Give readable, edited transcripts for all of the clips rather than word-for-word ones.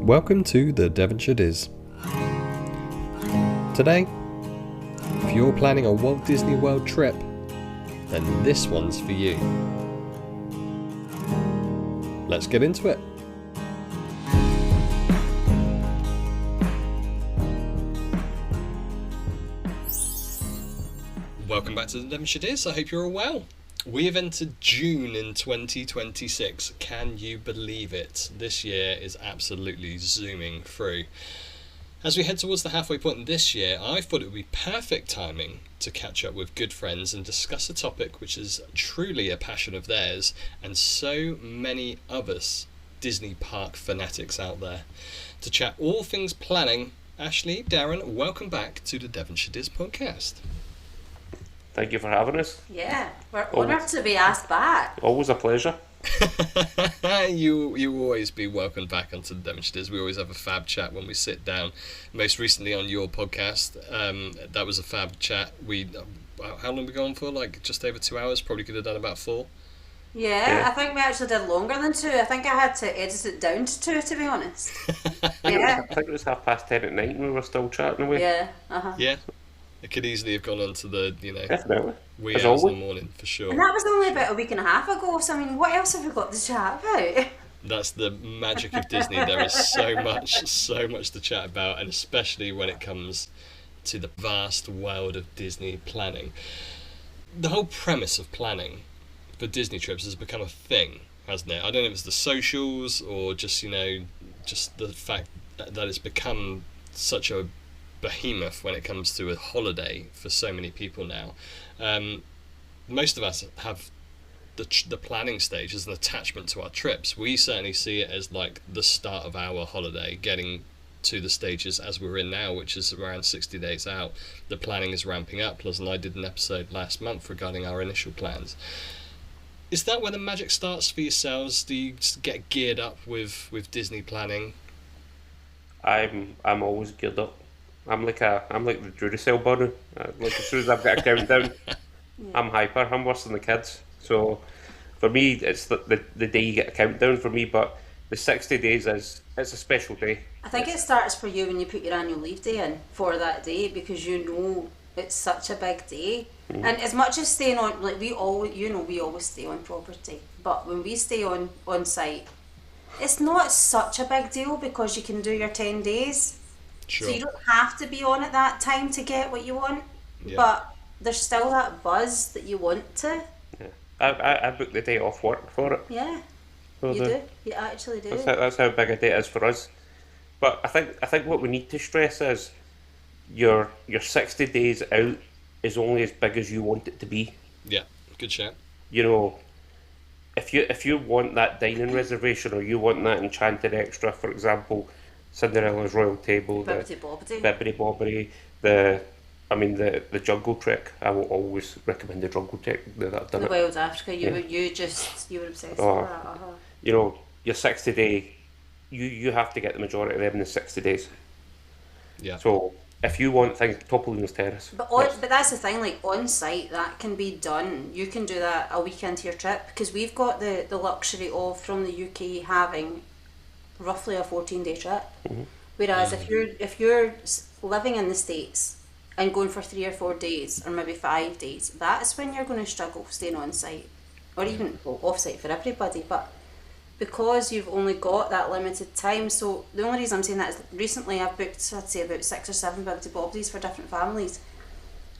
Welcome to the Devonshire Dis. Today, if you're planning a Walt Disney World trip, then this one's for you. Let's get into it. Welcome back to the Devonshire Dis. I hope you're all well. We have entered June in 2026. Can you believe it? This year is absolutely zooming through. As we head towards the halfway point this year, I thought it would be perfect timing to catch up with good friends and discuss a topic which is truly a passion of theirs and so many of us Disney park fanatics out there. To chat all things planning, Ashley, Darren, welcome back to the Devonshire Dis Podcast. Thank you for having us. Yeah, we're honoured to be asked back. Always a pleasure. You always be welcomed back onto the Devonshire Dis. We always have a fab chat when we sit down. Most recently on your podcast, that was a fab chat. How long we gone for? Like just over 2 hours. Probably could have done about 4. Yeah, I think we actually did longer than 2. I think I had to edit it down to 2, to be honest. Yeah. I think it was 10:30 at night and we were still chatting away. Yeah. Yeah. It could easily have gone on to the, Definitely. wee hours in the morning, for sure. And that was only about a week and a half ago, so I mean, what else have we got to chat about? That's the magic of Disney. There is so much to chat about, and especially when it comes to the vast world of Disney planning. The whole premise of planning for Disney trips has become a thing, hasn't it? I don't know if it's the socials or just, just the fact that it's become such a behemoth when it comes to a holiday for so many people now. Most of us have the planning stage as an attachment to our trips. We certainly see it as like the start of our holiday, getting to the stages as we're in now, which is around 60 days out. The planning is ramping up. Liz and I did an episode last month regarding our initial plans. Is that where the magic starts for yourselves? Do you get geared up with Disney planning? I'm always geared up. I'm like the Duracell bunny. Like as soon as I've got a countdown, I'm hyper. I'm worse than the kids. So for me, it's the day you get a countdown for me. But the 60 days it's a special day. I think it starts for you when you put your annual leave day in for that day, because you know it's such a big day. And as much as staying on, like we always stay on property, but when we stay on site, it's not such a big deal because you can do your 10 days. Sure. So you don't have to be on at that time to get what you want, Yeah. but there's still that buzz that you want to. Yeah. I book the day off work for it. Yeah, So you do. You actually do. That's how big a day it is for us. But I think what we need to stress is your 60 days out is only as big as you want it to be. Yeah, good shout. If you want that dining reservation or you want that enchanted extra, for example, Cinderella's Royal Table, Bibbidi Bobbidi, the Jungle Trek. I will always recommend the Jungle Trek that I've done. The it. Wild Africa, you were obsessed with that. Your 60 day, you have to get the majority of them in the 60 days. Yeah. So if you want things, Topolino's Terrace. But that's the thing, like on site, that can be done. You can do that a week into your trip, because we've got the luxury of, from the UK, having roughly a 14-day trip. Mm-hmm. Whereas if you're living in the States and going for 3 or 4 days or maybe 5 days, that's when you're going to struggle staying on site, or even off site for everybody. But because you've only got that limited time, so the only reason I'm saying that is recently I've booked, I'd say, about 6 or 7 Bibbidi Bobbidis for different families,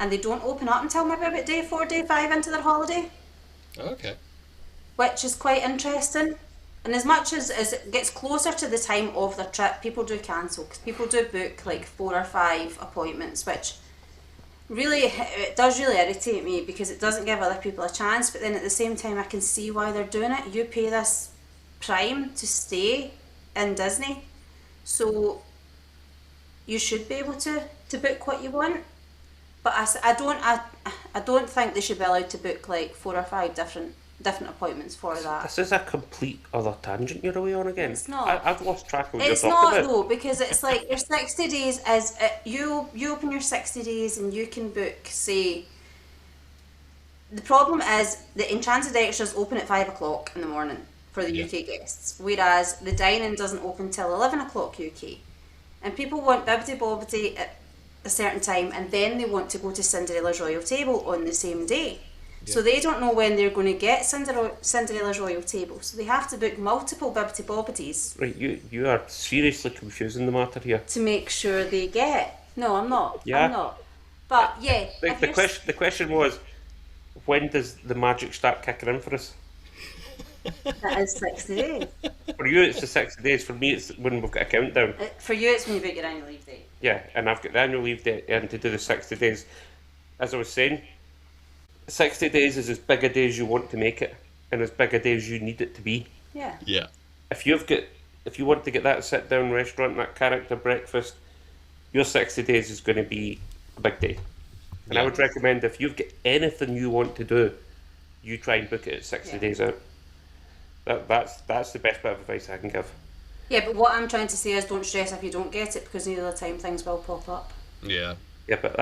and they don't open up until maybe about day 4, day 5 into their holiday. Okay. Which is quite interesting. And as much as it gets closer to the time of their trip, people do cancel, because people do book like 4 or 5 appointments, which really, it does really irritate me, because it doesn't give other people a chance. But then at the same time, I can see why they're doing it. You pay this Prime to stay in Disney, so you should be able to book what you want. But I don't think they should be allowed to book like 4 or 5 different appointments for that. This is a complete other tangent you're away on again. It's not. I've lost track of what It's you're talking not about. though, because it's like your 60 days is you open your 60 days and you can book, say. The problem is the Enchanted Extras open at 5 o'clock in the morning for the Yeah. UK guests, whereas the dining doesn't open till 11 o'clock UK. And people want Bibbidi Bobbidi at a certain time, and then they want to go to Cinderella's Royal Table on the same day. So they don't know when they're going to get Cinderella's Royal Table, so they have to book multiple Bibbidi Bobbidis. Right, you are seriously confusing the matter here. To make sure they get. No, I'm not. Yeah. I'm not. But yeah. The question was, when does the magic start kicking in for us? That is 60 days. For you, it's the 60 days. For me, it's when we've got a countdown. For you, it's when you book your annual leave date. Yeah, and I've got the annual leave day in to do the 60 days. As I was saying, 60 days is as big a day as you want to make it, and as big a day as you need it to be. Yeah. Yeah. If you want to get that sit-down restaurant, that character breakfast, your 60 days is going to be a big day. And I would recommend, if you've got anything you want to do, you try and book it at 60 days out. That's the best bit of advice I can give. Yeah, but what I'm trying to say is don't stress if you don't get it, because near the time things will pop up. Yeah. Yeah, but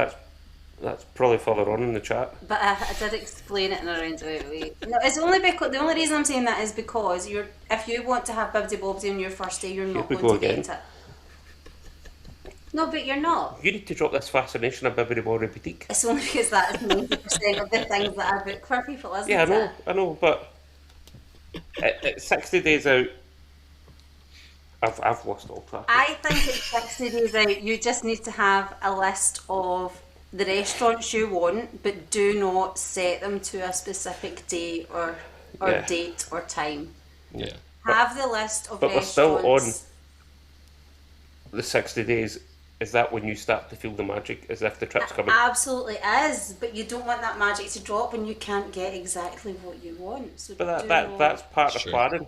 that's probably further on in the chat. But I did explain it in a roundabout way. No, it's only because the only reason I'm saying that is because if you want to have Bibbidi Bobbidi on your first day, you're not we going go to get again. it. No, but you're not. You need to drop this fascination of Bibbidi Bobbidi Boutique. It's only because that is 90% of the things that I book for people, isn't it? Yeah, I know, but at 60 days out, I've lost all track. I think it's 60 days out. You just need to have a list of the restaurants you want, but do not set them to a specific day or date or time. Yeah. Have the list of But we're restaurants. still on the 60 days. Is that when you start to feel the magic, as if the trip's coming? Absolutely is, but you don't want that magic to drop when you can't get exactly what you want. So But that's part of Sure. planning.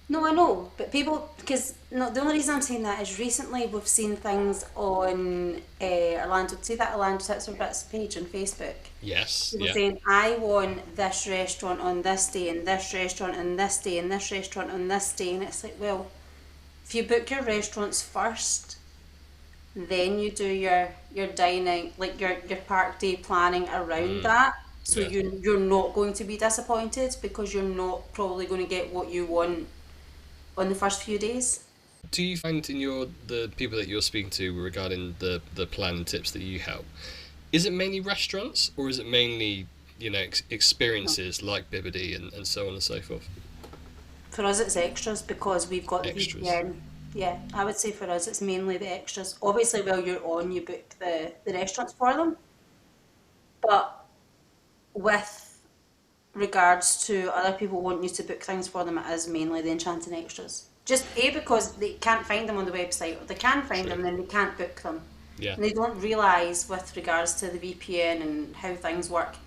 No, I know, but people, because the only reason I'm saying that is recently we've seen things on Orlando Tips or Bits page on Facebook. Yes. People Yeah. saying, I want this restaurant on this day, and this restaurant on this day, and this restaurant on this day, and it's like, well, if you book your restaurants first, then you do your dining, like your park day planning around that. So Yeah. you're not going to be disappointed, because you're not probably going to get what you want on the first few days. Do you find in the people that you're speaking to regarding the plan and tips that you help, is it mainly restaurants, or is it mainly experiences like Bibbidi and so on and so forth? For us, it's extras, because we've got the Extras. VPN. Yeah, I would say for us, it's mainly the extras. Obviously, while you're on, you book the restaurants for them. But with regards to other people wanting you to book things for them, it is mainly the enchanting extras. Just because they can't find them on the website, or they can find them, then they can't book them. Yeah. And they don't realise with regards to the VPN and how things work.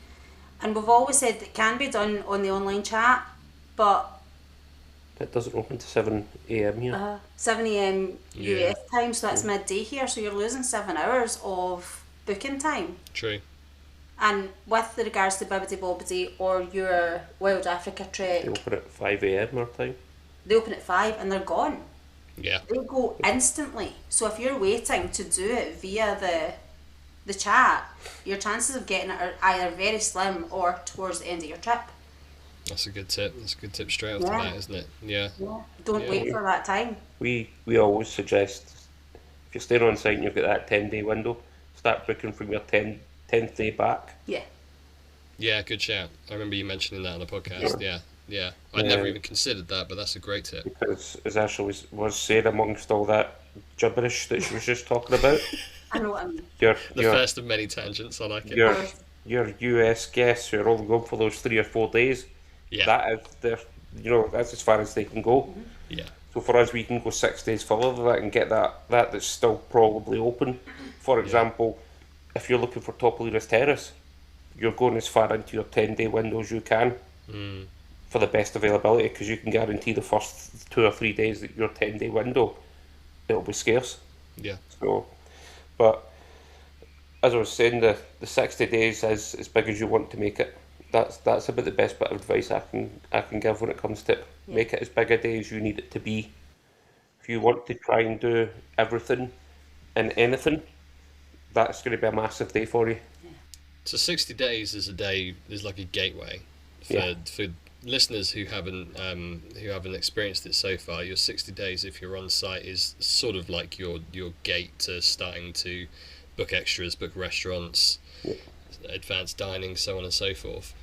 And we've always said it can be done on the online chat, but It doesn't open to 7 a.m. here. 7 a.m. Yeah. US time, so that's midday here, so you're losing 7 hours of booking time. True. And with the regards to Bibbidi Bobbidi or your Wild Africa trek, They open at 5 a.m. our time. they open at 5 and they're gone. Yeah. They go instantly. So if you're waiting to do it via the chat, your chances of getting it are either very slim or towards the end of your trip. That's a good tip. That's a good tip straight off the Yeah. bat, isn't it? Yeah. Yeah. Don't Yeah. wait for that time. We always suggest, if you're staying on site and you've got that 10-day window, start booking from your 10th day back. Yeah. Yeah, good shout. I remember you mentioning that on the podcast. Yeah. I'd never even considered that, but that's a great tip. Because, as Ashley was saying, amongst all that gibberish that she was just talking about, I know what I mean. your The first of many tangents, I like it. your US guests who are only going for those 3 or 4 days, Yeah. that is that's as far as they can go. Yeah. So for us, we can go 6 days further than that and get that's still probably open. For example, if you're looking for Topolino's Terrace, you're going as far into your 10-day window as you can for the best availability, because you can guarantee the first 2 or 3 days that your 10-day window, it'll be scarce. Yeah. So, but as I was saying, the 60 days is as big as you want to make it. That's about the best bit of advice I can give when it comes to it. Yeah. Make it as big a day as you need it to be. If you want to try and do everything and anything, that's going to be a massive day for you. So 60 days is like a gateway for listeners who haven't experienced it so far, your 60 days, if you're on site, is sort of like your gate to starting to book extras, book restaurants, advanced dining, so on and so forth.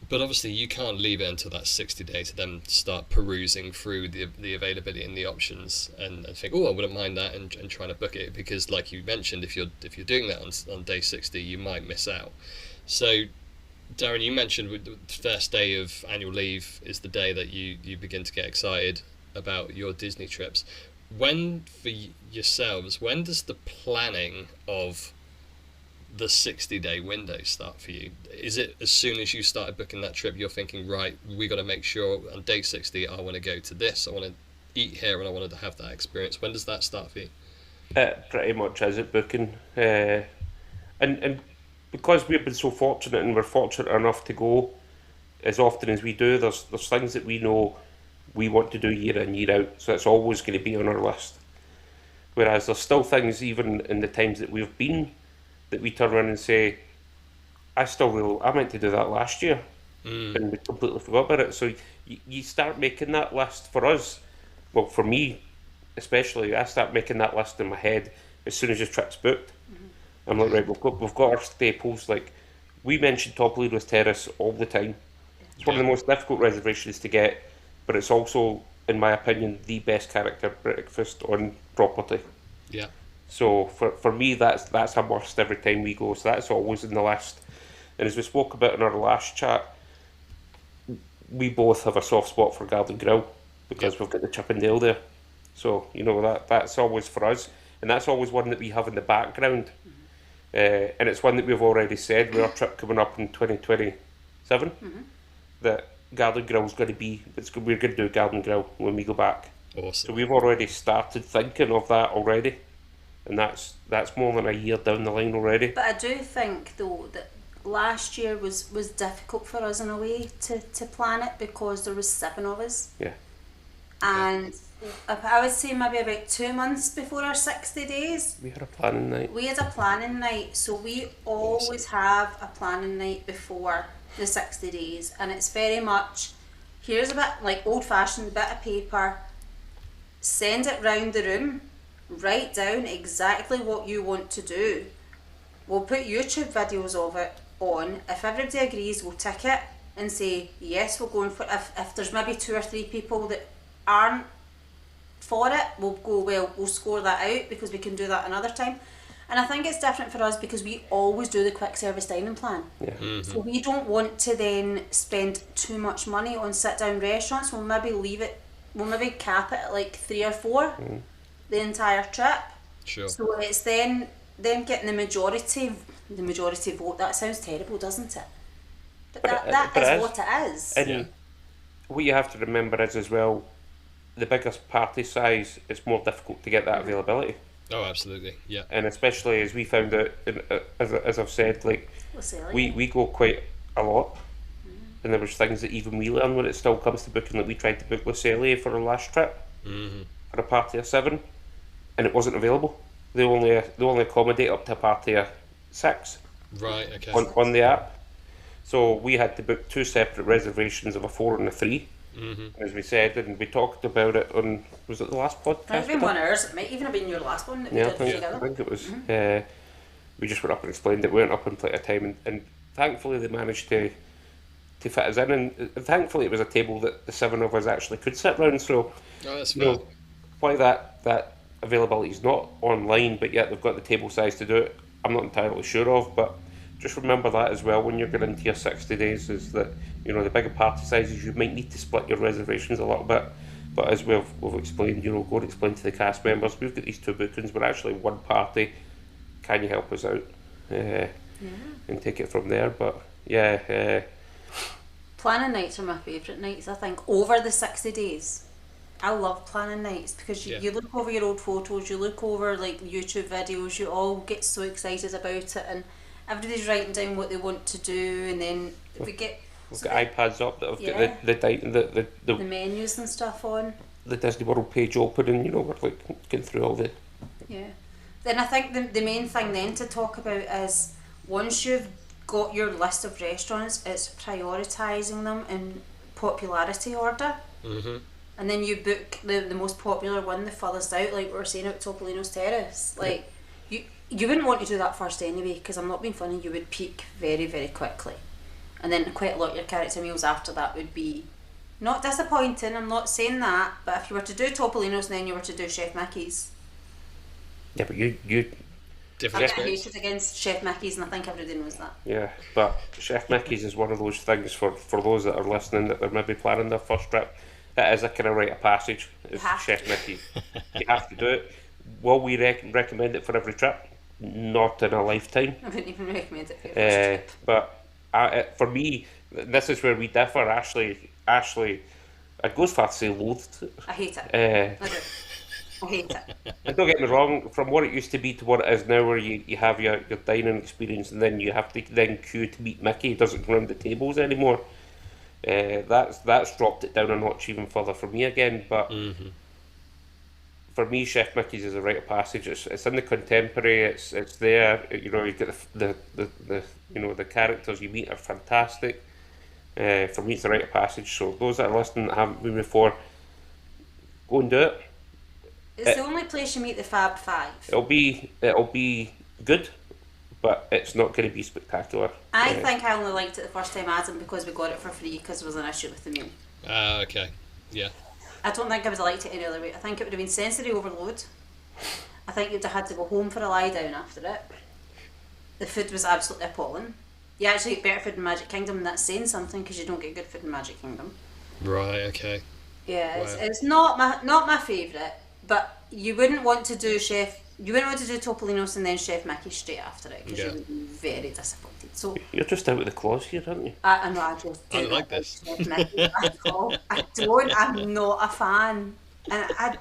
But obviously you can't leave it until that 60 days to then start perusing through the availability and the options and think, oh, I wouldn't mind that, and trying to book it, because like you mentioned, if you're doing that on day 60, you might miss out. So Darren, you mentioned the first day of annual leave is the day that you begin to get excited about your Disney trips. When, for yourselves, when does the planning of the 60-day window start for you? Is it as soon as you started booking that trip, you're thinking, right, we got to make sure on day 60 I want to go to this, I want to eat here, and I wanted to have that experience? When does that start for you? Pretty much is at booking, and because we've been so fortunate, and we're fortunate enough to go as often as we do, there's things that we know we want to do year in, year out, so it's always going to be on our list. Whereas there's still things, even in the times that we've been, that we turn around and say, I meant to do that last year, and we completely forgot about it. So you start making that list for us. Well, for me especially, I start making that list in my head as soon as your trip's booked. I'm like, right, we've got our staples. Like, we mention Topolino's Terrace all the time. It's one of the most difficult reservations to get, but it's also, in my opinion, the best character breakfast on property. Yeah. So for me, that's a must every time we go. So that's always in the list. And as we spoke about in our last chat, we both have a soft spot for Garden Grill because we've got the Chippendale there. So that's always for us, and that's always one that we have in the background. And it's one that we've already said with our trip coming up in 2027 that Garden Grill is going to be. We're going to do Garden Grill when we go back. Awesome. So we've already started thinking of that already. And that's more than a year down the line already. But I do think, though, that last year was difficult for us in a way to plan it, because there was 7 of us. Yeah. And I would say maybe about 2 months before our 60 days, we had a planning night. So we always have a planning night before the 60 days. And it's very much, here's a bit like old-fashioned bit of paper, send it round the room, write down exactly what you want to do. We'll put YouTube videos of it on. If everybody agrees, we'll tick it and say, yes, we're going for it. If there's maybe 2 or 3 people that aren't for it, we'll go, well, we'll score that out, because we can do that another time. And I think it's different for us because we always do the quick service dining plan. Yeah. So we don't want to then spend too much money on sit down restaurants. We'll maybe cap it at like 3 or 4 the entire trip. Sure. So it's then them getting the majority vote. That sounds terrible, doesn't it? But that is what it is. And what you have to remember is as well, the biggest party size, it's more difficult to get that availability. Oh, absolutely. Yeah. And especially as we found out, as I've said, like we go quite a lot. And there was things that even we learn when it still comes to booking. Like, we tried to book Lucelia for our last trip for a party of 7, and it wasn't available. They only accommodate up to a party of 6. Right. Okay. On the app. So we had to book 2 separate reservations of a 4 and a 3. As we said, and we talked about it on, was it the last podcast? It might have been one of ours. It might even have been your last one that we did together. I think it was. We just went up and explained it. We went up in plenty of time, and thankfully they managed to fit us in, and thankfully it was a table that the 7 of us actually could sit round. So, that's fair. Why that availability is not online, but yet they've got the table size to do it, I'm not entirely sure of. But just remember that as well when you're going into your 60 days, is that the bigger party sizes, you might need to split your reservations a little bit. But as we've explained, go and explain to the cast members, we've got these 2 bookings, we're actually one party. Can you help us out? And take it from there. But planning nights are my favourite nights, I think, over the 60 days. I love planning nights because you look over your old photos, you look over like YouTube videos, you all get so excited about it, and everybody's writing down what they want to do, and then we've got iPads up that have got the menus and stuff on. The Disney World page open, and we're like going through all the. Yeah. Then I think the main thing then to talk about is, once you've got your list of restaurants, it's prioritising them in popularity order. Mm-hmm. And then you book the most popular one, the furthest out, like we were saying, at Topolino's Terrace. Like, you wouldn't want to do that first anyway, because I'm not being funny, you would peak very, very quickly. And then quite a lot of your character meals after that would be not disappointing, I'm not saying that, but if you were to do Topolino's and then you were to do Chef Mickey's. Yeah, but you Different I'm experience. hated against Chef Mickey's, and I think everybody knows that. Yeah, but Chef Mickey's is one of those things for those that are listening that they're maybe planning their first trip. It is a kind of rite of passage. It's Chef Mickey. You have to do it. Will we recommend it for every trip? Not in a lifetime. I wouldn't even recommend it for your first trip. But for me, this is where we differ. Ashley, it goes far to say loathed. I hate it. I do. I hate it. And don't get me wrong, from what it used to be to what it is now, where you have your dining experience and then you have to then queue to meet Mickey, he doesn't come around the tables anymore. That's dropped it down a notch even further for me again. But for me, Chef Mickey's is a rite of passage. It's in the contemporary. It's there. You get the characters you meet are fantastic. For me, it's a rite of passage. So those that are listening that haven't been before, go and do it. It's the only place you meet the Fab Five. It'll be good, but it's not going to be spectacular. I think I only liked it the first time Adam because we got it for free because there was an issue with the meal. Okay. Yeah. I don't think I would have liked it any other way. I think it would have been sensory overload. I think you'd have had to go home for a lie down after it. The food was absolutely appalling. You actually get better food in Magic Kingdom, and that's saying something because you don't get good food in Magic Kingdom. Right. Okay. Yeah, Wow. it's not my favourite, but you wouldn't want to do Topolino's and then Chef Mickey straight after it because you would be very disappointed. So You're just out with the claws here, aren't you? I know I just I don't like this. Chef Mickey at all. I don't. I'm not a fan, and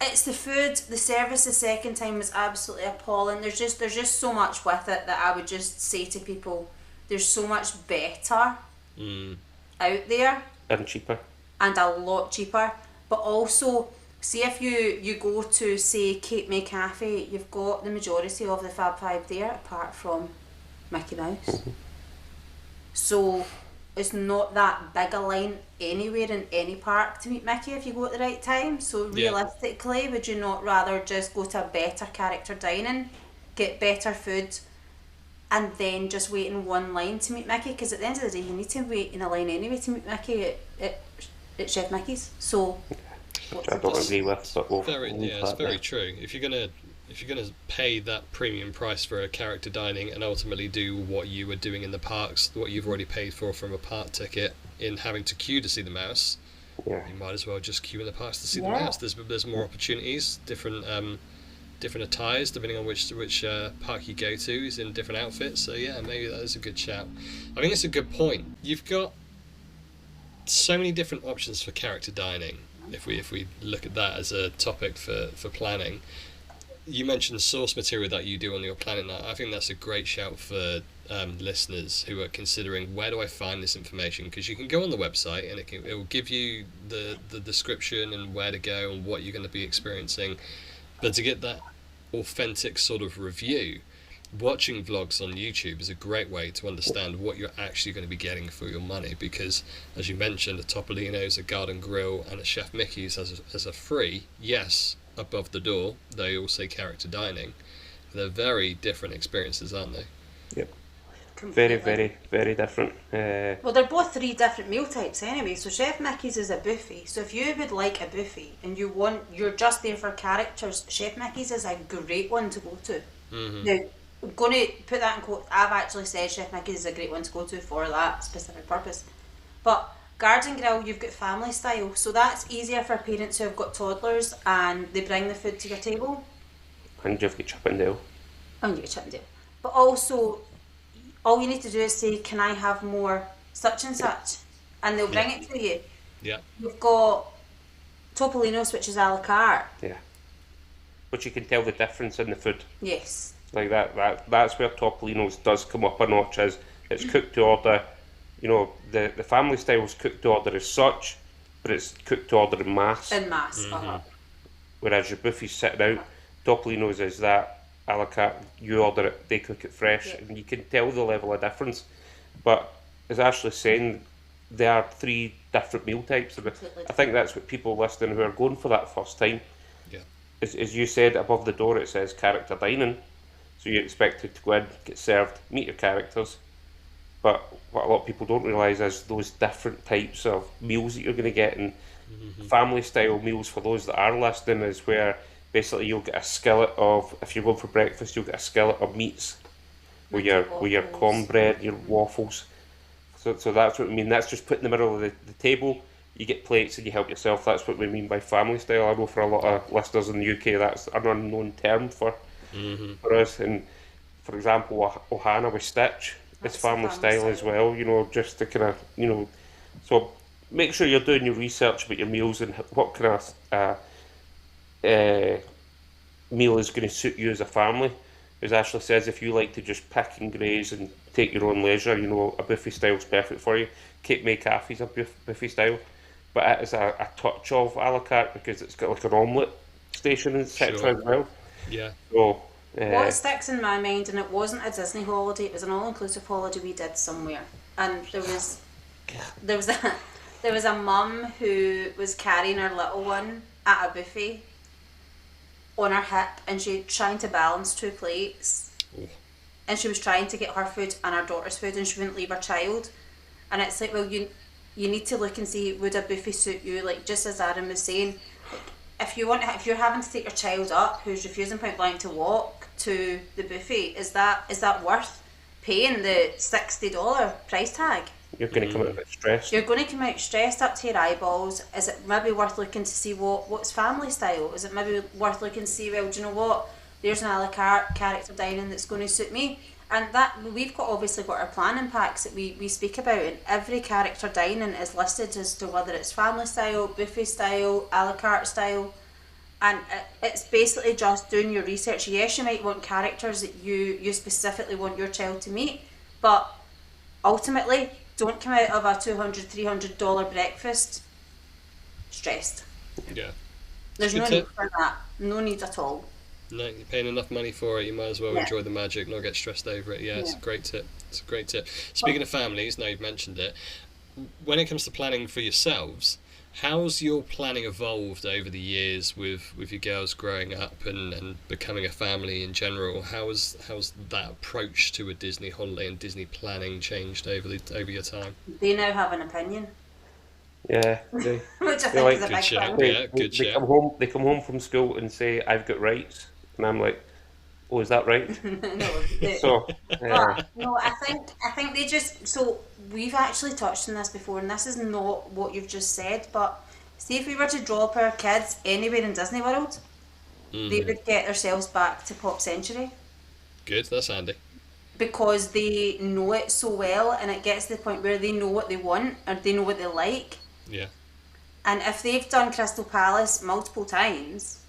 it's the food. The service the second time was absolutely appalling. There's just so much with it that I would just say to people, there's so much better out there And cheaper. and a lot cheaper. But also, see if you go to say Cape May Cafe, you've got the majority of the Fab Five there apart from Mickey Mouse. So it's not that big a line anywhere in any park to meet Mickey if you go at the right time. So realistically, would you not rather just go to a better character dining, get better food, and then just wait in one line to meet Mickey? Because at the end of the day, you need to wait in a line anyway to meet Mickey at Chef Mickey's. So Which I don't agree with, but It's very true. If you're gonna pay that premium price for a character dining and ultimately do what you were doing in the parks, what you've already paid for from a park ticket, in having to queue to see the mouse, you might as well just queue in the parks to see the mouse. There's more opportunities, different attires depending on which park you go to is in different outfits. So yeah, maybe that is a good shout. I think it's a good point. You've got so many different options for character dining. If we look at that as a topic for planning, you mentioned source material that you do on your planning. I think that's a great shout for listeners who are considering, where do I find this information? Because you can go on the website and it will give you the description and where to go and what you're going to be experiencing. But to get that authentic sort of review, watching vlogs on YouTube is a great way to understand what you're actually going to be getting for your money, because as you mentioned, a Topolino's, a Garden Grill and a Chef Mickey's as a free, yes, above the door, they all say character dining. They're very different experiences, aren't they? Yep. completely. Very, very, very different. Well, they're both 3 different meal types anyway. So Chef Mickey's is a buffet. So if you would like a buffet and you're just there for characters, Chef Mickey's is a great one to go to. Mm-hmm. Now, I'm going to put that in quotes. I've actually said Chef Mickey's is a great one to go to for that specific purpose. But Garden Grill, you've got family style. So that's easier for parents who have got toddlers and they bring the food to your table. And you've got Chippendale. And you get Chippendale. But also, all you need to do is say, can I have more such and such? And they'll bring it to you. Yeah. You've got Topolino's, which is a la carte. Yeah. But you can tell the difference in the food. Yes. Like that's where Topolino's does come up a notch, is it's cooked to order. You know, the family style's cooked to order as such, but it's cooked to order en masse. En masse. Mm-hmm. Whereas your buffet's sitting out, Topolino's is that a la carte, you order it, they cook it fresh, and you can tell the level of difference. But as Ashley's saying, there are 3 different meal types. And I think that's what people listening who are going for that first time, as you said, above the door it says character dining. So you're expected to go in, get served, meet your characters. But what a lot of people don't realise is those different types of meals that you're going to get. And family style meals, for those that are listening, is where basically you'll get a skillet of, if you're going for breakfast, you'll get a skillet of meats with your cornbread, your waffles. So that's what we mean. That's just put in the middle of the table. You get plates and you help yourself. That's what we mean by family style. I know for a lot of listeners in the UK, that's an unknown term for us. And for example, Ohana with Stitch, it's family style as well. You know, just to kind of, you know, so make sure you're doing your research about your meals and what kind of meal is going to suit you as a family. As Ashley says, if you like to just pick and graze and take your own leisure, you know, a buffet style is perfect for you. Cape May Caffee's a buffet style, but it is a touch of a la carte because it's got like an omelette station, etc. as well. Yeah. So what sticks in my mind, and it wasn't a Disney holiday, it was an all-inclusive holiday we did somewhere, and there was a mum who was carrying her little one at a buffet on her hip, and she trying to balance 2 plates. Ooh. And she was trying to get her food and her daughter's food, and she wouldn't leave her child. And it's like, well, you need to look and see, would a buffet suit you? Like, just as Aaron was saying, if you're having to take your child up who's refusing point blank to walk to the buffet, is that worth paying the $60 price tag? You're going to come out a bit stressed. You're going to come out stressed up to your eyeballs. Is it maybe worth looking to see what's family style? Is it maybe worth looking to see, well, do you know what? There's an a la carte character dining that's going to suit me. And that we've obviously got our planning packs that we speak about, and every character dining is listed as to whether it's family style, buffet style, a la carte style. And it's basically just doing your research. Yes, you might want characters that you specifically want your child to meet, but ultimately, don't come out of a $200, $300 breakfast stressed. Yeah. There's no need for that. No need at all. No, you're paying enough money for it, you might as well enjoy the magic, not get stressed over it. Yeah, it's a great tip. It's a great tip. Speaking of families, now you've mentioned it, when it comes to planning for yourselves, how's your planning evolved over the years with your girls growing up and becoming a family in general? How's that approach to a Disney holiday and Disney planning changed over your time? They now have an opinion. Yeah, which I think is a big thing. Yeah, good shout. They come home from school and say, "I've got rights," and I'm like, "Oh, is that right?" No. So, no, I think they just. So we've actually touched on this before, and this is not what you've just said. But see, if we were to drop our kids anywhere in Disney World, they would get themselves back to Pop Century. Good, that's handy. Because they know it so well, and it gets to the point where they know what they want or they know what they like. Yeah. And if they've done Crystal Palace multiple times,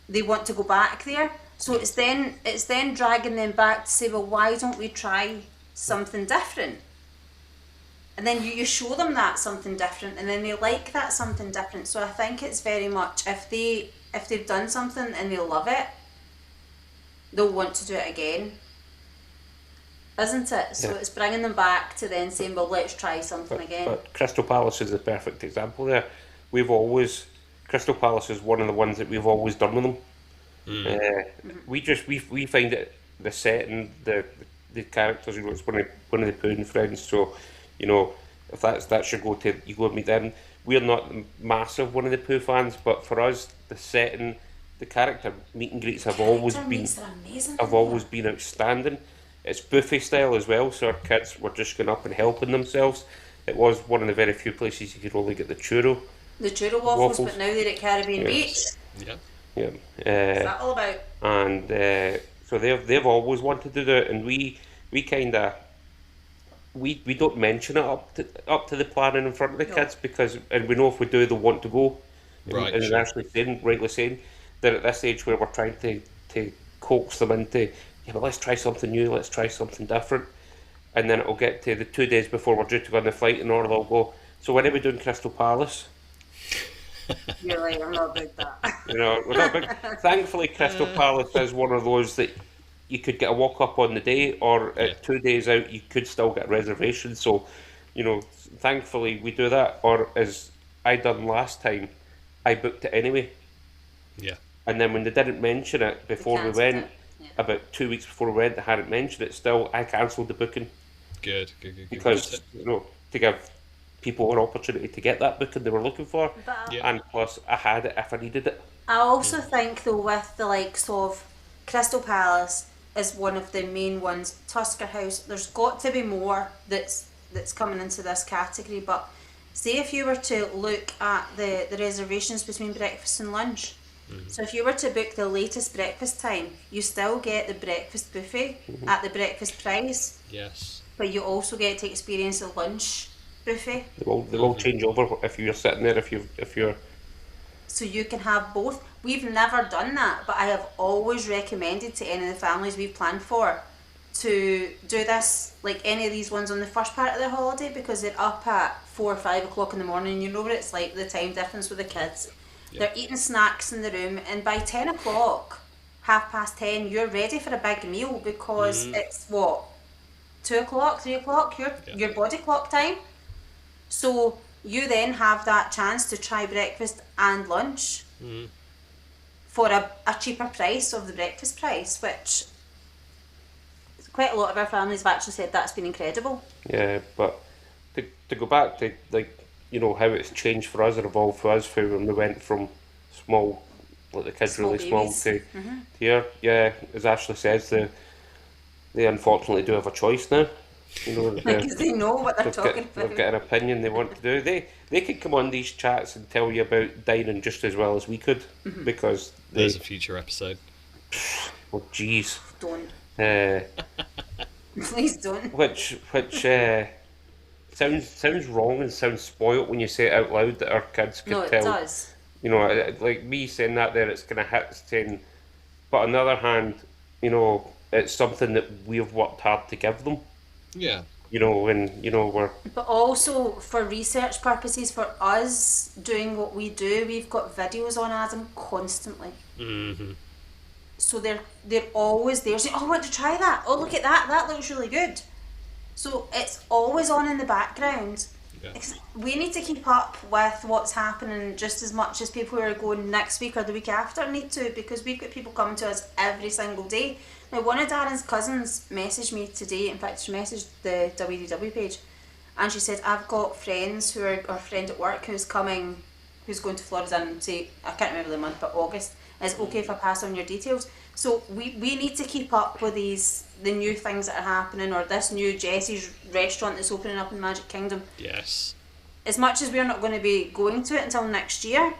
they want to go back there. So it's then dragging them back to say, well, why don't we try something different? And then you show them that something different, and then they like that something different. So I think it's very much if they've done something and they love it, they'll want to do it again. Isn't it? So it's bringing them back to then saying, well, let's try something again. But Crystal Palace is the perfect example there. Crystal Palace is one of the ones that we've always done with them. We find it, the setting, the characters, you know, it's one of the Pooh and friends, so, you know, if that should go to, you go and meet them. We're not massive one of the Pooh fans, but for us, the setting, the character meet and greets have always been outstanding. It's buffet style as well, so our kids were just going up and helping themselves. It was one of the very few places you could only get the churro waffles, but now they're at Caribbean Beach. Yeah. Yeah. What's that all about? And so they've always wanted to do it, and we kind of we don't mention it up to the planning in front of the kids, because, and we know if we do, they'll want to go. Right. And sure. Ashley rightly saying, they're at this age where we're trying to coax them into, yeah, but let's try something new, let's try something different. And then it'll get to the 2 days before we're due to go on the flight, and or they'll go, so when are we doing Crystal Palace? You're like, I'm not about that. You know, we're not big. Thankfully, Crystal Palace is one of those that you could get a walk up on the day, or Yeah. 2 days out, you could still get a reservation. So, you know, thankfully we do that. Or as I done last time, I booked it anyway. Yeah. And then when they didn't mention it before we cancelled went, it, yeah. about 2 weeks before we went, they hadn't mentioned it. Still, I cancelled the booking Good. because you know, to give people an opportunity to get that booking they were looking for, But Yeah. and plus I had it if I needed it. I also think though with the likes of Crystal Palace is one of the main ones, Tusker House, there's got to be more that's coming into this category, but say if you were to look at the reservations between breakfast and lunch, so if you were to book the latest breakfast time, you still get the breakfast buffet at the breakfast price, Yes. but you also get to experience the lunch buffet. They will change over if you're sitting there. If you're So you can have both. We've never done that, but I have always recommended to any of the families we've planned for to do this, like any of these ones on the first part of the holiday, because they're up at 4 or 5 o'clock in the morning. You know what it's like, the time difference with the kids. Yeah. They're eating snacks in the room, and by 10 o'clock, 10:30, you're ready for a big meal because it's what, 2 o'clock, 3 o'clock, your body clock time. So you then have that chance to try breakfast and lunch for a cheaper price of the breakfast price, which quite a lot of our families have actually said that's been incredible. yeah, but to go back to like you know how it's changed for us and evolved for us when we went from small, like the kids Small really small babies. to here. Yeah, as Ashley says, they unfortunately do have a choice now. You know, Because they know what they're talking they've about. got an opinion they want to do. They could come on these chats and tell you about dining just as well as we could because they, There's a future episode. oh jeez, Don't. uh, Please don't. which sounds wrong and sounds spoilt when you say it out loud that our kids could No, it tell. does. You know, like me saying that there, it's gonna hit saying, but on the other hand, you know, it's something that we've worked hard to give them. Yeah. You know, and you know we're But also for research purposes, for us doing what we do, we've got videos on Adam constantly. So they're always there saying, "Oh, I want to try that. Oh, look at that. That looks really good." So it's always on in the background. Yeah. We need to keep up with what's happening just as much as people who are going next week or the week after need to, because we've got people coming to us every single day. Now, one of Darren's cousins messaged me today. In fact, she messaged the WDW page, and she said, "I've got friends who are, or a friend at work who's coming, who's going to Florida in, say, I can't remember the month, but August. Is it okay if I pass on your details?" So we need to keep up with the new things that are happening, or this new Jessie's restaurant that's opening up in Magic Kingdom. Yes. As much as we're not going to be going to it until next year,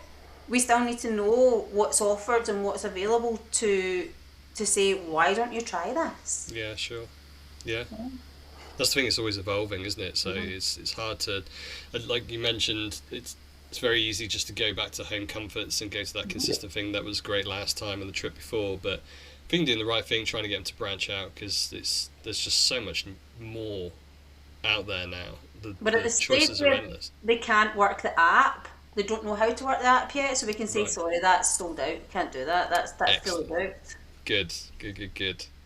we still need to know what's offered and what's available to say, why don't you try this? Yeah, sure. Yeah. That's the thing, it's always evolving, isn't it? So it's hard to, like you mentioned, it's very easy just to go back to home comforts and go to that consistent thing that was great last time and the trip before, but I think doing the right thing, trying to get them to branch out, because there's just so much more out there now. But at the stage choices are where endless. they can't work the app, they don't know how to work the app yet, so we can say, Right. sorry, that's sold out, can't do that, that's fully Excellent. booked. Good.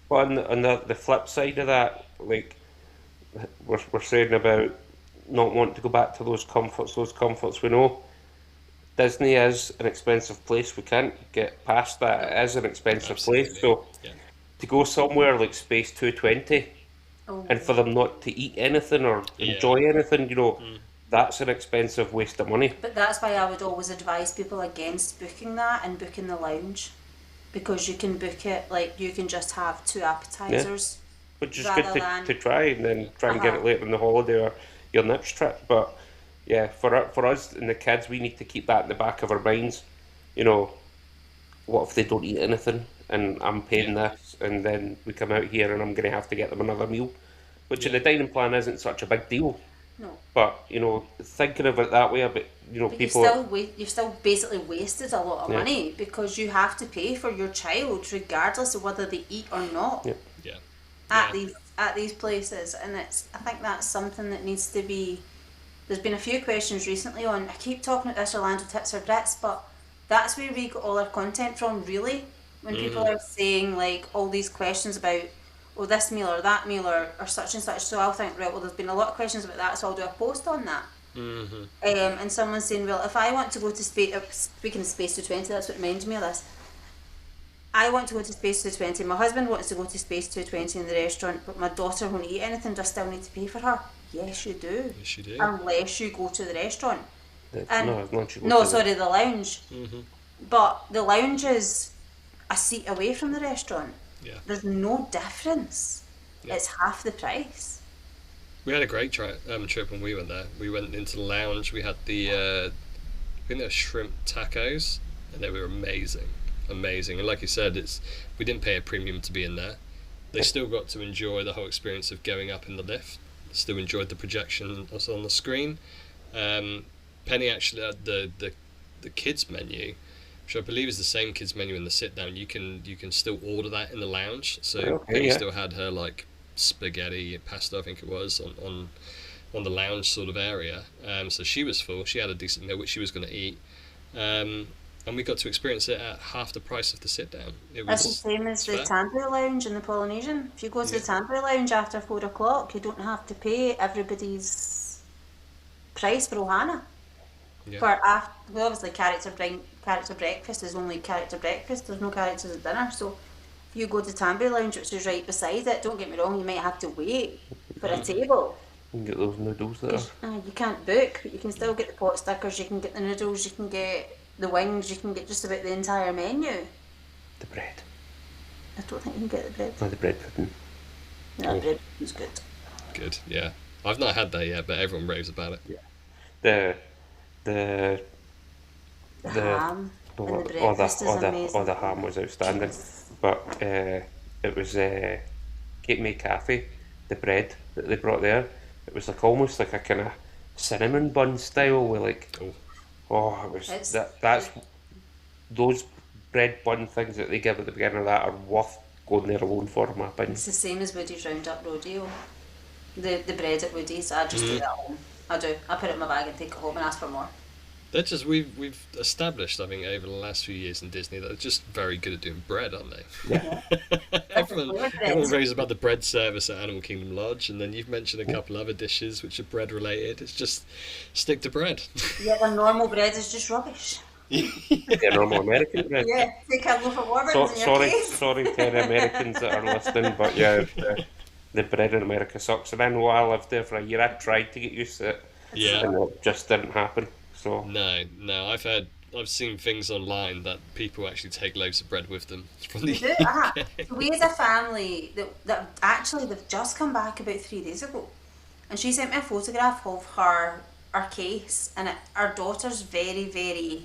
But on the flip side of that, like we're saying about not wanting to go back to those comforts we know. Disney is an expensive place. We can't get past that. It is an expensive place. Absolutely. So Yeah. to go somewhere like Space 220 Oh, and for them not to eat anything or Yeah. enjoy anything, you know, that's an expensive waste of money. but that's why I would always advise people against booking that and booking the lounge, because you can book it, like you can just have 2 appetizers. Which is Rather good than- to try and then try and get it later in the holiday or your next trip. But yeah, for us and the kids, we need to keep that in the back of our minds. You know, what if they don't eat anything and I'm paying this and then we come out here and I'm going to have to get them another meal, which in the dining plan isn't such a big deal. No. But, you know, thinking of it that way, a bit, you know, But people... you've still basically wasted a lot of money, because you have to pay for your child regardless of whether they eat or not Yeah. at these places, and I think that's something that needs to be there's been a few questions recently on, I keep talking about this Orlando Tips or Brits, but that's where we get all our content from, really. When people are saying, like, all these questions about, oh, this meal or that meal or such and such, so I'll think, right, well, there's been a lot of questions about that, so I'll do a post on that. And someone's saying, well, if I want to go to Space, speaking of Space 220, that's what reminds me of this. I want to go to Space 220, my husband wants to go to Space 220 in the restaurant, but my daughter won't eat anything, do I still need to pay for her? Yes, you do. Yes, you do. Unless you go to the restaurant. The lounge. But the lounge is a seat away from the restaurant. Yeah. There's no difference. Yeah. It's half the price. We had a great trip when we went there. We went into the lounge. We had the I think they were shrimp tacos, and they were amazing. And like you said, we didn't pay a premium to be in there. They still got to enjoy the whole experience of going up in the lift. Still enjoyed the projection that's on the screen. Penny actually had the kids menu, which I believe is the same kids menu in the sit down. You can still order that in the lounge. So Penny still had her like spaghetti pasta, I think it was, on the lounge sort of area. So she was full. She had a decent meal which she was going to eat. And we got to experience it at half the price of the sit down. It's the same as the Tampere Lounge in the Polynesian. If you go to the Tampere Lounge after 4 o'clock, you don't have to pay everybody's price for Ohana. Well, obviously character breakfast is only character breakfast. There's no characters at dinner. So if you go to Tampere Lounge, which is right beside it, don't get me wrong, you might have to wait for a table. You can get those noodles there. You can't book, but you can still get the pot stickers. You can get the noodles. You can get the wings, you can get just about the entire menu. The bread. I don't think you can get the bread. No, the bread pudding. No, the bread pudding's good. Good, yeah. I've not had that yet, but everyone raves about it. Yeah. The ham and the breakfast is amazing. the ham was outstanding. But it was Cape May Cafe, the bread that they brought there. It was like almost like a kind of cinnamon bun style with like... Oh, it was that's those bread bun things that they give at the beginning of that are worth going there alone for, in my opinion. It's the same as Woody's Roundup Rodeo. The bread at Woody's, I just do that at home. I do. I put it in my bag and take it home and ask for more. They're just we've established, I think, over the last few years in Disney that they're just very good at doing bread, aren't they? Yeah. everyone raves about the bread service at Animal Kingdom Lodge, and then you've mentioned a couple other dishes which are bread related. It's just stick to bread. Yeah, the normal bread is just rubbish. Yeah, normal American bread. Yeah, take a loaf of Warburton's in your case. Sorry to any Americans that are listening, but yeah, the bread in America sucks. And I know I lived there for a year. I tried to get used to it, and it just didn't happen. So no, I've seen things online that people actually take loaves of bread with them from the UK. We as a family that actually they've just come back about 3 days ago, and she sent me a photograph of her case, and our daughter's very, very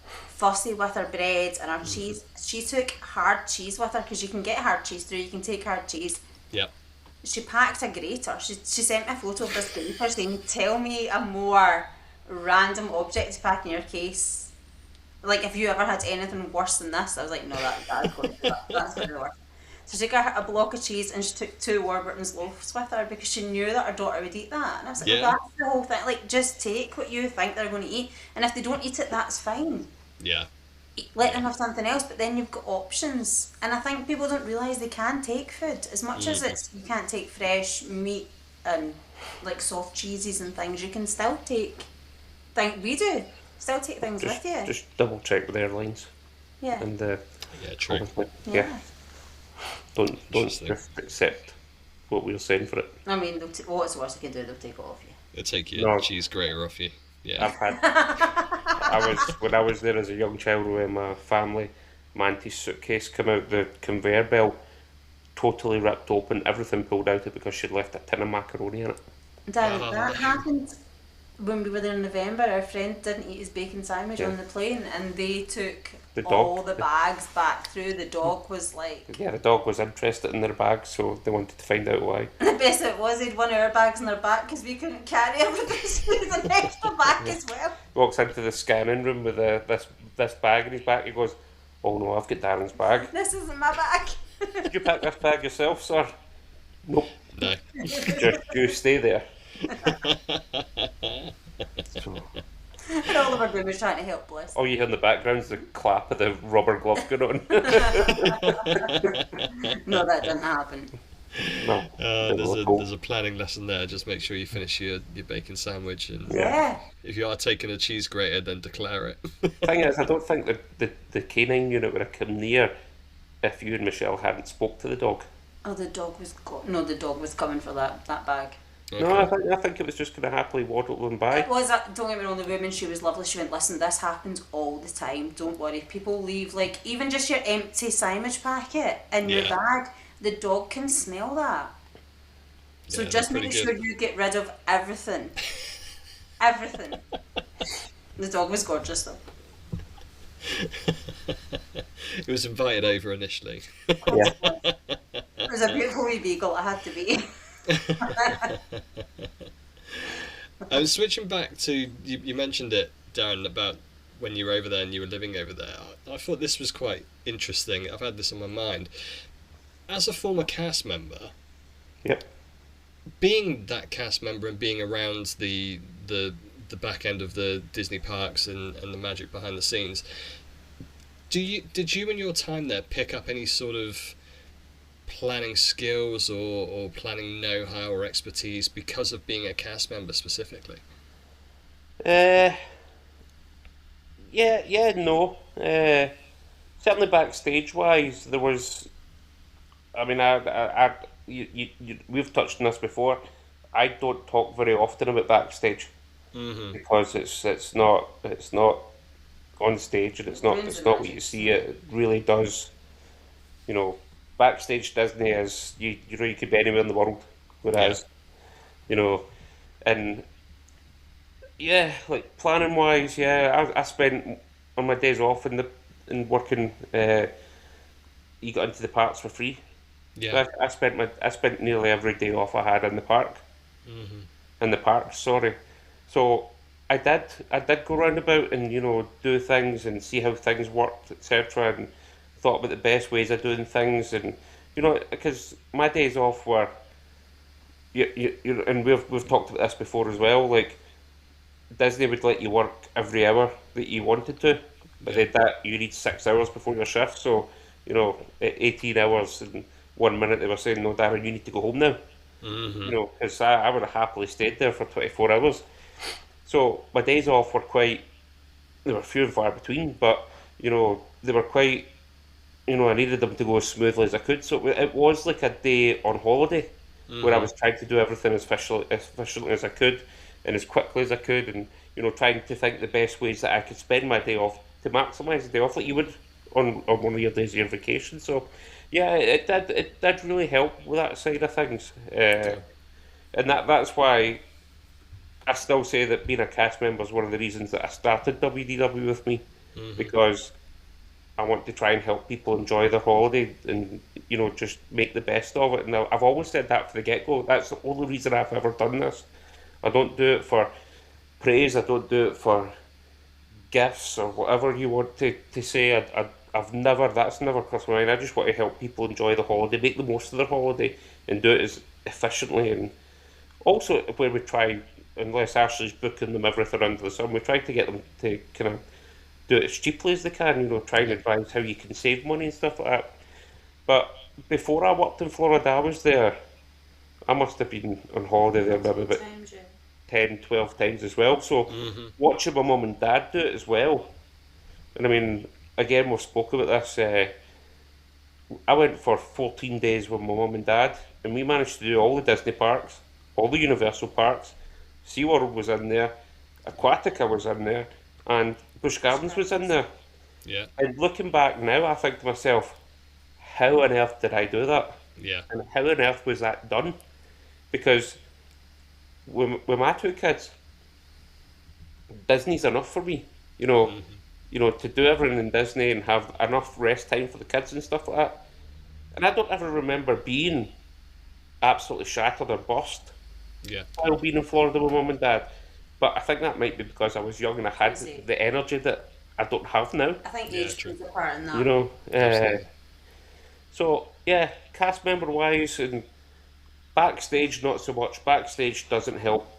fussy with her bread and her cheese. She took hard cheese with her because you can get hard cheese through. You can take hard cheese. Yep. She packed a grater. She sent me a photo of this grater saying, "Tell me a more random object to pack in your case. Like, if you ever had anything worse than this." I was like, no, that's going to be worse. So she took a block of cheese and she took 2 Warburton's loaves with her because she knew that her daughter would eat that. And I was like, well, that's the whole thing. Like, just take what you think they're going to eat, and if they don't eat it, that's fine. Yeah. Let them have something else, but then you've got options. And I think people don't realise they can take food. As much as you can't take fresh meat and like soft cheeses and things, you can still take... we do. Still take things with you. Just double check with airlines. Yeah. And true. Yeah. Don't just accept what we're saying for it. I mean, what's the worst they can do? They'll take it off you. They'll take your cheese grater off you. Yeah. When I was there as a young child with my family, my auntie's suitcase came out the conveyor belt, totally ripped open, everything pulled out of it because she'd left a tin of macaroni in it. Darren, that happened when we were there in November. Our friend didn't eat his bacon sandwich on the plane, and they took all the bags back through. The dog was like... Yeah, the dog was interested in their bags, so they wanted to find out why. And the best of it was they'd one of our bags in their back because we couldn't carry everything, so there's an extra bag as well. Walks into the scanning room with this bag in his back. He goes, "Oh no, I've got Darren's bag." This isn't my bag. "Did you pack this bag yourself, sir?" "Nope." No. Just you stay there. So, And all of our women trying to help, bless. all you hear in the background is the clap of the rubber glove going on. No, that didn't happen. No, There's a planning lesson there. Just make sure you finish your bacon sandwich, and Yeah. if you are taking a cheese grater, then declare it. Thing is, I don't think the canine unit would have come near if you and Michelle hadn't spoke to the dog. Oh, the dog was no, the dog was coming for that bag. Okay. No, I think it was just going to happily waddle them by. It was, don't get me wrong, the woman, she was lovely. She went, listen, this happens all the time. Don't worry. People leave, like, even just your empty sandwich packet in your Yeah. bag. The dog can smell that. So Yeah, just they're make pretty sure good. you get rid of everything. Everything. The dog was gorgeous, though. It was invited over initially. Yeah. It was a beautiful wee beagle, it had to be. I was switching back to you mentioned it, Darren, about when you were over there and you were living over there. I thought this was quite interesting. I've had this on my mind. As a former cast member, Yep. being that cast member and being around the back end of the Disney parks and the magic behind the scenes, did you in your time there pick up any sort of planning skills or planning know-how or expertise because of being a cast member specifically? No. Certainly backstage wise, there was. I mean, we've touched on this before. I don't talk very often about backstage because it's not on stage and it's not what you see. It really does. You know, backstage Disney is you know you could be anywhere in the world, whereas you know, and yeah, like planning wise, I spent on my days off in working. You got into the parks for free. Yeah. I spent nearly every day off I had in the park. In the park, sorry. So I did go round about and do things and see how things worked, etc. And thought about the best ways of doing things, and because my days off were, and we've talked about this before as well. Like Disney would let you work every hour that you wanted to, but you need 6 hours before your shift. So at 18 hours and 1 minute they were saying, "No, Darren, you need to go home now." Because I would have happily stayed there for 24 hours. So my days off were they were few and far between, but they were quite, I needed them to go as smoothly as I could. So it was like a day on holiday where I was trying to do everything as efficiently as I could and as quickly as I could, and trying to think the best ways that I could spend my day off to maximise the day off, like you would on one of your days of your vacation. So yeah, it did really help with that side of things, and that's why I still say that being a cast member is one of the reasons that I started WDW with me, because I want to try and help people enjoy their holiday and just make the best of it. And I've always said that from the get-go. That's the only reason I've ever done this. I don't do it for praise. I don't do it for gifts or whatever you want to say. That's never crossed my mind. I just want to help people enjoy the holiday, make the most of their holiday, and do it as efficiently. And also, where we try, unless Ashley's booking them everything under the sun, we try to get them to kind of do it as cheaply as they can. Trying to advise how you can save money and stuff like that. But before I worked in Florida, I was there. I must have been on holiday there maybe about 10, 12 times as well. So watching my mum and dad do it as well. And I mean, again, we've spoken about this. I went for 14 days with my mum and dad, and we managed to do all the Disney parks, all the Universal parks. SeaWorld was in there, Aquatica was in there, and Busch Gardens was in there. Yeah. And looking back now, I think to myself, how on earth did I do that? Yeah. And how on earth was that done? Because with my two kids, Disney's enough for me. To do everything in Disney and have enough rest time for the kids and stuff like that. And I don't ever remember being absolutely shattered or burst while being in Florida with mum and dad. But I think that might be because I was young and I had the energy that I don't have now. I think age plays a part in that. So yeah, cast member wise, and Backstage, not so much. Backstage doesn't help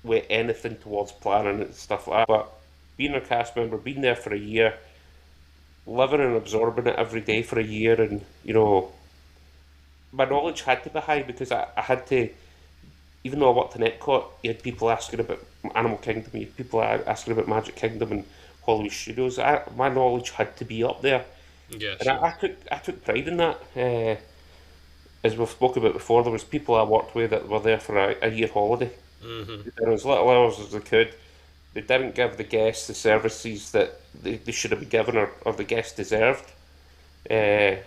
with anything towards planning and stuff like that. But being a cast member, being there for a year, living and absorbing it every day for a year, and my knowledge had to be high because I had to. Even though I worked in Epcot, you had people asking about Animal Kingdom, you had people asking about Magic Kingdom and Hollywood Studios. My knowledge had to be up there. Yeah, And sure. I took pride in that. As we've spoken about before, there was people I worked with that were there for a year holiday. Mm-hmm. And as little hours as they could, they didn't give the guests the services that they should have been given or the guests deserved. And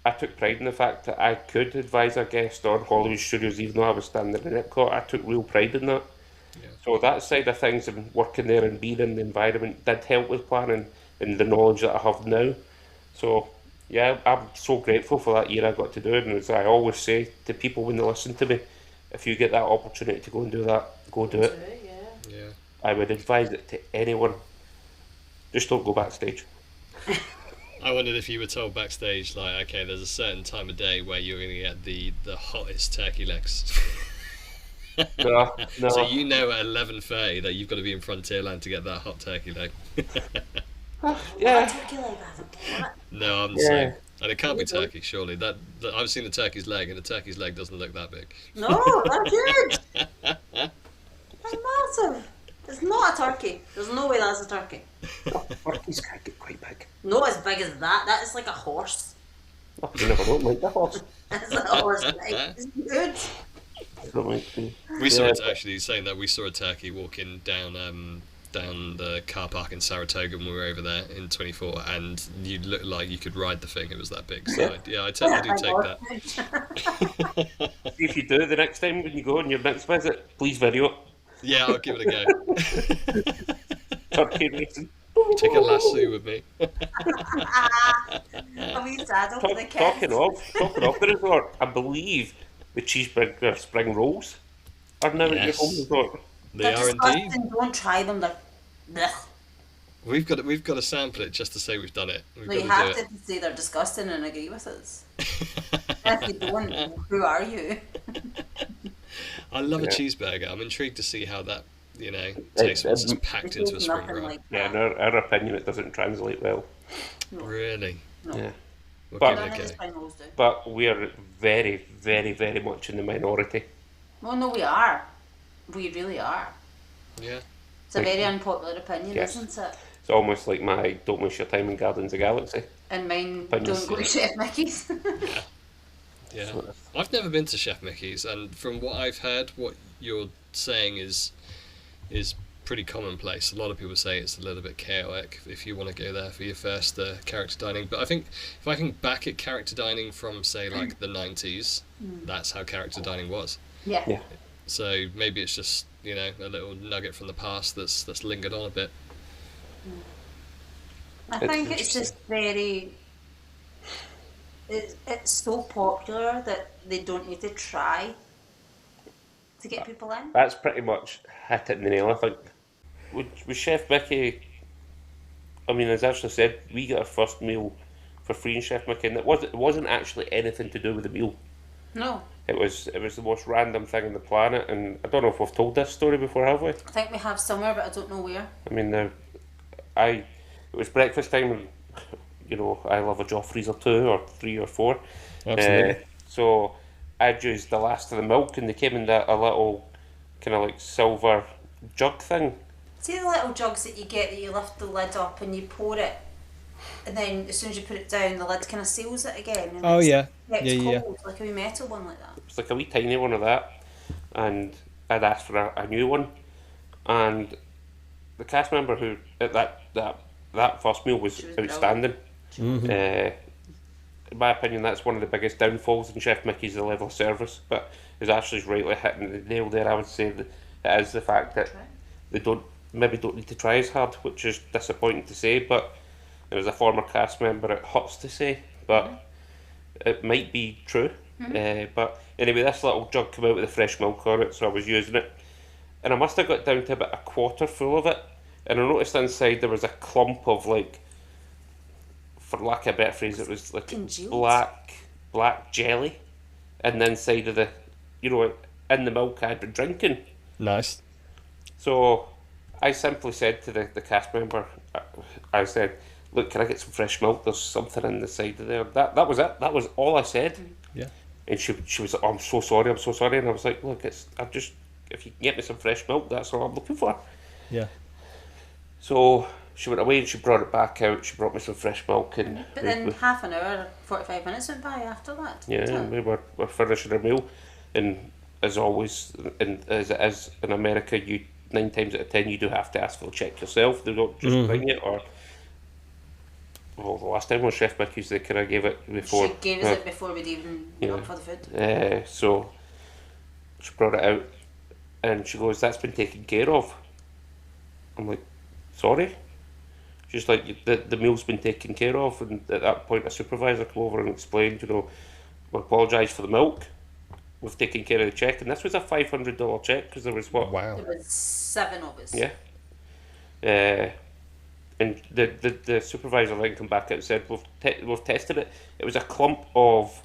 I took pride in the fact that I could advise a guest on Hollywood Studios even though I was standing in Epcot. I took real pride in that. Yeah. So that side of things and working there and being in the environment did help with planning and the knowledge that I have now. So yeah, I'm so grateful for that year I got to do it. And as I always say to people when they listen to me, if you get that opportunity to go and do that, go do it. Yeah. I would advise it to anyone. Just don't go backstage. I wondered if you were told backstage, like, okay, there's a certain time of day where you're going to get the hottest turkey legs. No. So you know at 11:30 that you've got to be in Frontierland to get that hot turkey leg. Yeah. Turkey leg, I don't get it. No, I'm Yeah. saying, and it can't be turkey, surely. That I've seen the turkey's leg, and the turkey's leg doesn't look that big. No, they're huge. They're massive. It's not a turkey. There's no way that's a turkey. Turkeys can get quite big. Not as big as that. That is like a horse. Oh, you never know, like the horse. It's like a horse leg. It's huge. We saw it actually saying that we saw a turkey walking down the car park in Saratoga when we were over there in 24, and you looked like you could ride the thing. It was that big. So yeah, I do take that. See if you do the next time when you go on your next visit, please video it. Yeah, I'll give it a go. Turkey racing. Take a lasso with me. A wee saddle for the kids. Talking of the resort, I believe the cheeseburger spring rolls are now at your Yes. home resort. They They're are indeed. disgusting. Don't try them. They're... Blech. We've got to sample it just to say we've done it. We've No, you got have to to say they're disgusting and agree with us. do If you don't, who are you? I love a Yeah. cheeseburger. I'm intrigued to see how that tastes once it's packed into a spring Nothing roll. like Yeah, that. in our opinion, it doesn't translate well. Really? No. Yeah. We'll But- give None it of a the go. spring rolls do. But we are very, very, very much in the minority. Well, no, we are. We really are. Yeah. It's a very unpopular opinion, Yes. isn't it? It's almost like my don't waste your time in Guardians of the Galaxy. And mine Opinions, don't go to yeah. Chef Mickey's. Yeah. I've never been to Chef Mickey's, and from what I've heard, what you're saying is pretty commonplace. A lot of people say it's a little bit chaotic if you want to go there for your first character dining. But I think if I think back at character dining from say like the 90s, that's how character dining was. Yeah. Yeah. So maybe it's just a little nugget from the past that's lingered on a bit. I think it's just very. It's so popular that they don't need to try to get people in. That's pretty much hit it in the nail, I think. With Chef Mickey, I mean, as Ashley said, we got our first meal for free in Chef Mickey, and it wasn't actually anything to do with the meal. No, It was the most random thing on the planet, and I don't know if we've told this story before, have we? I think we have somewhere, but I don't know where. I mean, it was breakfast time, and I love a Joffrey's or two or three or four. Absolutely. So I'd used the last of the milk, and they came in a little kind of like silver jug thing. See the little jugs that you get that you lift the lid up and you pour it, and then as soon as you put it down, the lid kind of seals it again. And Oh, yeah. it's Yeah. cold, like a wee metal one like that. It's like a wee tiny one of that, and I'd asked for a new one, and the cast member who at that first meal was She was brilliant. outstanding. In my opinion, that's one of the biggest downfalls in Chef Mickey's, the level of service. But as Ashley's rightly hitting the nail there, I would say that it is the fact that they don't need to try as hard, which is disappointing to say. But as a former cast member, it hurts to say, but it might be true. But anyway, this little jug came out with the fresh milk on it, so I was using it, and I must have got down to about a quarter full of it, and I noticed inside there was a clump of, like, for lack of a better phrase, it was like Congealed? black black jelly in the inside of the, in the milk I'd been drinking. Nice. So I simply said to the cast member, I said, look, can I get some fresh milk? There's something in the side of there. That was it. That was all I said. Yeah. And she was like, oh, I'm so sorry. And I was like, look, if you can get me some fresh milk, that's all I'm looking for. Yeah. So she went away and she brought it back out. She brought me some fresh milk. But then half an hour, 45 minutes went by after that. Yeah, we were finishing our meal. And as always, and as it is in America, 9 times out of 10, you do have to ask for the check yourself. They don't just bring it, or... Well, the last time on Chef Mickey's, they kind of gave it before. She gave us it before we'd even went up for the food. So she brought it out, and she goes, "That's been taken care of." I'm like, "Sorry." She's like, "The meal's been taken care of," and at that point, a supervisor came over and explained, we apologise for the milk. We've taken care of the check, and this was a $500 check because there was what? Wow. There was 7 of us. Yeah. And the supervisor then came back out and said, we've tested it. It was a clump of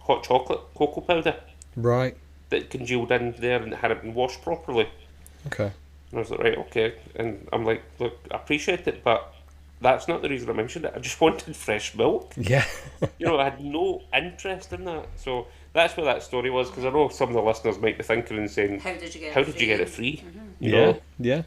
hot chocolate cocoa powder. Right. That congealed in there and it hadn't been washed properly. Okay. And I was like, right, okay. And I'm like, look, I appreciate it, but that's not the reason I mentioned it. I just wanted fresh milk. Yeah. I had no interest in that. So that's where that story was, because I know some of the listeners might be thinking and saying, How did you get it free? You Yeah.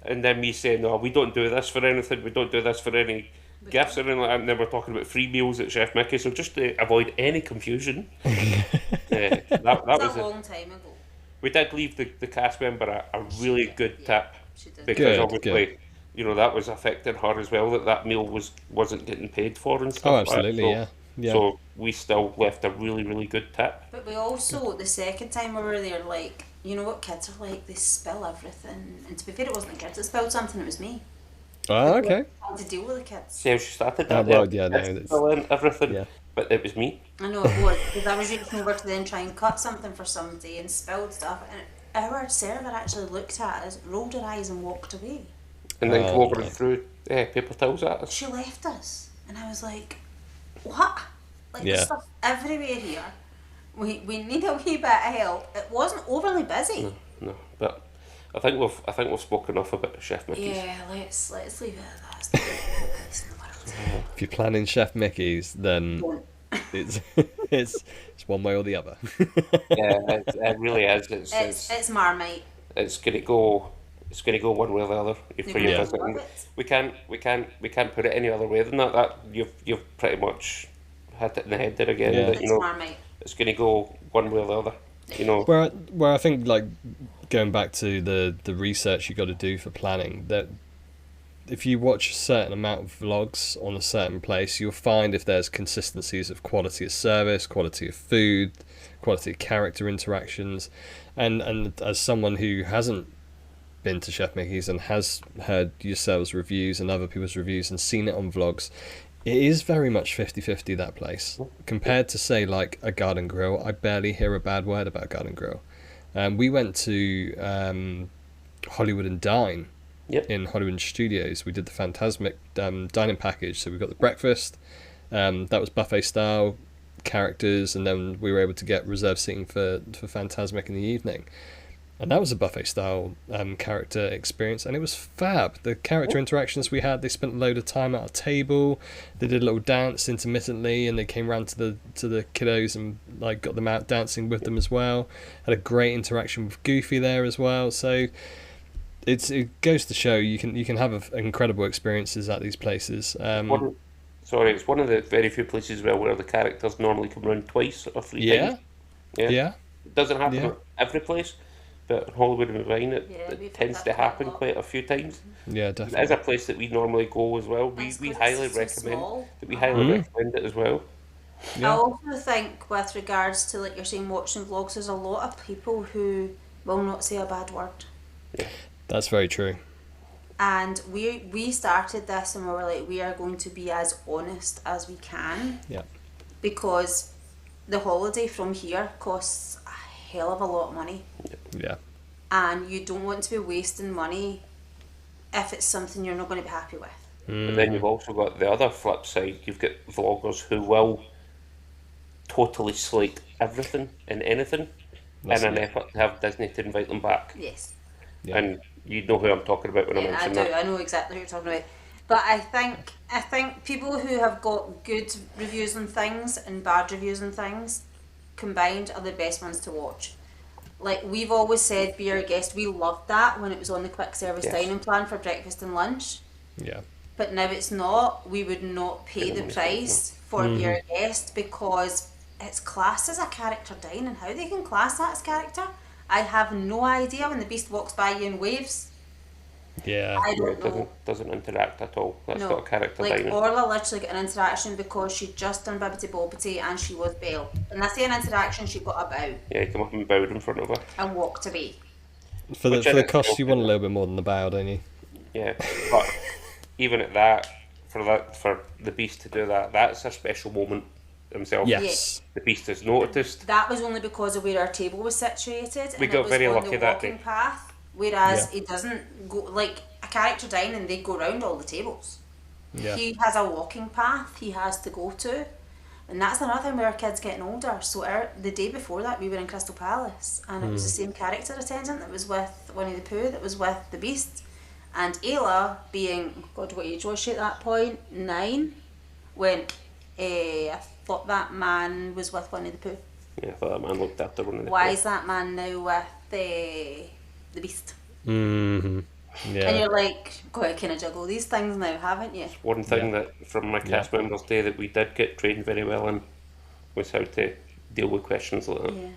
And then me saying, no, we don't do this for anything, we don't do this for any gifts or anything like that, and then we're talking about free meals at Chef Mickey, so just to avoid any confusion, that was a long time ago. We did leave the cast member a really good tip, She did. because obviously, that was affecting her as well, that meal wasn't getting paid for and stuff. Oh, absolutely, yeah. So we still left a really, really good tip. But we also, the second time we were there, like, you know what kids are like, they spill everything. And to be fair, it wasn't the kids that spilled something, it was me. Oh, okay. I had to deal with the kids. See how she started Oh, that? well, yeah, no, Spill everything, yeah. but it was me. I know it was, because I was reaching over to then try and cut something for somebody and spilled stuff. And our server actually looked at us, rolled her eyes and walked away. And then come over and threw paper towels at us. She left us. And I was like, what? Like, there's stuff everywhere here. We need a wee bit of help. It wasn't overly busy. No, but I think we've spoken enough about Chef Mickey's. Yeah, let's leave it at that. It's the best in the world. If you're planning Chef Mickey's, then it's one way or the other. Yeah, it really is. It's Marmite. It's gonna go one way or the other for your visit. We can't put it any other way than that. That you've pretty much hit it in the head there again. Yeah. That, It's Marmite. It's gonna go one way or the other. Where I think, like, going back to the research you got to do for planning, that if you watch a certain amount of vlogs on a certain place, you'll find if there's consistencies of quality of service, quality of food, quality of character interactions, and as someone who hasn't been to Chef Mickey's and has heard yourselves reviews and other people's reviews and seen it on vlogs, it is very much 50-50, that place. Compared to, say, like a Garden Grill, I barely hear a bad word about Garden Grill. We went to Hollywood and Dine in Hollywood Studios. We did the Fantasmic dining package. So we got the breakfast, that was buffet style, characters, and then we were able to get reserved seating for Fantasmic in the evening. And that was a buffet style character experience, and it was fab. The character interactions we had, they spent a load of time at our table. They did a little dance intermittently, and they came round to the kiddos and like got them out dancing with them as well. Had a great interaction with Goofy there as well. So it goes to show you can have incredible experiences at these places. It's one of the very few places where the characters normally come around twice or 3 times. Yeah. It doesn't happen at every place. But in Hollywood and Vine, it tends to happen quite a few times. Yeah, definitely. It is a place that we normally go as well. We highly recommend it as well. I also think, with regards to, like you're saying, watching vlogs, there's a lot of people who will not say a bad word. Yeah. That's very true. And we started this and we were like, we are going to be as honest as we can. Yeah. Because the holiday from here costs a hell of a lot of money. Yeah. And you don't want to be wasting money if it's something you're not going to be happy with. But then you've also got the other flip side. You've got vloggers who will totally slate everything and anything That's in an it. effort to have Disney to invite them back. Yes. Yeah. And you know who I'm talking about when I Yeah, I mention do. that. I know exactly who you're talking about. But I think people who have got good reviews on things and bad reviews on things combined are the best ones to watch. Like we've always said, Be Our Guest, we loved that when it was on the quick service Yes. dining plan for breakfast and lunch. Yeah. But now it's not. We would not pay the price for Be Our Guest because it's classed as a character dining. How they can class that as character, I have no idea. When the beast walks by you and waves, Yeah. I Yeah, don't it know. doesn't interact at all. That's No, not a character like dining. Orla literally got an interaction because she'd just done Bibbidi Bobbidi and she was Belle. And I say an interaction, she got a bow Yeah, you come up and bowed in front of her. and walked away. For the Which for the is cost, you okay. want a little bit more than the bow, don't you? Yeah, but even at that, for the beast to do that, that's a special moment himself. Yes. The beast has noticed. That was only because of where our table was situated. We and got it was very on lucky the that walking day. path. Whereas Yeah. it doesn't go like a character dining, they go round all the tables. Yeah. He has a walking path he has to go to. And that's another thing with our kids getting older. So the day before that we were in Crystal Palace and it was the same character attendant that was with Winnie the Pooh, that was with the Beast. And Ayla being, oh God, what age was she at that point? 9? Went, I thought that man was with Winnie the Pooh. Yeah, I thought that man looked after one of the. Why is that man now with the Beast? Mm-hmm. And Yeah. you're like, got to kind of juggle these things now, haven't you? One thing that from my cast members' day that we did get trained very well in was how to deal with questions like that. Yeah.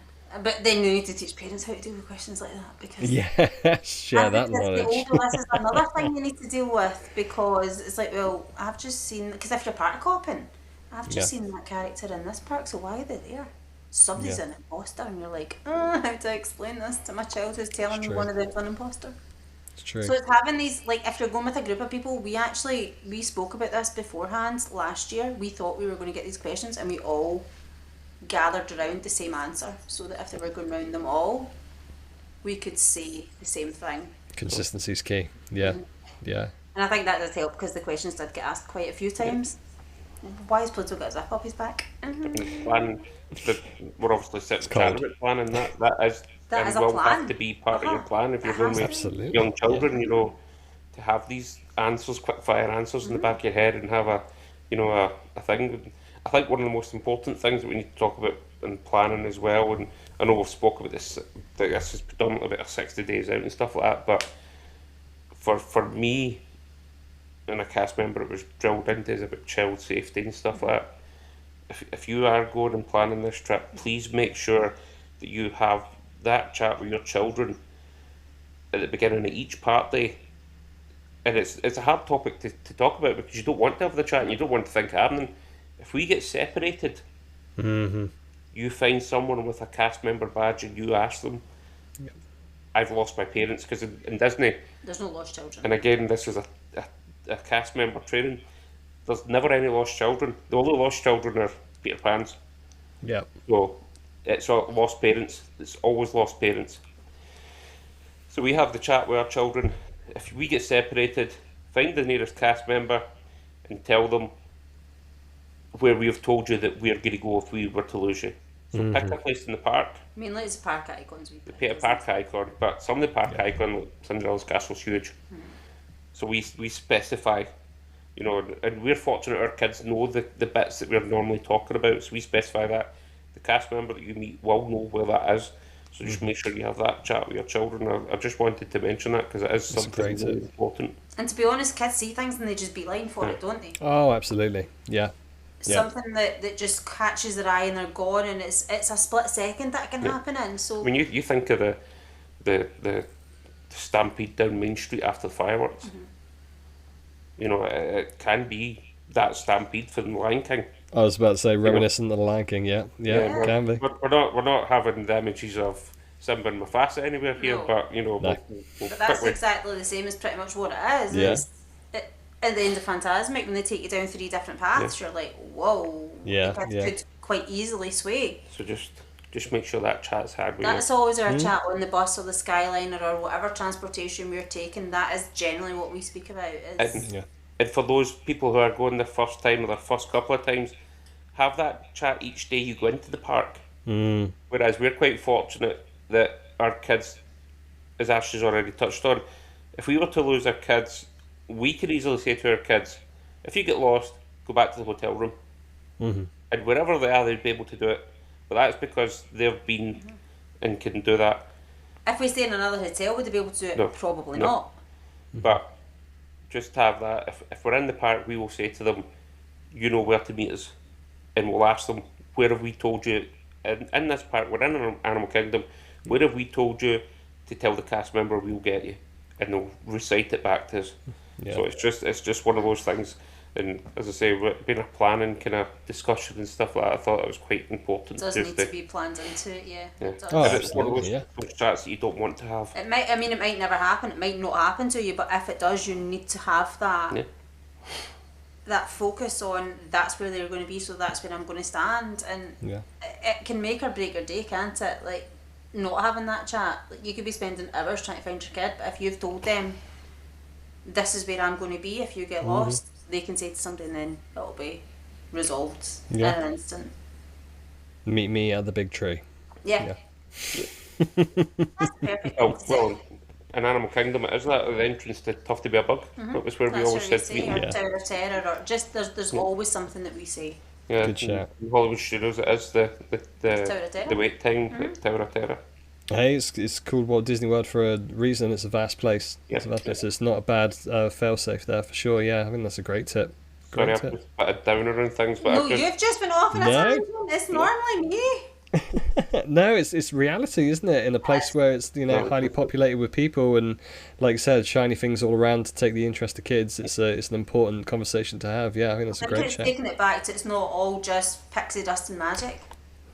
But then you need to teach parents how to deal with questions like that because Yeah. Share and that because knowledge. the older this is another thing you need to deal with because it's like, well, I've just seen, because if you're park hopping, I've just Yeah. seen that character in this park, so why are they there? Somebody's Yeah. an imposter, and you're like, how do I explain this to my child who's telling It's me true. one of them's an imposter? It's true. So it's having these, like, if you're going with a group of people, we spoke about this beforehand last year. We thought we were going to get these questions and we all gathered around the same answer so that if they were going round them all, we could say the same thing. Consistency's key. Yeah. Yeah. And I think that does help because the questions did get asked quite a few times. Why has Pluto got a zip up his back? Plan, we're obviously sitting cold. chatting about planning that is That and is a will plan. have to be part of your Uh-huh. plan if you're It going has to with be. Absolutely. young children. You know, to have these answers, quick fire answers in the back of your head, and have a thing. I think one of the most important things that we need to talk about in planning as well, and I know we've spoken about this. That this is predominantly about 60 days out and stuff like that, but for me and a cast member, it was drilled into is about child safety and stuff like that. If you are going and planning this trip, please make sure that you have that chat with your children at the beginning of each party. And it's a hard topic to talk about because you don't want to have the chat and you don't want to think happening. If we get separated, Mm-hmm. you find someone with a cast member badge and you ask them, I've lost my parents, because in Disney, There's no lost children. and again, this is a cast member training, there's never any lost children. The only lost children are Peter Pan's. Yeah. So it's all lost parents. It's always lost parents. So we have the chat with our children. If we get separated, find the nearest cast member and tell them where we have told you that we're going to go if we were to lose you. So pick a place in the park. Mainly it's park icons we The pick, Peter Park icon, but some of the park icon, like Cinderella's Castle's huge. So we specify, you know, and we're fortunate our kids know the bits that we're normally talking about, so we specify that. The cast member that you meet will know where that is, so just make sure you have that chat with your children. I just wanted to mention that because it is That's something great. really important. And to be honest, kids see things and they just beeline for it, don't they? Oh, absolutely. Yeah. Yeah. Something that just catches their eye and they're gone, and it's a split second that can happen in. So I mean, you think of the stampede down Main Street after the fireworks. You know, it can be that stampede for the Lion King. I was about to say reminiscent of the Lion King. Yeah. Yeah. Can be. We're not having the images of Simba and Mufasa anywhere here, No. but you know, No. we'll but that's quickly. exactly the same as pretty much what it is. Yeah. At the end of Phantasmic, when they take you down 3 different paths, you're like, whoa. Yeah, The kids yeah. could quite easily sway. So just make sure that chat's had with That's you. always our chat on the bus or the Skyliner or whatever transportation we're taking. That is generally what we speak about. Is And, Yeah. and for those people who are going their first time or their first couple of times, have that chat each day you go into the park. Whereas we're quite fortunate that our kids, as Ashley's already touched on, if we were to lose our kids, we could easily say to our kids, if you get lost, go back to the hotel room. And wherever they are, they'd be able to do it. But that's because they've been and can do that. If we stay in another hotel, would they be able to do it? No. Probably No. not. But just to have that, if we're in the park, we will say to them, you know where to meet us. And we'll ask them, where have we told you, in this park, we're in an Animal Kingdom, where have we told you to tell the cast member we'll get you? And they'll recite it back to us. Yeah. So it's just one of those things. And as I say, being a planning kind of discussion and stuff like that, I thought it was quite important. It does just need to be planned into it, yeah. It does. Oh, and it's one of absolutely, those chats that you don't want to have. It might never happen, it might not happen to you, but if it does, you need to have that. Yeah. That focus on that's where they're going to be, so that's where I'm going to stand, and it can make or break your day, can't it? Like, not having that chat, like, you could be spending hours trying to find your kid, but if you've told them this is where I'm going to be if you get lost, they can say to somebody and then it'll be resolved in an instant. Meet me at the big tree. Yeah. That's perfect. Oh, well, in Animal Kingdom it is that, the entrance to Tough to Be a Bug. That was where we always said to meet. Or Tower of Terror, or just there's always something that we say. Yeah, Good shout. in Hollywood Studios it is the Tower of Terror. the wait time at Tower of Terror. Hey, it's called Walt Disney World for a reason. It's a vast place. It's a vast place. It's not a bad fail-safe there for sure. Yeah, I think that's a great tip. Sorry, Great I've tip. just put a downer on things, but No, I've just, you've just been off on a tangent. It's normally me. No, it's reality, isn't it? In a place where it's highly populated with people, and like I said, shiny things all around to take the interest of kids. It's an important conversation to have. Yeah, I think that's a great It's shout. taking it back to it's not all just pixie dust and magic.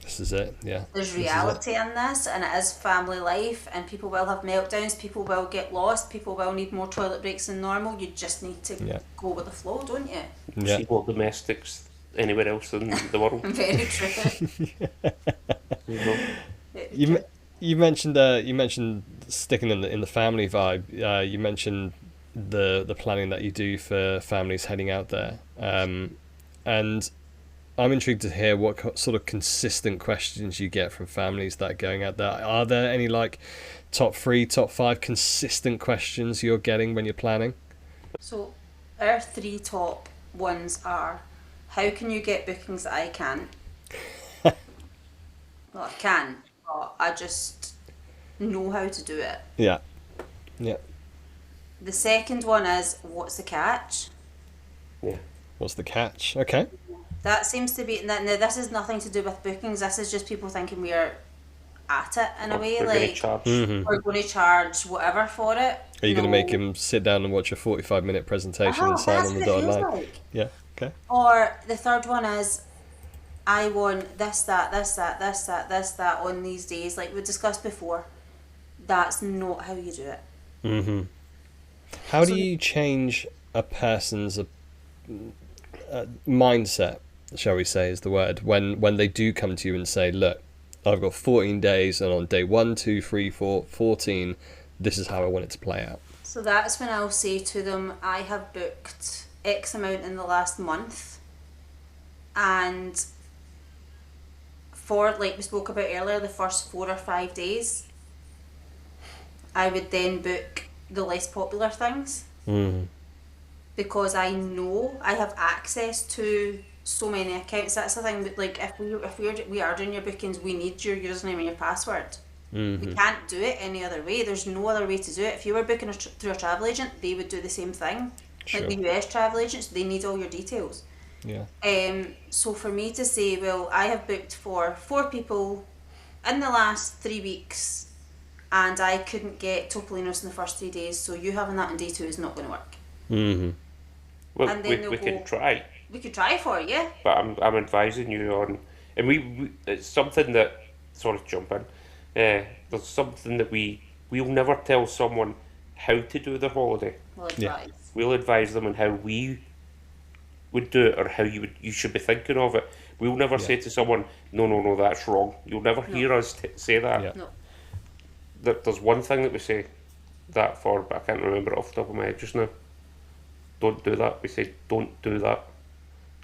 This is it. Yeah. There's This is it. reality in this, and it is family life, and people will have meltdowns, people will get lost, people will need more toilet breaks than normal. You just need to go with the flow, don't you? Yeah. see more domestics anywhere else in the world. Very true. You mentioned sticking in the family vibe. You mentioned the planning that you do for families heading out there, and I'm intrigued to hear what sort of consistent questions you get from families that are going out there. Are there any like top 3, top 5 consistent questions you're getting when you're planning? So our 3 top ones are, how can you get bookings that I can't? Well, I can, but I just know how to do it. Yeah. The second one is, what's the catch? Yeah. What's the catch? Okay. That seems to be, now this is nothing to do with bookings, this is just people thinking we're at it in a way, We're gonna like charge. we're going to charge whatever for it. Are you going to No. make him sit down and watch a 45-minute presentation and sign that's on the what it dotted feels line? like. Yeah. Okay. Or the third one is, I want this, that on these days, like we discussed before. That's not how you do it. How do you change a person's mindset, shall we say is the word, when they do come to you and say, look, I've got 14 days and on day 1, 2, 3, 4, 14, this is how I want it to play out? So that's when I'll say to them, I have booked X amount in the last month, and for, like we spoke about earlier, the first 4 or 5 days, I would then book the less popular things. Because I know I have access to so many accounts. That's the thing. Like if we are doing your bookings, we need your username and your password. We can't do it any other way. There's no other way to do it. If you were booking through a travel agent, they would do the same thing. Sure. Like the US travel agents, they need all your details. Yeah. So for me to say, well, I have booked for 4 people in the last 3 weeks, and I couldn't get Topolinos in the first 3 days, so you having that on day 2 is not going to work. Well, And then we can try, We could try for it, yeah. but I'm advising you on, and we it's something that, sorry to jump in, there's something that we'll never tell someone how to do their holiday. Well, Yeah. advice. We'll advise them on how we would do it, or how you should be thinking of it. We'll never say to someone, no, that's wrong. You'll never hear us say that. Yeah. No. There's one thing that we say that for, but I can't remember it off the top of my head just now. Don't do that. We say, don't do that.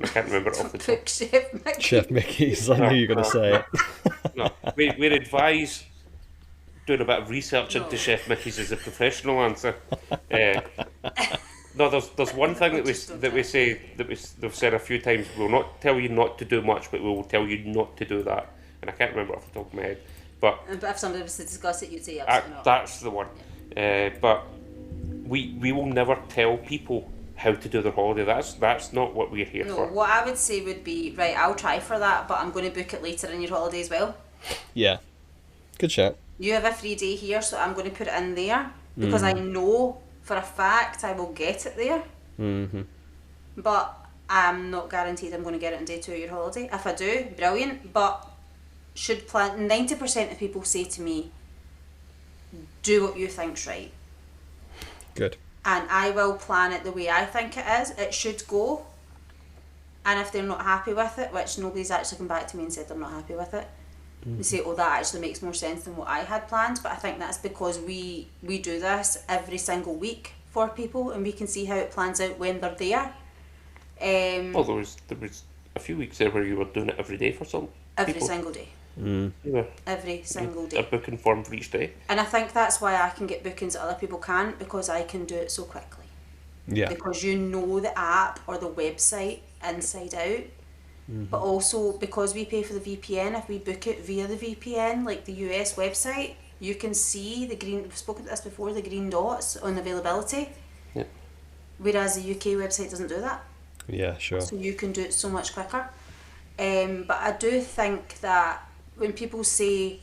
I can't remember it off the top. Book Chef Mickey. Chef Mickey's. I knew you were going to say it. No, we're advised doing a bit of research into Chef Mickey's as a professional answer. No, there's one thing that we say they've said a few times. We'll not tell you not to do much, but we will tell you not to do that. And I can't remember off the top of my head. But if somebody was to discuss it, you'd say absolutely not. That's the one. But we will never tell people how to do their holiday. That's not what we're here for. No, what I would say would be, right, I'll try for that, but I'm going to book it later in your holiday as well. Yeah. Good shout. You have a free day here, so I'm going to put it in there because I know for a fact I will get it there. Mm-hmm. But I'm not guaranteed I'm going to get it on day 2 of your holiday. If I do, brilliant. But should plan. 90% of people say to me, do what you think's right. Good. And I will plan it the way I think it is. It should go. And if they're not happy with it, which nobody's actually come back to me and said they're not happy with it, they say, oh, that actually makes more sense than what I had planned. But I think that's because we do this every single week for people, and we can see how it plans out when they're there. Well, there was a few weeks there where you were doing it every day for some Every people. single day. Yeah. Every single A day. booking form for each day. And I think that's why I can get bookings that other people can't, because I can do it so quickly. Yeah. Because you know the app or the website inside out. But also because we pay for the VPN, if we book it via the VPN, like the US website, you can see the green, we've spoken about this before, the green dots on availability. Yeah. Whereas the UK website doesn't do that. Yeah, sure. So you can do it so much quicker. But I do think that when people say,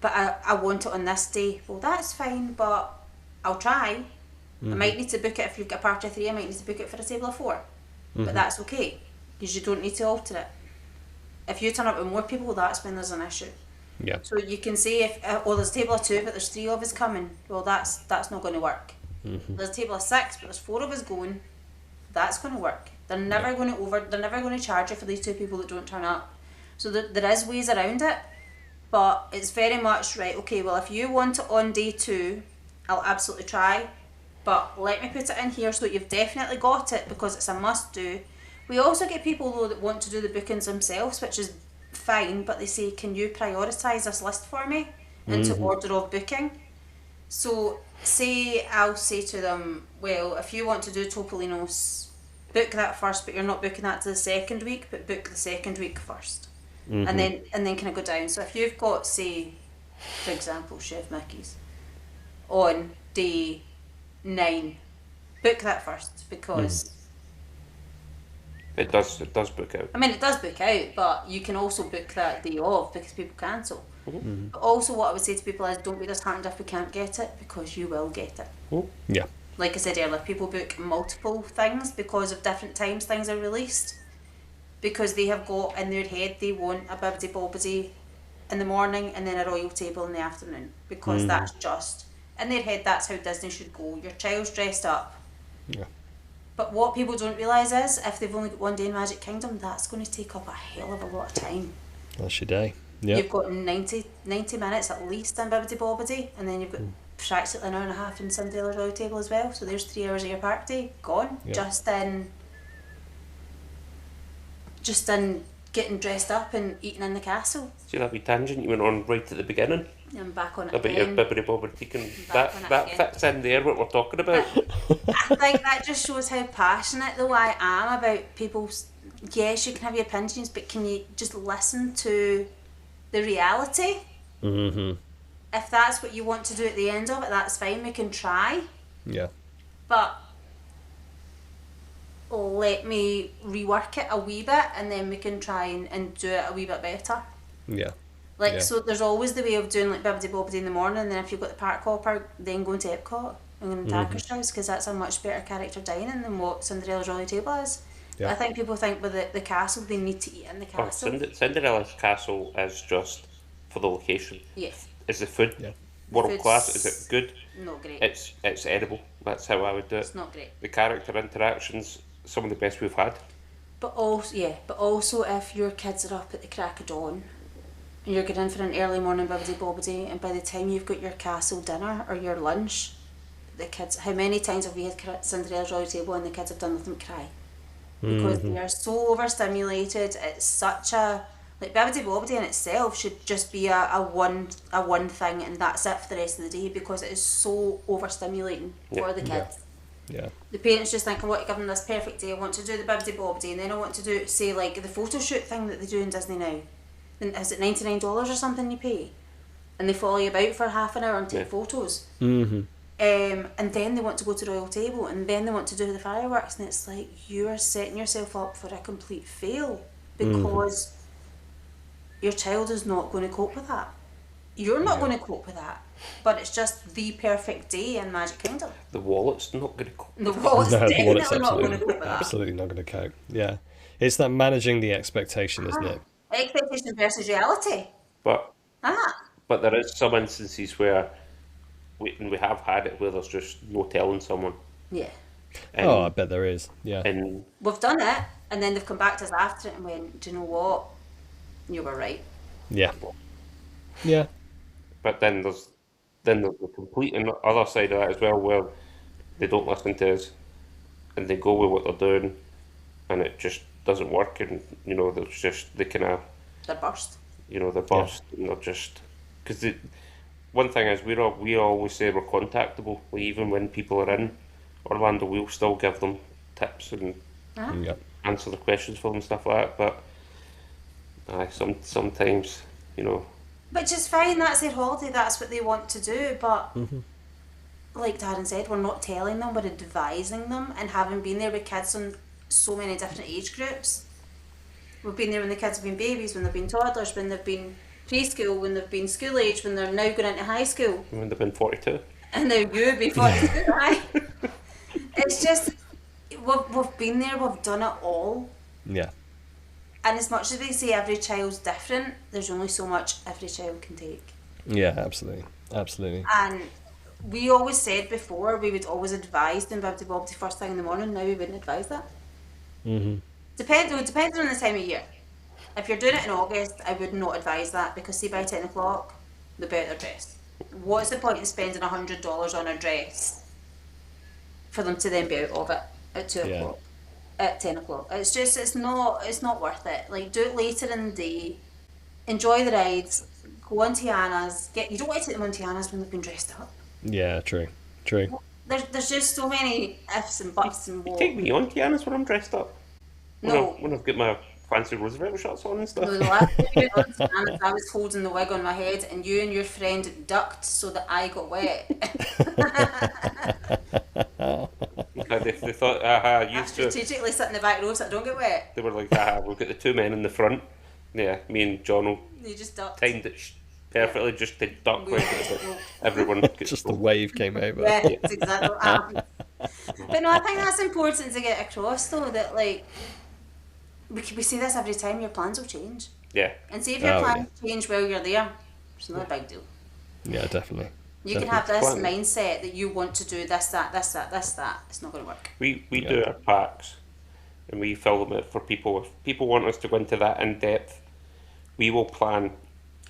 but I want it on this day, well, that's fine, but I'll try. I might need to book it if you've got a party of 3, I might need to book it for a table of 4. But that's okay, because you don't need to alter it. If you turn up with more people, that's when there's an issue. Yeah. So you can say, if there's a table of 2 but there's 3 of us coming, well, that's not going to work. There's a table of 6 but there's 4 of us going, that's going to work. They're never going to charge you for these 2 people that don't turn up. So there is ways around it, but it's very much right. Okay, well, if you want it on day 2, I'll absolutely try, but let me put it in here so that you've definitely got it, because it's a must do. We also get people though that want to do the bookings themselves, which is fine, but they say, can you prioritise this list for me into order of booking? So I'll say to them, well, if you want to do Topolino's, book that first, but you're not booking that to the second week, but book the second week first. And then kind of go down. So if you've got, say, for example, Chef Mickey's on day 9, book that first, because It does book out. I mean, it does book out, but you can also book that day off because people cancel. But also what I would say to people is, don't be disheartened if we can't get it, because you will get it. Yeah. Like I said earlier, people book multiple things because of different times things are released, because they have got in their head they want a Bibbidi Bobbidi in the morning and then a royal table in the afternoon, because that's just in their head, that's how Disney should go. Your child's dressed up. Yeah. But what people don't realise is, if they've only got one day in Magic Kingdom, that's going to take up a hell of a lot of time. That's your day. Yeah. You've got 90 minutes at least in Bibbidi Bobbidi, and then you've got practically an hour and a half in Cinderella's Royal Table as well. So there's 3 hours of your park day gone, just in getting dressed up and eating in the castle. See that wee tangent you went on right at the beginning I'm back on it about your again. Bibbidi Bobbidi, Back on it that again. fits in there what we're talking about. I think that just shows how passionate though I am about people's. Yes, you can have your opinions, but can you just listen to the reality? If that's what you want to do at the end of it, that's fine, we can try. Yeah. But let me rework it a wee bit, and then we can try and do it a wee bit better. Yeah. So there's always the way of doing like Bibbidi Bobbidi in the morning, and then if you've got the park hopper, then going to Epcot and going to Darker's house, because that's a much better character dining than what Cinderella's Royal Table is. Yeah. I think people think with the castle, they need to eat in the castle. Cinderella's castle is just for the location. Yes. Is the food world Food's class? Is it good? Not great. It's edible. That's how I would do it. It's not great. The character interactions, some of the best we've had. But also if your kids are up at the crack of dawn, and you're getting in for an early morning Bibbidi Bobbidi, and by the time you've got your castle dinner or your lunch, the kids, how many times have we had Cinderella's Royal Table and the kids have done nothing but cry? because they are so overstimulated. It's such a like Bibbidi Bobbidi in itself should just be a one thing, and that's it for the rest of the day, because it is so overstimulating for the kids. Yeah. The parents just think, I want to give them this perfect day, I want to do the Bibbidi Bobbidi, and then I want to do, say, like the photo shoot thing that they do in Disney now. Then is it $99 or something you pay? And they follow you about for half an hour and take photos. And then they want to go to the Royal Table, and then they want to do the fireworks, and it's like, you are setting yourself up for a complete fail, because your child is not going to cope with that. You're not going to cope with that. But it's just the perfect day in Magic Kingdom. The wallet's not going to cope. The wallet's definitely not going to cope with that. Absolutely not going to cope. Yeah. It's that managing the expectation, isn't it? Expectation versus reality. But there is some instances where we have had it where there's just no telling someone. Yeah. I bet there is. Yeah. And we've done it, and then they've come back to us after it and went, do you know what? You were right. Yeah. Yeah. But then there's the complete other side of that as well, where they don't listen to us and they go with what they're doing, and it just doesn't work, and there's just they're burst. They're burst, and they're just because one thing is we always say we're contactable. Even when people are in Orlando, we'll still give them tips and answer the questions for them and stuff like that. But sometimes Which is fine, that's their holiday, that's what they want to do, but like Darren said, we're not telling them, we're advising them, and having been there with kids on so many different age groups. We've been there when the kids have been babies, when they've been toddlers, when they've been preschool, when they've been school age, when they're now going into high school. When they've been 42. And now you'll be 42, right? It's just, we've been there, we've done it all. Yeah. And as much as we say every child's different, there's only so much every child can take. Yeah, absolutely. Absolutely. And we always said before, we would always advise them Bibbidi Bobbidi first thing in the morning. Now we wouldn't advise that. Depending on the time of year. If you're doing it in August, I would not advise that, because see, by 10 o'clock, they're better dressed. What's the point in spending $100 on a dress for them to then be out of it at 2 o'clock? At 10 o'clock. It's not worth it. Like, do it later in the day. Enjoy the rides. Go on Tiana's. You don't want to take them on Tiana's when they've been dressed up. Yeah, true. There's just so many ifs and buts and what. Take me on Tiana's when I'm dressed up. When I've got my fancy Roosevelt shirts on and stuff. No, the last time we went on Tiana's, I was holding the wig on my head, and you and your friend ducked so that I got wet. They thought, I strategically sit in the back row so I don't get wet. They were like, we've got the two men in the front. Yeah, me and John You just ducked. timed it perfectly just to duck with everyone. Just the wave came over. Yeah, that's exactly what happened. But no, I think that's important to get across, though, that like we say this every time, your plans will change. Yeah. And see if your plans change while you're there, it's not a big deal. Yeah, definitely. You can have this mindset that you want to do this, that. It's not going to work. We do our packs, and we fill them out for people. If people want us to go into that in depth, we will plan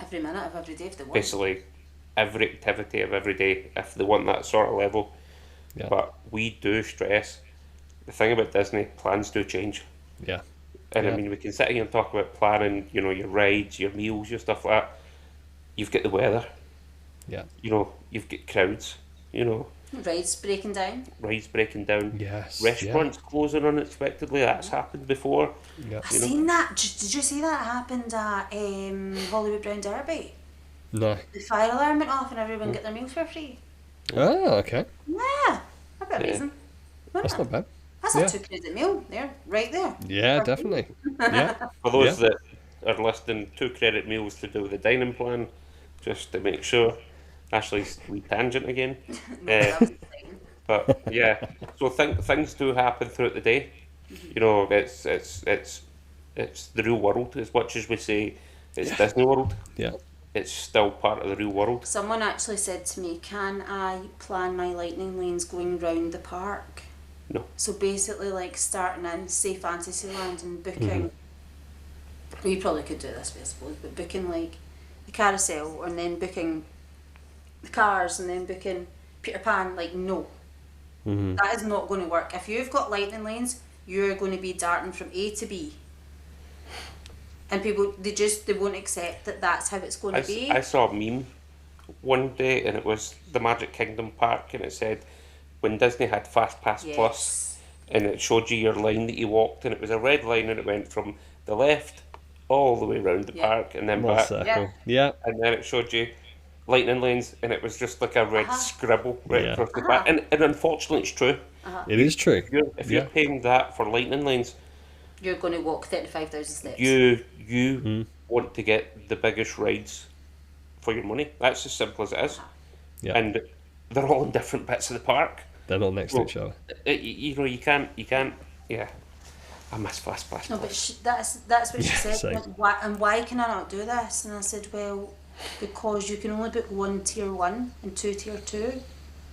every minute of every day if they want. Basically, every activity of every day if they want that sort of level. Yeah. But we do stress the thing about Disney, plans do change. Yeah. And I mean, we can sit here and talk about planning, your rides, your meals, your stuff like that. You've got the weather. Yeah. You've got crowds, Rides breaking down. Yes. Restaurants closing unexpectedly. That's happened before. Yeah. I've seen that. Did you see that happened at Hollywood Brown Derby? No. The fire alarm went off and everyone got their meals for free. Oh, okay. Yeah. A bit amazing. That's not bad. That's a 2 credit meal there, right there. Yeah, definitely. Yeah. For those that are listening, 2 credit meals to do with the dining plan, just to make sure. Ashley's wee tangent again. But yeah, so things do happen throughout the day. It's the real world. As much as we say it's Disney World, it's still part of the real world. Someone actually said to me, "Can I plan my lightning lanes going round the park?" No. So basically, like starting in, say, Fantasyland and booking. Well, you probably could do this, I suppose, but booking like the carousel and then booking the cars and then booking Peter Pan, like no. That is not going to work. If you've got lightning lanes, you're going to be darting from A to B. And people, they won't accept that that's how it's going to be. I saw a meme one day, and it was the Magic Kingdom park, and it said, when Disney had Fast Pass Plus, and it showed you your line that you walked, and it was a red line, and it went from the left all the way around the park, and then back. Circle. Yeah. And then it showed you lightning lanes, and it was just like a red scribble across the back. And unfortunately, it's true. It is true. If you're paying that for lightning lanes, you're going to walk 35,000 steps. You want to get the biggest rides for your money. That's as simple as it is. Yeah. And they're all in different bits of the park. They're not next to each other. You can't. Yeah. I miss Fast Pass. No, but that's what she said. Same. Why can I not do this? And I said, well, because you can only book 1 tier 1 and 2 tier 2.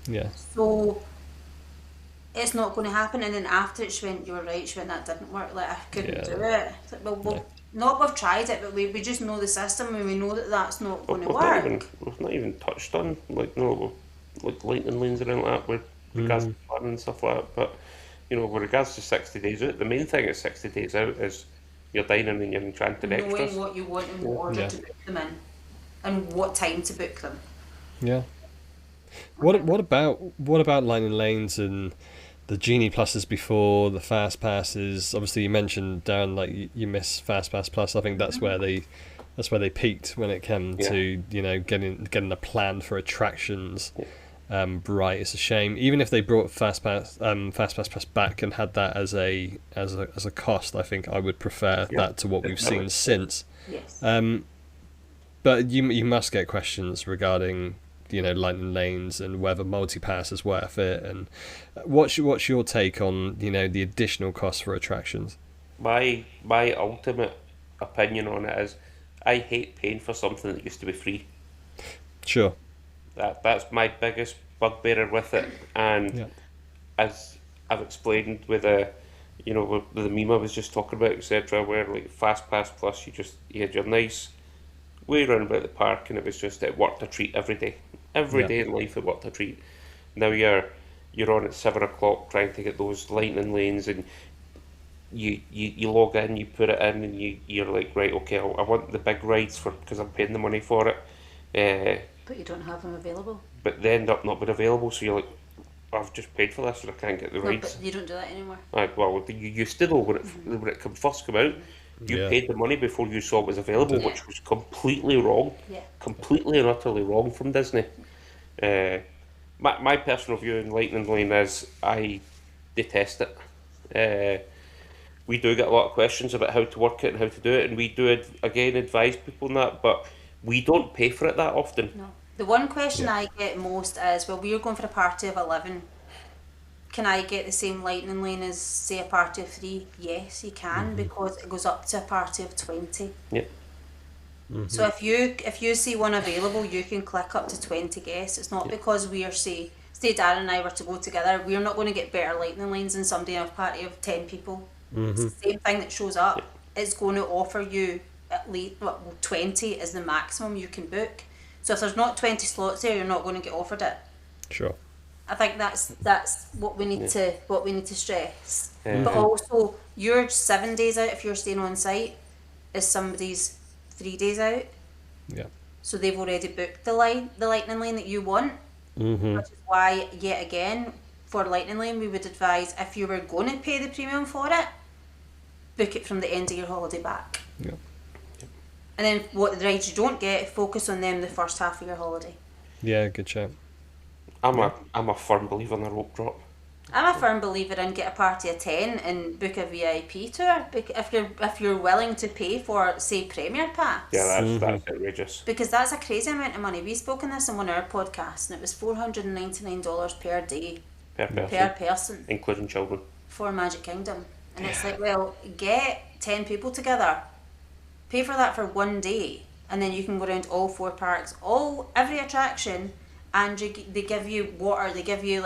Yeah. So it's not going to happen. And then after it, she went, you were right. She went, that didn't work. Like, I couldn't do it. It's like, well, not we've tried it, but we just know the system, and we know that that's not going to work. We've not even touched on like lightning lanes and all that with regards to planning and stuff like that. But with regards to 60 days out, the main thing at 60 days out is you're dining and you're enchanted Knowing extras. what you want in order to book them in, and what time to book them. Yeah. What about lightning lanes and the Genie Pluses before the Fast Passes? Obviously, you mentioned, Darren, like you miss Fast Pass Plus. I think that's where they peaked when it came to getting a plan for attractions. Right, it's a shame. Even if they brought Fast Pass Plus back and had that as a cost, I think I would prefer that to what we've seen since. Yes. But you must get questions regarding lightning lanes and whether multipass is worth it. And what's your take on the additional cost for attractions? My ultimate opinion on it is, I hate paying for something that used to be free. Sure. That's my biggest bugbearer with it, and as I've explained with with the meme I was just talking about, etc., where like Fast Pass Plus, you had your nice way around about the park, and it worked a treat every day. Every day in life it worked a treat. Now you're on at 7 o'clock trying to get those lightning lanes, and you log in, you put it in, and you're like, right, okay, I want the big rides because I'm paying the money for it. But you don't have them available. But they end up not being available, so you're like, I've just paid for this and I can't get the rides. But you don't do that anymore. Well, you used to though when it first came out. You paid the money before you saw it was available, which was completely wrong. Yeah. Completely and utterly wrong from Disney. My personal view on Lightning Lane is I detest it. We do get a lot of questions about how to work it and how to do it, and we do again advise people on that, but we don't pay for it that often. No. The one question I get most is, well, we're going for a party of 11. Can I get the same lightning lane as, say, a party of 3? Yes, you can, because it goes up to a party of 20. Yeah. So if you see one available, you can click up to 20 guests. It's not because we are, say Darren and I were to go together, we're not going to get better lightning lanes than somebody in a party of 10 people. It's the same thing that shows up. It's going to offer you at least 20 is the maximum you can book. So if there's not 20 slots there, you're not going to get offered it. Sure. I think that's what we need to stress. But also, your 7 days out if you're staying on site is somebody's 3 days out. Yeah. So they've already booked the lightning lane that you want. Which is why, yet again, for lightning lane, we would advise, if you were going to pay the premium for it, book it from the end of your holiday back. Yeah. And then what the rides you don't get, focus on them the first half of your holiday. Yeah, good chat. I'm a firm believer in the rope drop. I'm a firm believer in get a party of 10 and book a VIP tour. If you're willing to pay for, say, Premier Pass. Yeah, that's outrageous. Because that's a crazy amount of money. We spoke on this in one of our podcasts, and it was $499 per day. Per person. Including children. For Magic Kingdom. And it's like, well, get 10 people together. Pay for that for 1 day, and then you can go around all 4 parks, every attraction, and they give you water, they give you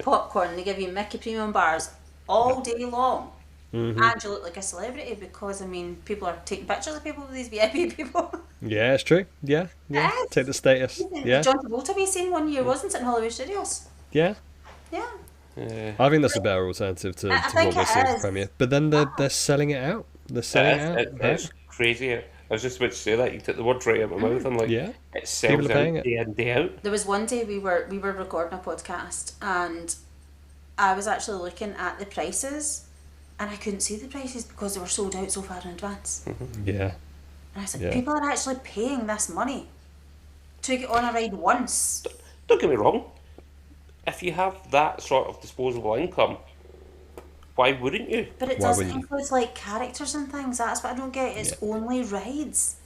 popcorn, they give you Mickey premium bars all day long, and you look like a celebrity because people are taking pictures of people with these VIP people. Yeah, it's true. Yeah. Yes. Take the status. Yeah. John Travolta we seen one year, wasn't it, in Hollywood Studios? Yeah. Yeah. I think that's a better alternative to what we're seeing for Premier. But then they're selling it out. They're selling it out. It's crazy. I was just about to say that. You took the words right out of my mouth. I'm like, Yeah. it sells People are out paying it. day in, day out. There was one day we were recording a podcast and I was actually looking at the prices and I couldn't see the prices because they were sold out so far in advance. Yeah. And I was like, Yeah. people are actually paying this money to get on a ride once. Don't get me wrong. If you have that sort of disposable income, why wouldn't you? But it Why doesn't wouldn't you? include like characters and things. That's what I don't get. It's only rides.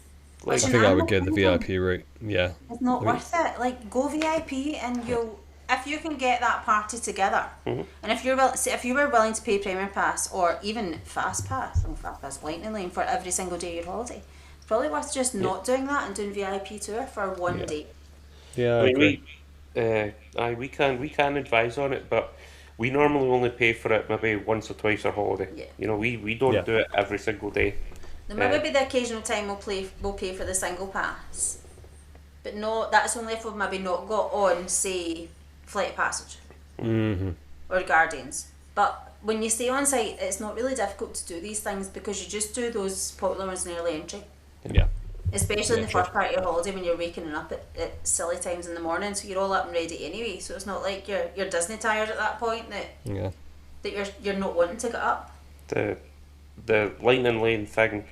Like, Which I in think I would Animal go the Kingdom VIP route. Yeah. It's not worth it. Like, go VIP and you'll... If you can get that party together, and if you were willing to pay Premier Pass or even Fast Pass, Lightning Lane for every single day of your holiday, it's probably worth just not doing that and doing VIP tour for one day. Yeah, I I mean, agree. we can advise on it, but we normally only pay for it maybe once or twice a holiday. Yeah. You know, we don't Yeah. do it every single day. There might be the occasional time we'll pay for the single pass, but no, that's only if we've maybe not got on, say, Flight of Passage or Guardians. But when you stay on site, it's not really difficult to do these things because you just do those popular ones in early entry. Yeah. Especially in Yeah, the sure. first part of your holiday when you're waking up at silly times in the morning, so you're all up and ready anyway. So it's not like you're Disney tired at that point Yeah. that you're not wanting to get up. The Lightning Lane thing,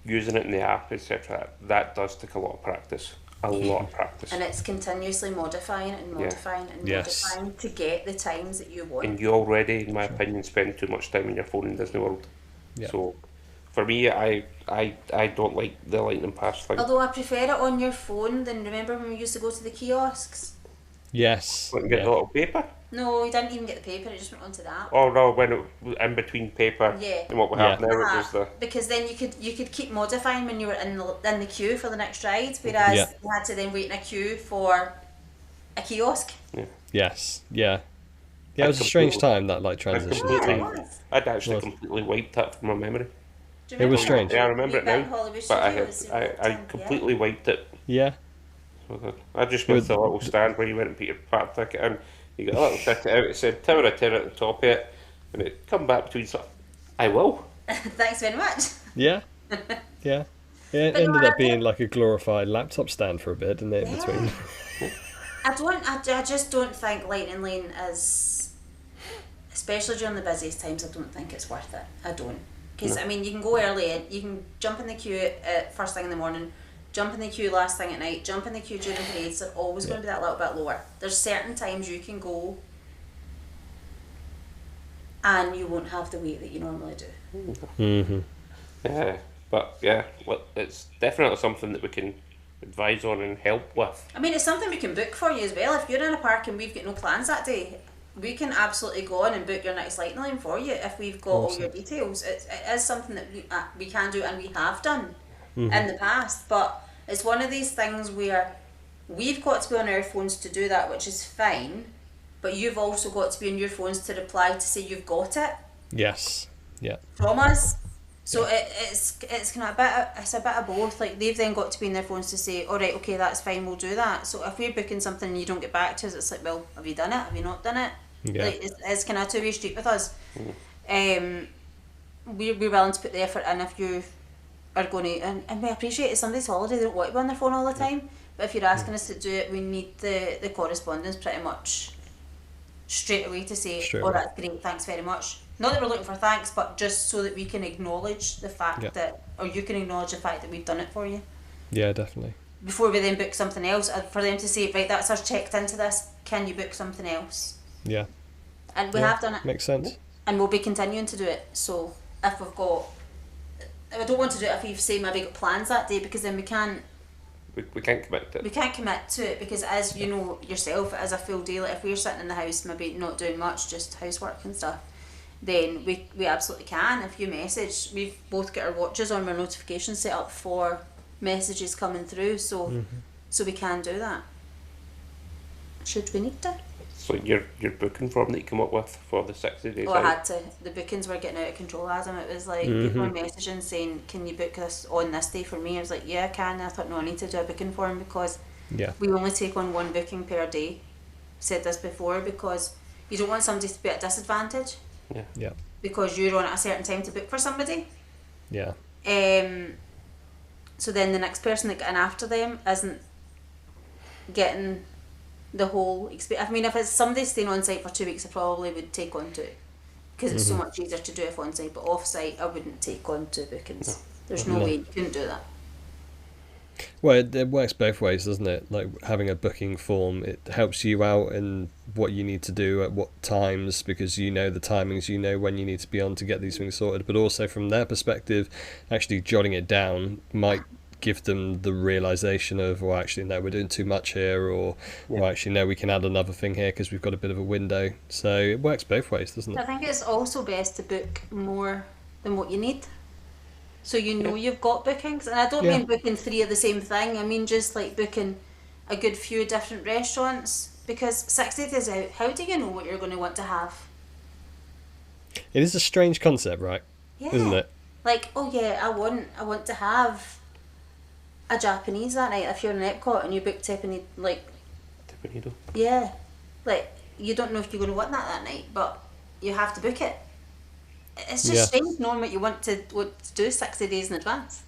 using it in the app, etc., that does take a lot of practice. A lot of practice. And it's continuously modifying and modifying and Yes. modifying to get the times that you want. And you already, in my opinion, spend too much time on your phone in Disney World. Yeah. So, for me, I don't like the Lightning Pass thing. Although I prefer it on your phone than remember when we used to go to the kiosks. Yes. Let me get Yeah. the little paper. No, we didn't even get the paper, it just went onto the app. Oh no, when it was in between paper Yeah. and what we have Yeah. now, it was the Because then you could keep modifying when you were in the queue for the next ride, whereas Yeah. you had to then wait in a queue for a kiosk. Yes. Yeah. Yeah, it was a strange time, that like transition completely- time. I'd actually Was. completely wiped that from my memory. Do you It was remember strange. that? Yeah, I remember You it bit in now, Hollywood but Studios and walked I in, completely wiped it. Yeah. I just moved the little stand where you went and put your park ticket in. You got a little ticket out. It said Tower of Terror at the top of it, and it come back between. I will. Yeah. Thanks very much. Yeah. Yeah. It But no, ended I up being like a glorified laptop stand for a bit, didn't it, in between? I just don't think Lightning Lane is, especially during the busiest times, I don't think it's worth it. I don't. Because, I mean, you can go early, you can jump in the queue at first thing in the morning, jump in the queue last thing at night, jump in the queue during parades, they're always going to be that little bit lower. There's certain times you can go and you won't have the wait that you normally do. Mm-hmm. Yeah, but yeah, well, it's definitely something that we can advise on and help with. I mean, it's something we can book for you as well. If you're in a park and we've got no plans that day, we can absolutely go on and book your next Lightning Lane for you if we've got all your details. It is something that we can do and we have done in the past, but it's one of these things where we've got to be on our phones to do that, which is fine, but you've also got to be on your phones to reply to say you've got it Yes. Yeah. from us. So it's kind of it's a bit of both. Like, they've then got to be in their phones to say, all right, okay, that's fine, we'll do that. So if we're booking something and you don't get back to us, it's like, well, have you done it? Have you not done it? Yeah. Like, it's kind of a two-way street with us. We're willing to put the effort in if you are going to, and we appreciate it's somebody's holiday, they don't want to be on their phone all the time. But if you're asking us to do it, we need the correspondence pretty much straight away to say, Straight oh, away. that's great, thanks very much. Not that we're looking for thanks, but just so that we can acknowledge the fact that, or you can acknowledge the fact that we've done it for you. Yeah, definitely. Before we then book something else, for them to say, right, that's us checked into this, can you book something else? Yeah. And we Yeah, have done it. Makes sense. And we'll be continuing to do it. So if we've got, I don't want to do it if we've say maybe got plans that day, because then we can't We can't commit to it. we can't commit to it, because as you know yourself, as a full day, like if we're sitting in the house maybe not doing much, just housework and stuff, then we absolutely can. If you message, we've both got our watches on, our notifications set up for messages coming through, so so we can do that should we need to. So your booking form that you come up with for the 60 days Oh, I out, had to. The bookings were getting out of control, Adam. It was like people were messaging saying, can you book this on this day for me? I was like, yeah, I can. And I thought, no, I need to do a booking form because Yeah. we only take on one booking per day. Said this before, because You don't want somebody to be at a disadvantage Yeah. because you're on at a certain time to book for somebody. Yeah. So then the next person that got in after them isn't getting the whole experience. I mean, if it's somebody staying on site for 2 weeks, I probably would take on 2 because it's so much easier to do if on site. But off site, I wouldn't take on 2 bookings. There's no way you couldn't do that. Well, it works both ways, doesn't it? Like having a booking form, it helps you out in what you need to do at what times, because you know the timings, you know when you need to be on to get these things sorted. But also from their perspective, actually jotting it down might give them the realization of, well, actually, no, we're doing too much here, or, well, actually, no, we can add another thing here because we've got a bit of a window. So it works both ways, doesn't it? I think it's also best to book more than what you need. So you know you've got bookings, and I don't mean booking 3 of the same thing. I mean just like booking a good few different restaurants, because 60 days out, how do you know what you're going to want to have? It is a strange concept, right? Yeah. Isn't it? Like, oh yeah, I want to have a Japanese that night. If you're in Epcot and you book Teppanyaki, like, yeah, like you don't know if you're going to want that night, but you have to book it. It's just strange knowing what you want to do 60 days in advance,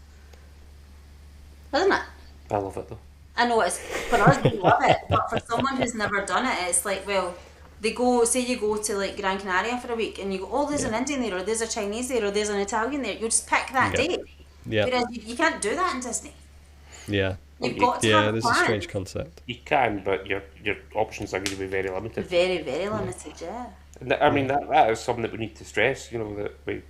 isn't it? I love it though. I know it's for us, we love it, but for someone who's never done it, it's like, well, they go, say you go to like Gran Canaria for a week and you go, oh, there's an Indian there, or there's a Chinese there, or there's an Italian there. You just pick that date. Yeah. Whereas you can't do that in Disney. Yeah. You've got to have it a is a plan. strange concept. You can, but your options are going to be very limited. Very, very limited, yeah. And I mean, that is something that we need to stress, you know, that we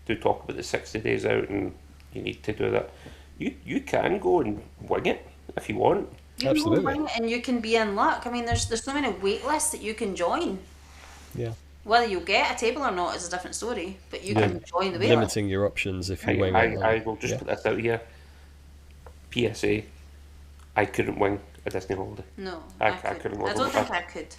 do talk about the 60 days out and you need to do that. You can go and wing it if you want. You Absolutely. can wing it and you can be in luck. I mean, there's so many wait lists that you can join. Yeah. Whether you get a table or not is a different story, but you can join the wait list. Limiting your options if you wing it. I will just put this out here. PSA, I couldn't wing a Disney holiday. No, I couldn't. couldn't I work don't with think that. I could.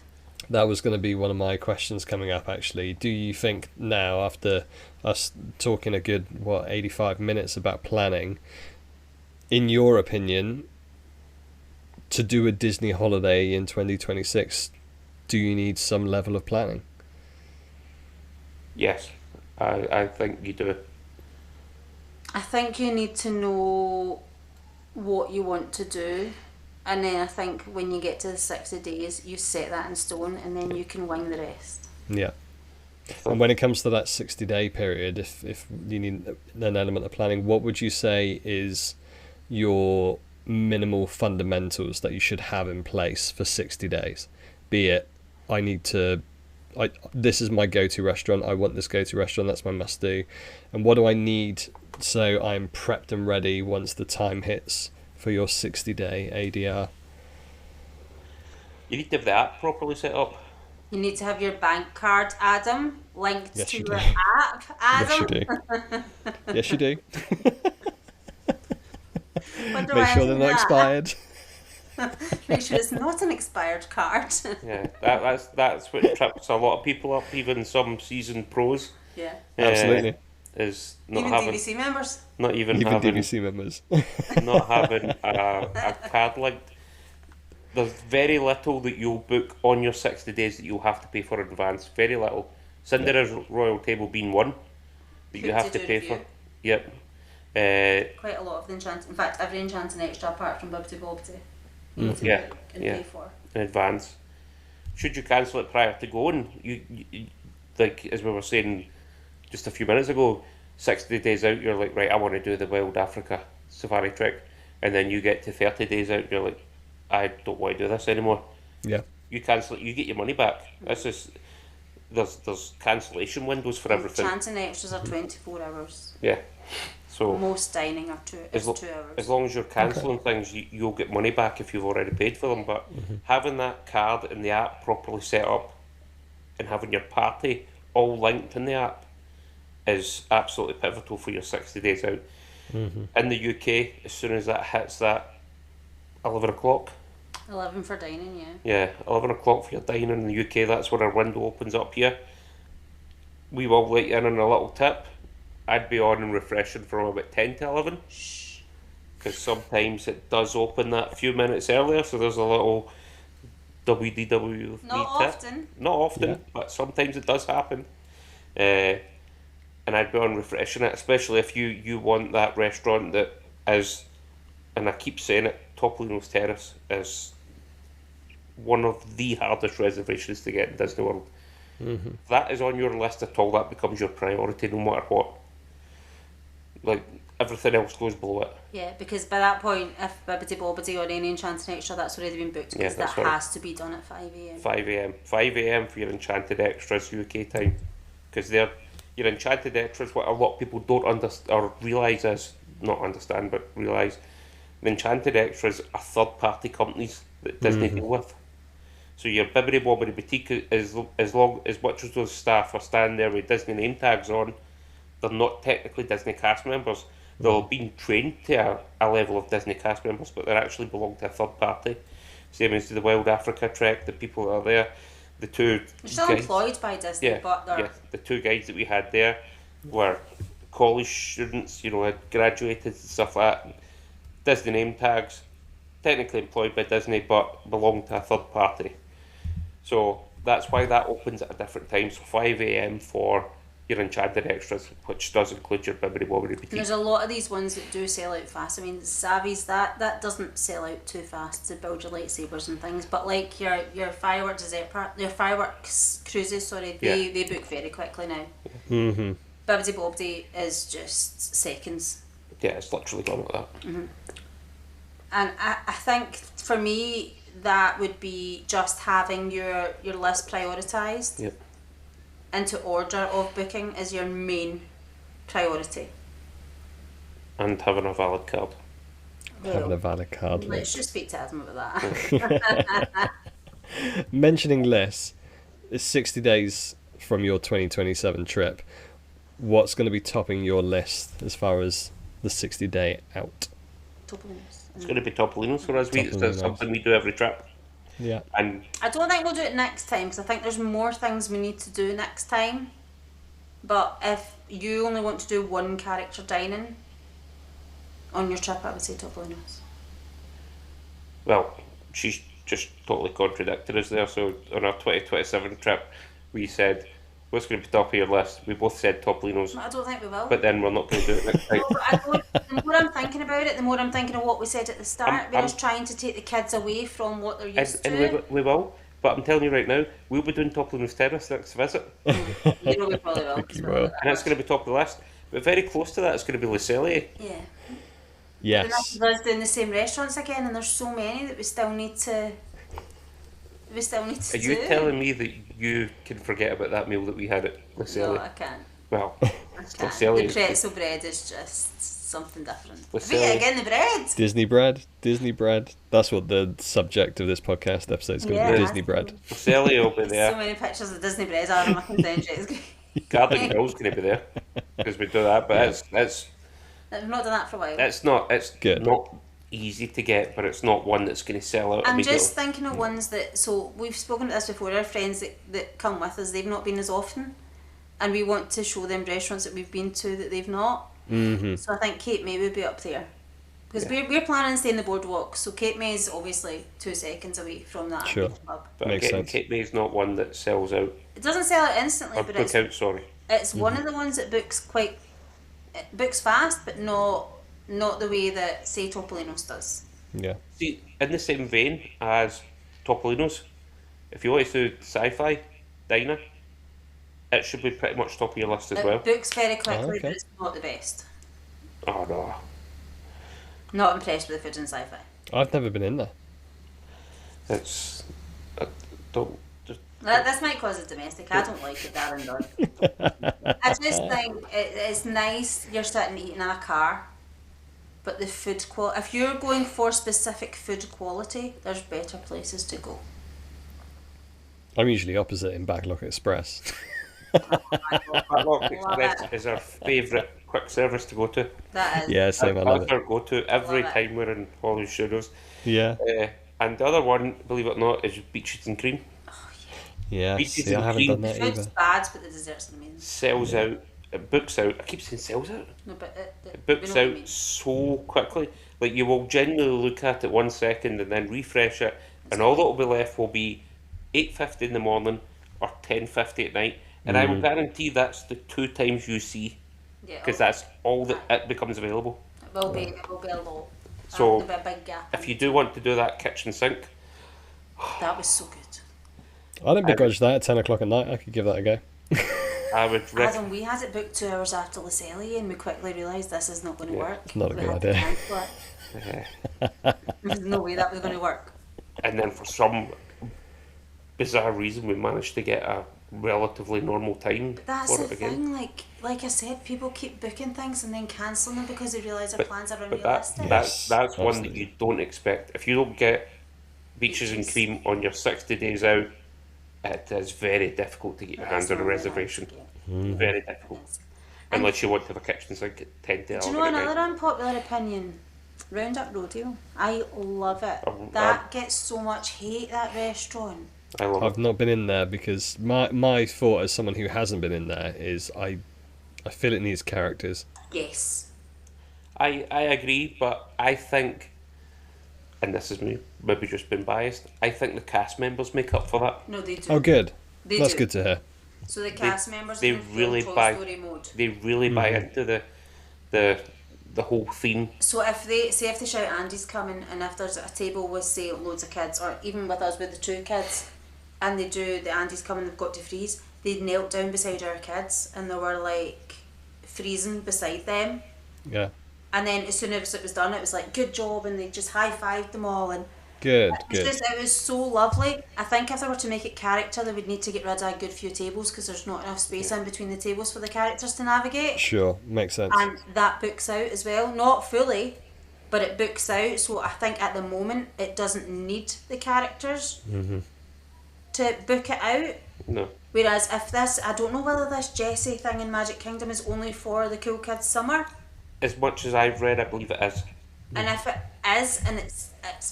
That was going to be one of my questions coming up, actually. Do you think now, after us talking a good, 85 minutes about planning, in your opinion, to do a Disney holiday in 2026, do you need some level of planning? Yes, I think you do. I think you need to know what you want to do, and then I think when you get to the 60 days, you set that in stone, and then you can wing the rest. Yeah. And when it comes to that 60-day period, if you need an element of planning, what would you say is your minimal fundamentals that you should have in place for 60 days? Be it, this is my go-to restaurant, I want this go-to restaurant, that's my must-do. And what do I need so I'm prepped and ready once the time hits for your 60-day ADR? You need to have the app properly set up. You need to have your bank card, Adam, linked Yes, to you your do. app, Adam. Yes, you do. What do Make I sure do they're not that? expired. Make sure it's not an expired card. Yeah, that's what trips a lot of people up, even some seasoned pros. Yeah. Absolutely. Is not Even having, DVC members. not even Even having, DVC members. not having a card linked. There's very little that you'll book on your 60 days that you'll have to pay for in advance. Very little. Cinderella's Royal Table being one that you Food have to to do pay review. for. Yep. Quite a lot of the Enchanted. In fact, every Enchanted extra apart from Bibbidi Bobbidi. You need to Yeah, book and yeah. pay for. In advance. Should you cancel it prior to going, you like as we were saying just a few minutes ago, 60 days out, you're like, right, I want to do the Wild Africa safari trek, and then you get to 30 days out, and you're like, I don't want to do this anymore. Yeah. You cancel it, you get your money back. This is there's cancellation windows for everything. Enchanted extras are 24 hours. Yeah. So Most dining are 2 as, 2 lo- hours. as long as you're cancelling things, you'll get money back if you've already paid for them. But having that card and the app properly set up and having your party all linked in the app is absolutely pivotal for your 60 days out. In the UK, as soon as that hits that 11 o'clock, 11 for dining, yeah. yeah, 11 o'clock for your dining in the UK, that's when our window opens up here. We will let you in on a little tip. I'd be on and refreshing from about 10 to 11. Because sometimes it does open that few minutes earlier, so there's a little WDW Not often. Not often, Yeah. but sometimes it does happen. And I'd be on refreshing it, especially if you want that restaurant that is, and I keep saying it, Topolino's Terrace is one of the hardest reservations to get in Disney World. Mm-hmm. If that is on your list at all, that becomes your priority no matter what. Like, everything else goes below it. Yeah, because by that point, if Bibbidi Bobbidi or any Enchanted Extra, that's already been booked, because Yeah, that's that right. has to be done at 5 a.m. 5 a.m. 5 a.m. for your Enchanted Extras UK time. Because they're your Enchanted Extras, what a lot of people don't understand or realise is, not understand, but realise, the Enchanted Extras are third party companies that Disney deal with. So your Bibbidi Bobbidi Boutique is as much as those staff are standing there with Disney name tags on, they're not technically Disney cast members. They're being trained to a level of Disney cast members, but they actually belong to a third party. Same as the Wild Africa Trek, the people that are there, the two They're still guys, employed by Disney, but they're... the two guides that we had there were college students, had graduated and stuff like that. Disney name tags, technically employed by Disney, but belong to a third party. So that's why that opens at a different time. So 5 a.m. for your Enchanted Extras, which does include your Bibbidi Bobbidi Boutique. There's a lot of these ones that do sell out fast. I mean, Savvy's, that doesn't sell out too fast to build your lightsabers and things, but like your fireworks cruises, they book very quickly now. Mm-hmm. Bibbidi Bobbidi is just seconds. Yeah, it's literally gone like that. Mm-hmm. And I think for me that would be just having your list prioritised. Yep. Into order of booking is your main priority. And having a valid card. Having a valid card. Let's just speak to Adam about that. Mentioning lists, it's 60 days from your 2027 trip. What's going to be topping your list as far as the 60-day out? Topolinos. It's going to be Topolinos for us. It's Topolinos. something we do every trip. Yeah. And I don't think we'll do it next time, because I think there's more things we need to do next time. But if you only want to do one character dining on your trip, I would say Topolinos. well, she's just totally contradicted us there. So on our 2027 trip, we said, what's going to be top of your list? We both said Topolinos, I don't think we will. but then we're not going to do it next time. No, but the more I'm thinking about it, the more I'm thinking of what we said at the start. We're just trying to take the kids away from what they're used to. And we will, but I'm telling you right now, we'll be doing Topolinos Terrace next visit. You know we probably will. 'cause You we're- will. And it's going to be top of the list. But very close to that, it's going to be Lucelli. Yeah. And Yes. that's us doing the same restaurants again, and there's so many that we still need to. Are you telling me that you can forget about that meal that we had at Lucelli? No, I can't. Well, I can't. Lucelli The is pretzel bread is just something different. But Lucelli. yeah, again, the bread. Disney bread. That's what the subject of this podcast episode is going to Yeah. be. Disney bread. Lucelli will be So there. many pictures of Disney bread. I'm looking down. It's great. Garden Grill's going to be there because we do that. But it's We've not done that for a while. it's Good. not easy to get, but it's not one that's going to sell out I'm immediately. just thinking of ones that, so we've spoken about this before, our friends that come with us, they've not been as often, and we want to show them restaurants that we've been to that they've not. Mm-hmm. So I think Cape May would be up there. Because we're planning to stay in the boardwalk, so Cape May is obviously 2 seconds away from that Sure. beach club. But Makes again, sense. Cape May's not one that sells out. It doesn't sell out instantly, Or but book out, sorry. it's one of the ones that books it books fast, but not the way that, say, Topolinos does. Yeah. See, in the same vein as Topolinos, if you want to do sci-fi diner, it should be pretty much top of your list as It well. books very quickly, okay. but it's not the best. Oh no. Not impressed with the food in sci-fi. I've never been in there. It's don't just This might cause a domestic. I don't like it, Darren does. I just think it's nice you're sitting eating in a car, but the food quality, if you're going for specific food quality, there's better places to go. I'm usually opposite in Backlog Express. Padlock Love Express it. is our favourite quick service to go to. That is. Yeah, same. I love That's it. our go-to every Love it. time we're in Hollywood Studios. Yeah. And the other one, believe it or not, is Beaches and Cream. Yeah. Beaches See, I and haven't cream. done The that food's either. bad, but the dessert's amazing. Sells out. It books out. I keep saying sells out. No, but It books we know what you out mean. so quickly. Like you will genuinely look at it 1 second and then refresh it, and all that will be left will be 8:50 in the morning or 10:50 at night, and I will guarantee that's the 2 times you see, because that's all that it becomes available. It will be a lot. So There'll be a big gap. if you do want to do that kitchen sink, That was so good. I didn't begrudge that at 10 o'clock at night. I could give that a go. I would Adam, we had it booked 2 hours after Laselli, and we quickly realised this is not going to work. It's not a We good had to idea. cancel it. There's no way that was going to work. And then for some bizarre reason, we managed to get a relatively normal time That's for the it again. thing, like I said, people keep booking things and then cancelling them because they realise their plans are But unrealistic. Yes, that's one that absolutely. you don't expect. If you don't get Beaches and Cream on your 60 days out, it is very difficult to get your hands on a reservation. Very difficult. Unless you want to have a kitchen sink at 10 to Do you 11 know at night. another unpopular opinion? Roundup Rodeo. I love it. That gets so much hate, that restaurant. I love I've it. not been in there because my thought as someone who hasn't been in there is I feel it needs characters. Yes. I agree, but I think, and this is me maybe just been biased, I think the cast members make up for that. No, they do. Oh, good. They That's do. good to hear. So the cast members they in the really Toy buy- Story mode. They really buy into the whole theme. So if they shout Andy's coming, and if there's a table with say loads of kids, or even with us with the 2 kids, and they do the Andy's coming, they've got to freeze. They knelt down beside our kids, and they were like freezing beside them. Yeah. And then as soon as it was done, it was like good job, and they just high-fived them all, and Good. it was so lovely. I think if they were to make it character, they would need to get rid of a good few tables because there's not enough space in between the tables for the characters to navigate. Sure. Makes sense. And that books out as well, not fully, but it books out. So I think at the moment it doesn't need the characters to book it out. No. Whereas if this, I don't know whether this Jessie thing in Magic Kingdom is only for the cool kids summer. As much as I've read, I believe it is. And if it is and it's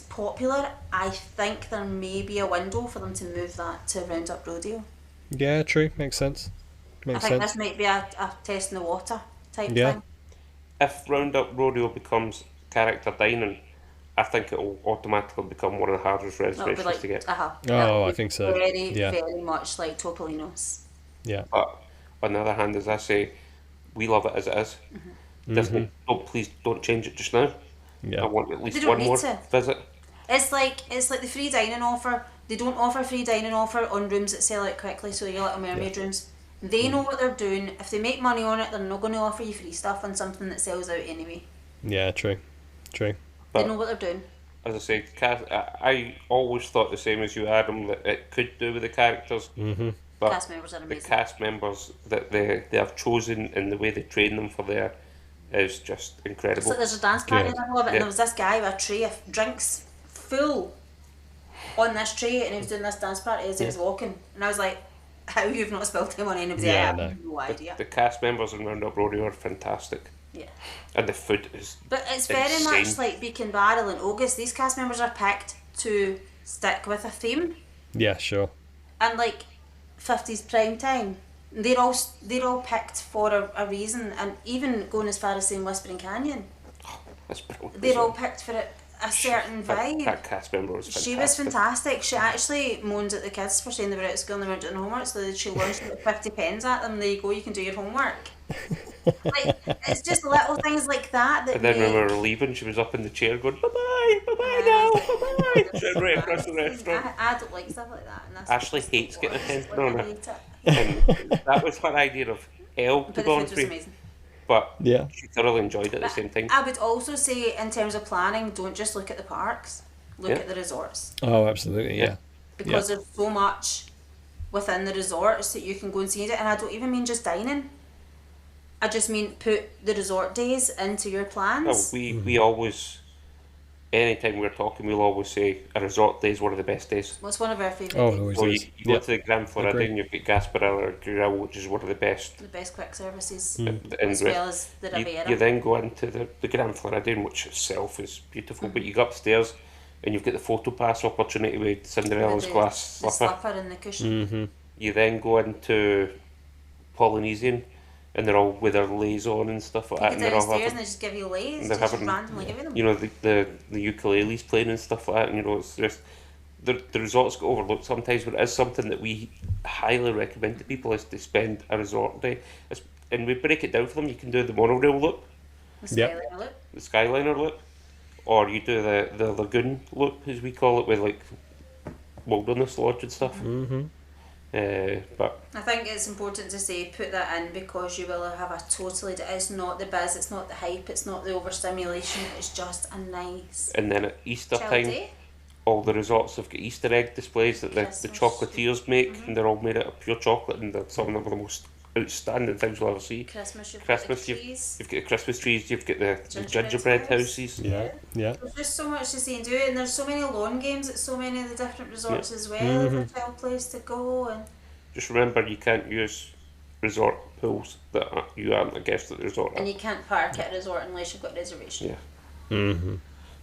popular, I think there may be a window for them to move that to Roundup Rodeo. Yeah, true. Makes sense. I Makes think sense. this might be a test in the water type Yeah. thing. If Roundup Rodeo becomes character dining, I think it will automatically become one of the hardest That'll be reservations like, to get. that'll I be think so. Very, Yeah. very much like Topolino's. Yeah. But on the other hand, as I say, we love it as it is. Disney, please don't change it just now. I Yeah. want at They least don't one need more to. visit. It's like the free dining offer. They don't offer free dining offer on rooms that sell out quickly, so your Little Mermaid rooms. They know what they're doing. If they make money on it, they're not going to offer you free stuff on something that sells out anyway. Yeah. True. True. They know what they're doing. As I say, I always thought the same as you, Adam, that it could do with the characters. But Cast members are the amazing. cast members that they have chosen and the way they train them for there is just It's incredible. like there's a dance party in the middle of it, and Yeah. there was this guy with a tray of drinks full on this tray, and he was doing this dance party as he was walking. And I was like, how you've not spilled him on anybody? Yeah, I have no. no idea. The cast members in Roundup Rodeo are fantastic. Yeah. And the food is But it's very insane. much like Beacon Barrel and August. These cast members are picked to stick with a theme. Yeah. Sure. And like 50s prime time, they're all picked for a reason, and even going as far as saying Whispering Canyon, That's brilliant. they're all picked for a certain That vibe. cast member was fantastic. She was fantastic. She actually moaned at the kids for saying they were out of school and they weren't doing homework, so she launched about 50 pens at them. There you go, you can do your homework. Like, it's just little things like that that And then when we make- were leaving, she was up in the chair going, bye-bye, bye-bye now, bye-bye. Right across the restaurant. I don't like stuff like that. And that's Ashley just hates what getting it is. attention Like, on I her. hate it. And that was her idea of Elle, But to the be food honest was with you. amazing. But Yeah. she thoroughly enjoyed it at the same time. I would also say, in terms of planning, don't just look at the parks. Look Yeah. at the resorts, Oh, absolutely. Yeah. because there's so much within the resorts that you can go and see it. And I don't even mean just dining. I just mean put the resort days into your No, plans. we always, anytime we're talking, we'll always say a resort day is one of the best days. What's one of our favourite Oh, it days? always So you is. go Yeah. to the Grand Agree. Floridian, you've got Gasparilla Grill, which is one of the best. The best quick services, in as Gre- well as the Riviera. You then go into the Grand Floridian, which itself is beautiful, but you go upstairs and you've got the photo pass opportunity with Cinderella's the glass the slipper. slipper and the cushion. You then go into Polynesian and they're all with their lays on and stuff like You that, go and they're all downstairs and having, they just give you lays, they're just having- randomly give you them. you know, the ukuleles playing and stuff like that, and you know, it's just the resorts get overlooked sometimes, but it is something that we highly recommend to people is to spend a resort day. And we break it down for them. You can do the monorail loop, The Yep. Skyliner loop. the Skyliner loop, or you do the lagoon loop, as we call it, with like wilderness lodge and stuff. Mm-hmm. But I think it's important to say put that in because you will have a totally. It's not the buzz, it's not the hype, it's not the overstimulation. It's just a nice and then at Easter chill time, day. all the resorts have got Easter egg displays that the Christmas. chocolatiers make, and they're all made out of pure chocolate, and some of them are the most outstanding things you'll ever see. Christmas, you've Christmas, got the trees. You've got the Christmas trees, you've got the Gingerbread gingerbread house. houses. Yeah. There's just so much to see and do, and there's so many lawn games at so many of the different resorts as well. Mm-hmm. There's a child place to go, and Just remember, you can't use resort pools that you aren't a guest at the resort. you can't park at a resort unless you've got a reservation. Yeah. Mm-hmm.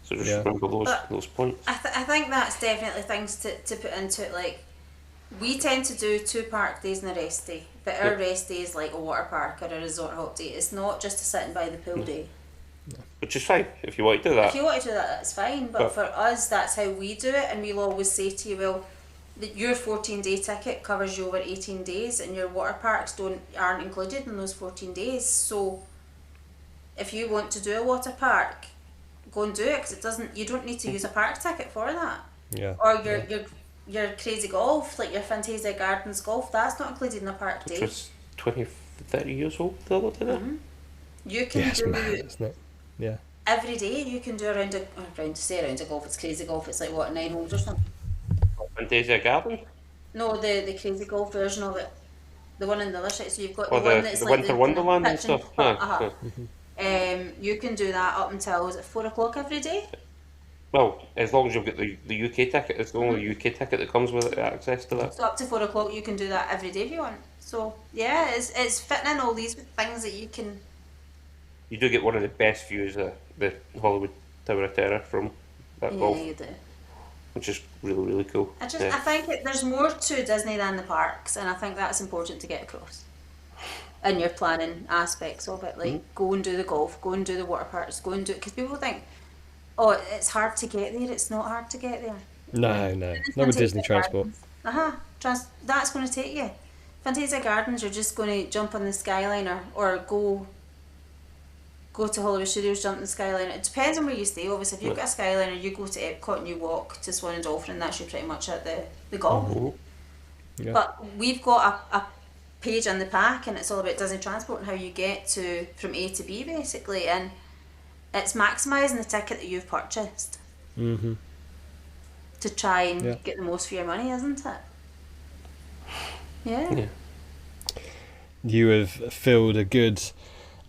So just Yeah. remember But- those points. I think that's definitely things to put into it. Like, we tend to do 2 park days and a rest day, but our Yeah. rest day is like a water park or a resort hop day. It's not just a sitting by the pool day. Which is fine if you want to do that. If you want to do that, that's fine. But But- for us, that's how we do it, and we'll always say to you, well, your 14-day ticket covers you over 18 days, and your water parks aren't included in those 14 days. So, if you want to do a water park, go and do it because you don't need to use a park ticket for that. Yeah. Or your crazy golf, like your Fantasia Gardens golf, that's not included in a park Which day. was 20, 30 years old the other day. You can Yes, do man, isn't it? Yeah. every day. You can do around a golf. It's crazy golf. It's like what, 9 holes or something. Fantasia Garden? No, the crazy golf version of it, the one in the other side. So you've got Or the one that's the like Winter the Wonderland and pitch and stuff. putt, Aye, aye. You can do that up until is it 4 o'clock every day. Well, as long as you've got the UK ticket, it's the only UK ticket that comes with it, access to that. So up to 4 o'clock you can do that every day if you want. So yeah, it's fitting in all these things that you can. You do get one of the best views of the Hollywood Tower of Terror from that Yeah, golf, you do. which is really, really cool. I Yeah. think there's more to Disney than the parks, and I think that's important to get across. In your planning aspects of it, like go and do the golf, go and do the water parks, go and do it, because people think, oh, it's hard to get there. It's not hard to get there. No. Not with Disney transport. That's going to take you. Fantasia Gardens, you're just going to jump on the Skyliner or go to Hollywood Studios, jump on the Skyliner. It depends on where you stay. Obviously, if you've got a Skyliner, you go to Epcot and you walk to Swan and Dolphin, and that's you pretty much at the golf. Mhm. Yeah. But we've got a page in the pack, and it's all about Disney transport and how you get from A to B, basically, and it's maximising the ticket that you've purchased Mm-hmm. to try and Yeah. get the most for your money, isn't it? Yeah. Yeah. You have filled a good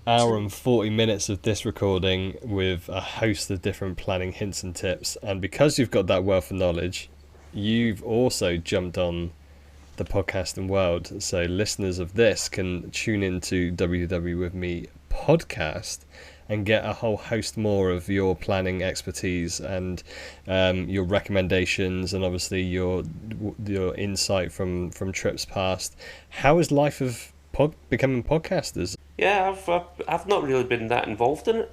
hour and 40 minutes of this recording with a host of different planning hints and tips, and because you've got that wealth of knowledge, you've also jumped on the podcasting world, so listeners of this can tune into WDW with me podcast and get a whole host more of your planning expertise and your recommendations, and obviously your insight from trips past. How is life of becoming podcasters? Yeah, I've not really been that involved in it.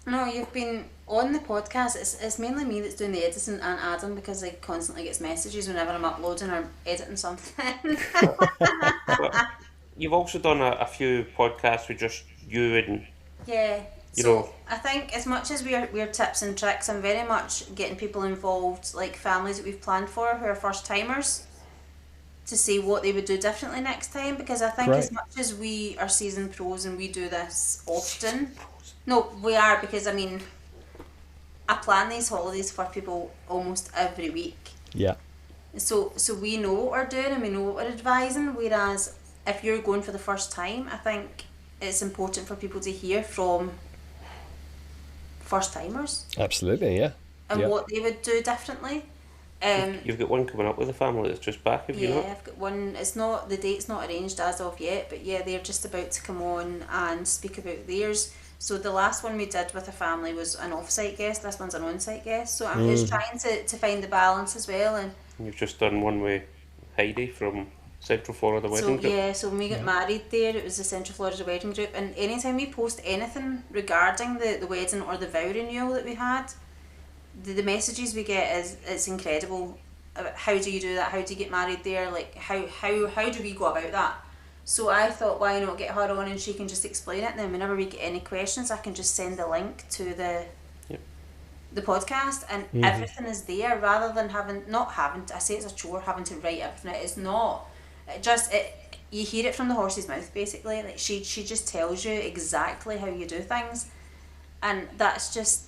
No, you've been on the podcast. It's mainly me that's doing the editing, and Adam, because he constantly gets messages whenever I'm uploading or editing something. But you've also done a few podcasts with just you and Yeah. You So know- I think as much as we're tips and tricks, I'm very much getting people involved, like families that we've planned for who are first timers, to see what they would do differently next time. Because I think as Right. much as we are seasoned pros and we do this often, no, we are, because I mean, I plan these holidays for people almost every week. Yeah. So we know what we're doing and we know what we're advising. Whereas if you're going for the first time, I think it's important for people to hear from first timers Absolutely, yeah. and Yeah. what they would do differently. you've got one coming up with a family that's just back, have you Yeah, not? I've got one. The date's not arranged as of yet, but yeah, they're just about to come on and speak about theirs. So the last one we did with a family was an off-site guest. This one's an on-site guest. So I'm just trying to find the balance as well. And You've just done one with Heidi from Central Florida Wedding Group. yeah, so when we got married there, it was the Central Florida Wedding Group. And anytime we post anything regarding the wedding or the vow renewal that we had, the messages we get is it's incredible. about how do you do that, how do you get married there, like how do we go about that. So I thought, why not get her on and she can just explain it, and then whenever we get any questions I can just send the link to the podcast, and everything is there, rather than not having to, I say it's a chore having to write everything. It's not. You hear it from the horse's mouth, basically. Like she just tells you exactly how you do things, and that's just,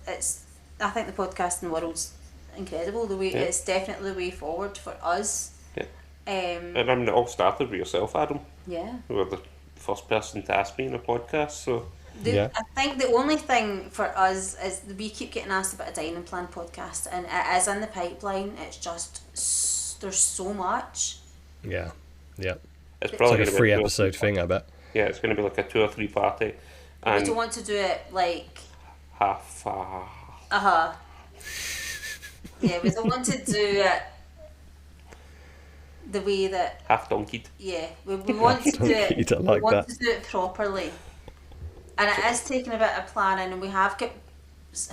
I think the podcasting world's incredible. The way it's definitely the way forward for us. Yeah. And I mean, it all started with yourself, Adam. Yeah. You were the first person to ask me in a podcast, so. I think the only thing for us is we keep getting asked about a dining plan podcast, and it is in the pipeline. It's just there's so much. Yeah. It's It's probably like a gonna free be episode thing, I bet. Yeah, it's going to be like a 2 or 3 party. And We don't want to do it like half. Yeah, we don't want to do it the way that. Half donkeyed. Yeah, we want to do it. You don't like we want that. to do it properly, and it is taking a bit of planning. And we have got,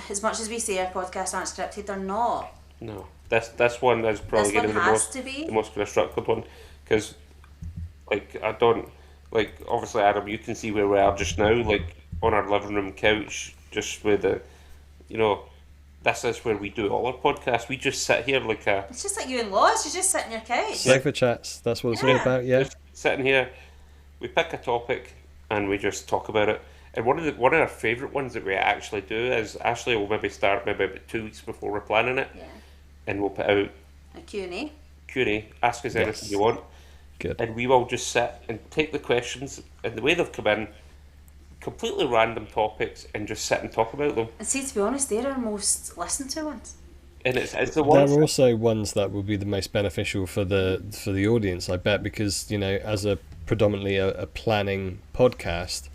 as much as we say our podcasts aren't scripted, they're not. No, this one is probably This going to one be has to be. the most kind of structured one, because I don't obviously, Adam, you can see where we are just now, like on our living room couch, just with this is where we do all our podcasts. We just sit here like It's just like you and Lois. You just sit on your couch. Sofa chats, that's what it's all Yeah. about, yeah. just sitting here. We pick a topic and we just talk about it. And one of our favourite ones that we actually do is Ashley will maybe start about 2 weeks before we're planning it, Yeah. and we'll put out A Q&A. Q&A, ask us anything Yes. you want, Good. and we will just sit and take the questions and the way they've come in, completely random topics, and just sit and talk about them. And see, to be honest, they're our most listened to ones. And it's the There ones. are also ones that will be the most beneficial for the audience, I bet, because as a predominantly a planning podcast,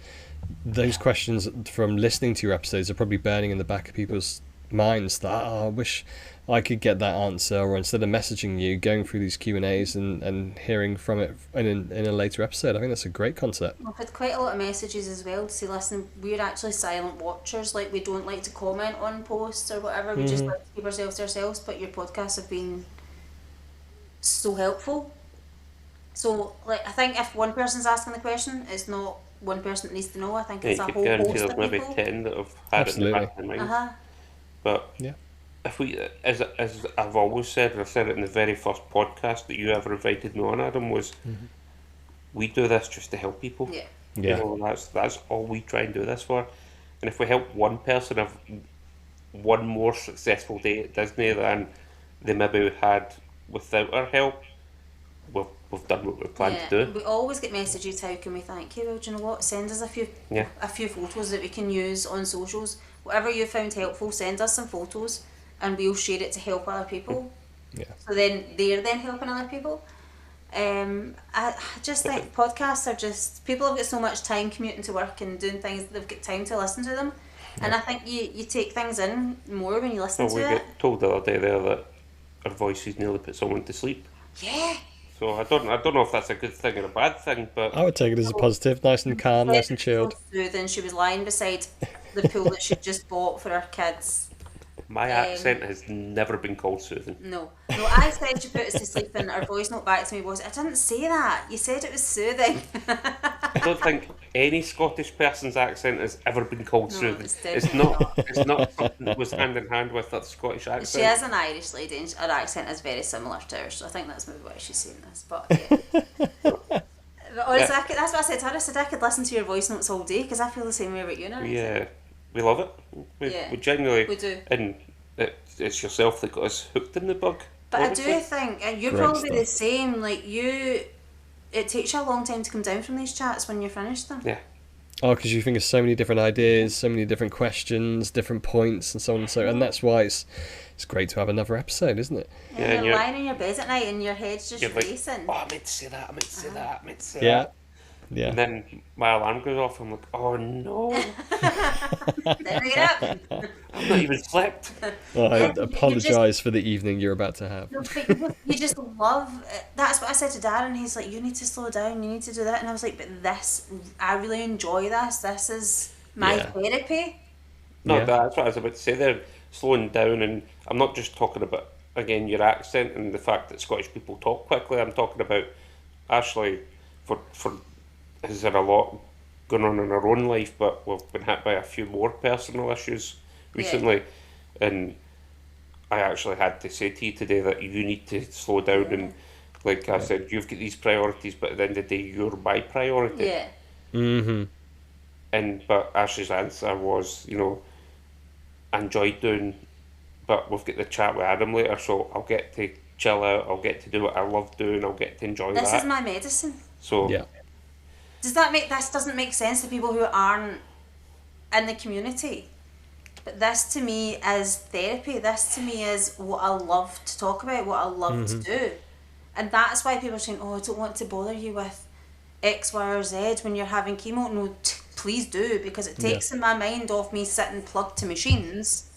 those questions from listening to your episodes are probably burning in the back of people's minds that I wish I could get that answer, or instead of messaging you, going through these Q&As and hearing from it in a later episode. I think that's a great concept. I've had quite a lot of messages as well to say, listen, we're actually silent watchers, like we don't like to comment on posts or whatever, we just like to keep ourselves to ourselves, but your podcasts have been so helpful. So like, I think if one person's asking the question, it's not one person that needs to know. I think Yeah, it's you a could whole guarantee host there's of maybe people. 10 that have had it in the back of their mind. But Yeah. if we, as I've always said, and I said it in the very first podcast that you ever invited me on, Adam, was we do this just to help people. Yeah. Yeah. That's all we try and do this for. And if we help one person have one more successful day at Disney than they maybe had without our help, we've done what we planned to do. We always get messages, how can we thank you? Well, do you know what? Send us a few photos that we can use on socials. Whatever you found helpful, send us some photos and we'll share it to help other people. Yeah. So then they're then helping other people. I just think podcasts are just, people have got so much time commuting to work and doing things that they've got time to listen to them. And I think you take things in more when you listen Well, we to it. get told the other day there that our voices nearly put someone to sleep. Yeah. So I don't know if that's a good thing or a bad thing, but I would take it as a positive, nice and calm, nice and chilled. So soothing. She was lying beside the pool that she'd just bought for her kids. my accent has never been called soothing. No, I said she put us to sleep, and her voice note back to me was, I didn't say that. You said it was soothing. I don't think any Scottish person's accent has ever been called No, soothing. it's It's definitely not something that was hand in hand with the Scottish accent. She is an Irish lady, and her accent is very similar to hers, so I think that's maybe why she's saying this. But yeah. But honestly, that's what I said to her. I said I could listen to your voice notes all day because I feel the same way about you now. We love it. Yeah, We genuinely we do. And it's yourself that got us hooked in the bug. But honestly. I do think, and you're Great probably the stuff. same, like it takes you a long time to come down from these chats when you're finished them. Yeah. Oh, because you think of so many different ideas, so many different questions, different points, and so on and so. And that's why it's great to have another episode, isn't it? And Yeah, you're lying in your bed at night and your head's just You're like, racing. oh, I meant to say that, I meant to say that, I meant to say Yeah, that. yeah. And then my alarm goes off, I'm like, oh no, Then we get up. I've not even slept. Well, I Yeah, you apologise for the evening you're about to have. No, but you just love it. That's what I said to Darren. He's like, you need to slow down, you need to do that. And I was like, but this, I really enjoy this. This is my Yeah. therapy. No, Yeah. that's what I was about to say there, slowing down, and I'm not just talking about again, your accent and the fact that Scottish people talk quickly. I'm talking about Ashley for has had a lot going on in her own life, but we've been hit by a few more personal issues recently, and I actually had to say to you today that you need to slow down and, like I said, you've got these priorities, but at the end of the day, you're my priority. Yeah. But Ashley's answer was, I enjoyed doing, but we've got the chat with Adam later, so I'll get to chill out, I'll get to do what I love doing, I'll get to enjoy This that. is my medicine. So Yeah. This doesn't make sense to people who aren't in the community. But this to me is therapy. This to me is what I love to talk about, what I love to do. And that's why people are saying, I don't want to bother you with X, Y, or Z when you're having chemo. No, please do, because it takes my mind off me sitting plugged to machines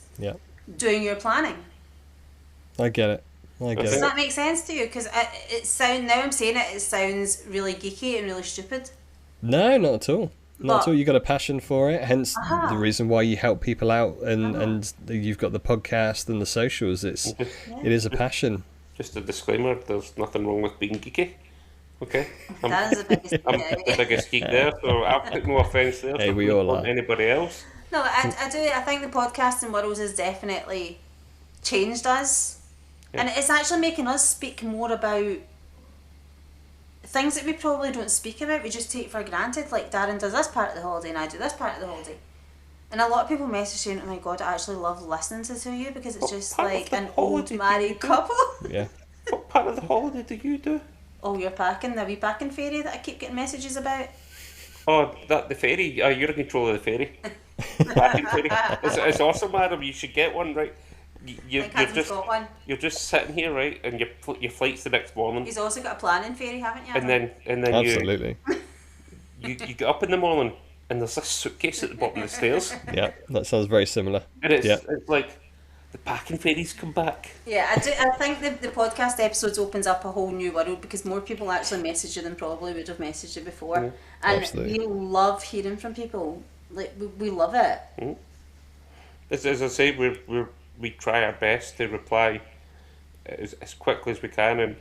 doing your planning. I get it. Does that make sense to you? Because now I'm saying it sounds really geeky and really stupid. No, not at all. Not at all. You've got a passion for it, hence the reason why you help people out, and you've got the podcast and the socials. It is a passion. Just a disclaimer, there's nothing wrong with being geeky. Okay? That is the biggest I'm the biggest geek there, so I'll take no offence there. Hey, we all are. Anybody else? No, I do. I think the podcasting world has definitely changed us. Yeah. And it's actually making us speak more about things that we probably don't speak about, we just take for granted. Like Darren does this part of the holiday and I do this part of the holiday. And a lot of people message saying, oh my god, I actually love listening to you because it's just like an old married couple. Yeah. What part of the holiday do you do? Oh, you're packing, the wee packing fairy that I keep getting messages about. Oh, the ferry? You're in control of the ferry. The packing ferry. It's awesome, Adam. You should get one, right? You're just sitting here, right, and your flight's the next morning. He's also got a planning fairy, haven't you? And then absolutely. You get up in the morning and there's this suitcase at the bottom of the stairs. Yeah, that sounds very similar. And it's like the packing fairies come back. Yeah, I think the podcast episodes opens up a whole new world because more people actually message you than probably would have messaged you before. And absolutely. we love hearing from people. Like we love it. As I say, we try our best to reply as quickly as we can, and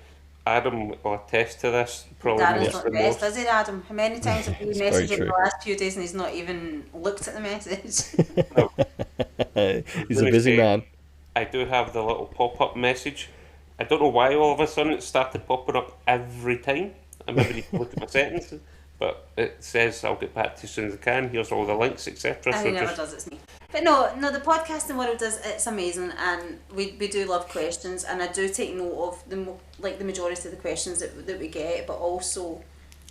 Adam will attest to this. Probably Darren's not the best, is he, Adam? How many times have you messaged him in the last few days and he's not even looked at the message? He's a busy man. I do have the little pop-up message. I don't know why all of a sudden it started popping up every time. I maybe need to look at my settings, but it says I'll get back to you as soon as I can. Here's all the links, etc. He never does, it's me. But no, the podcasting world it's amazing, and we do love questions, and I do take note of the majority of the questions that we get, but also...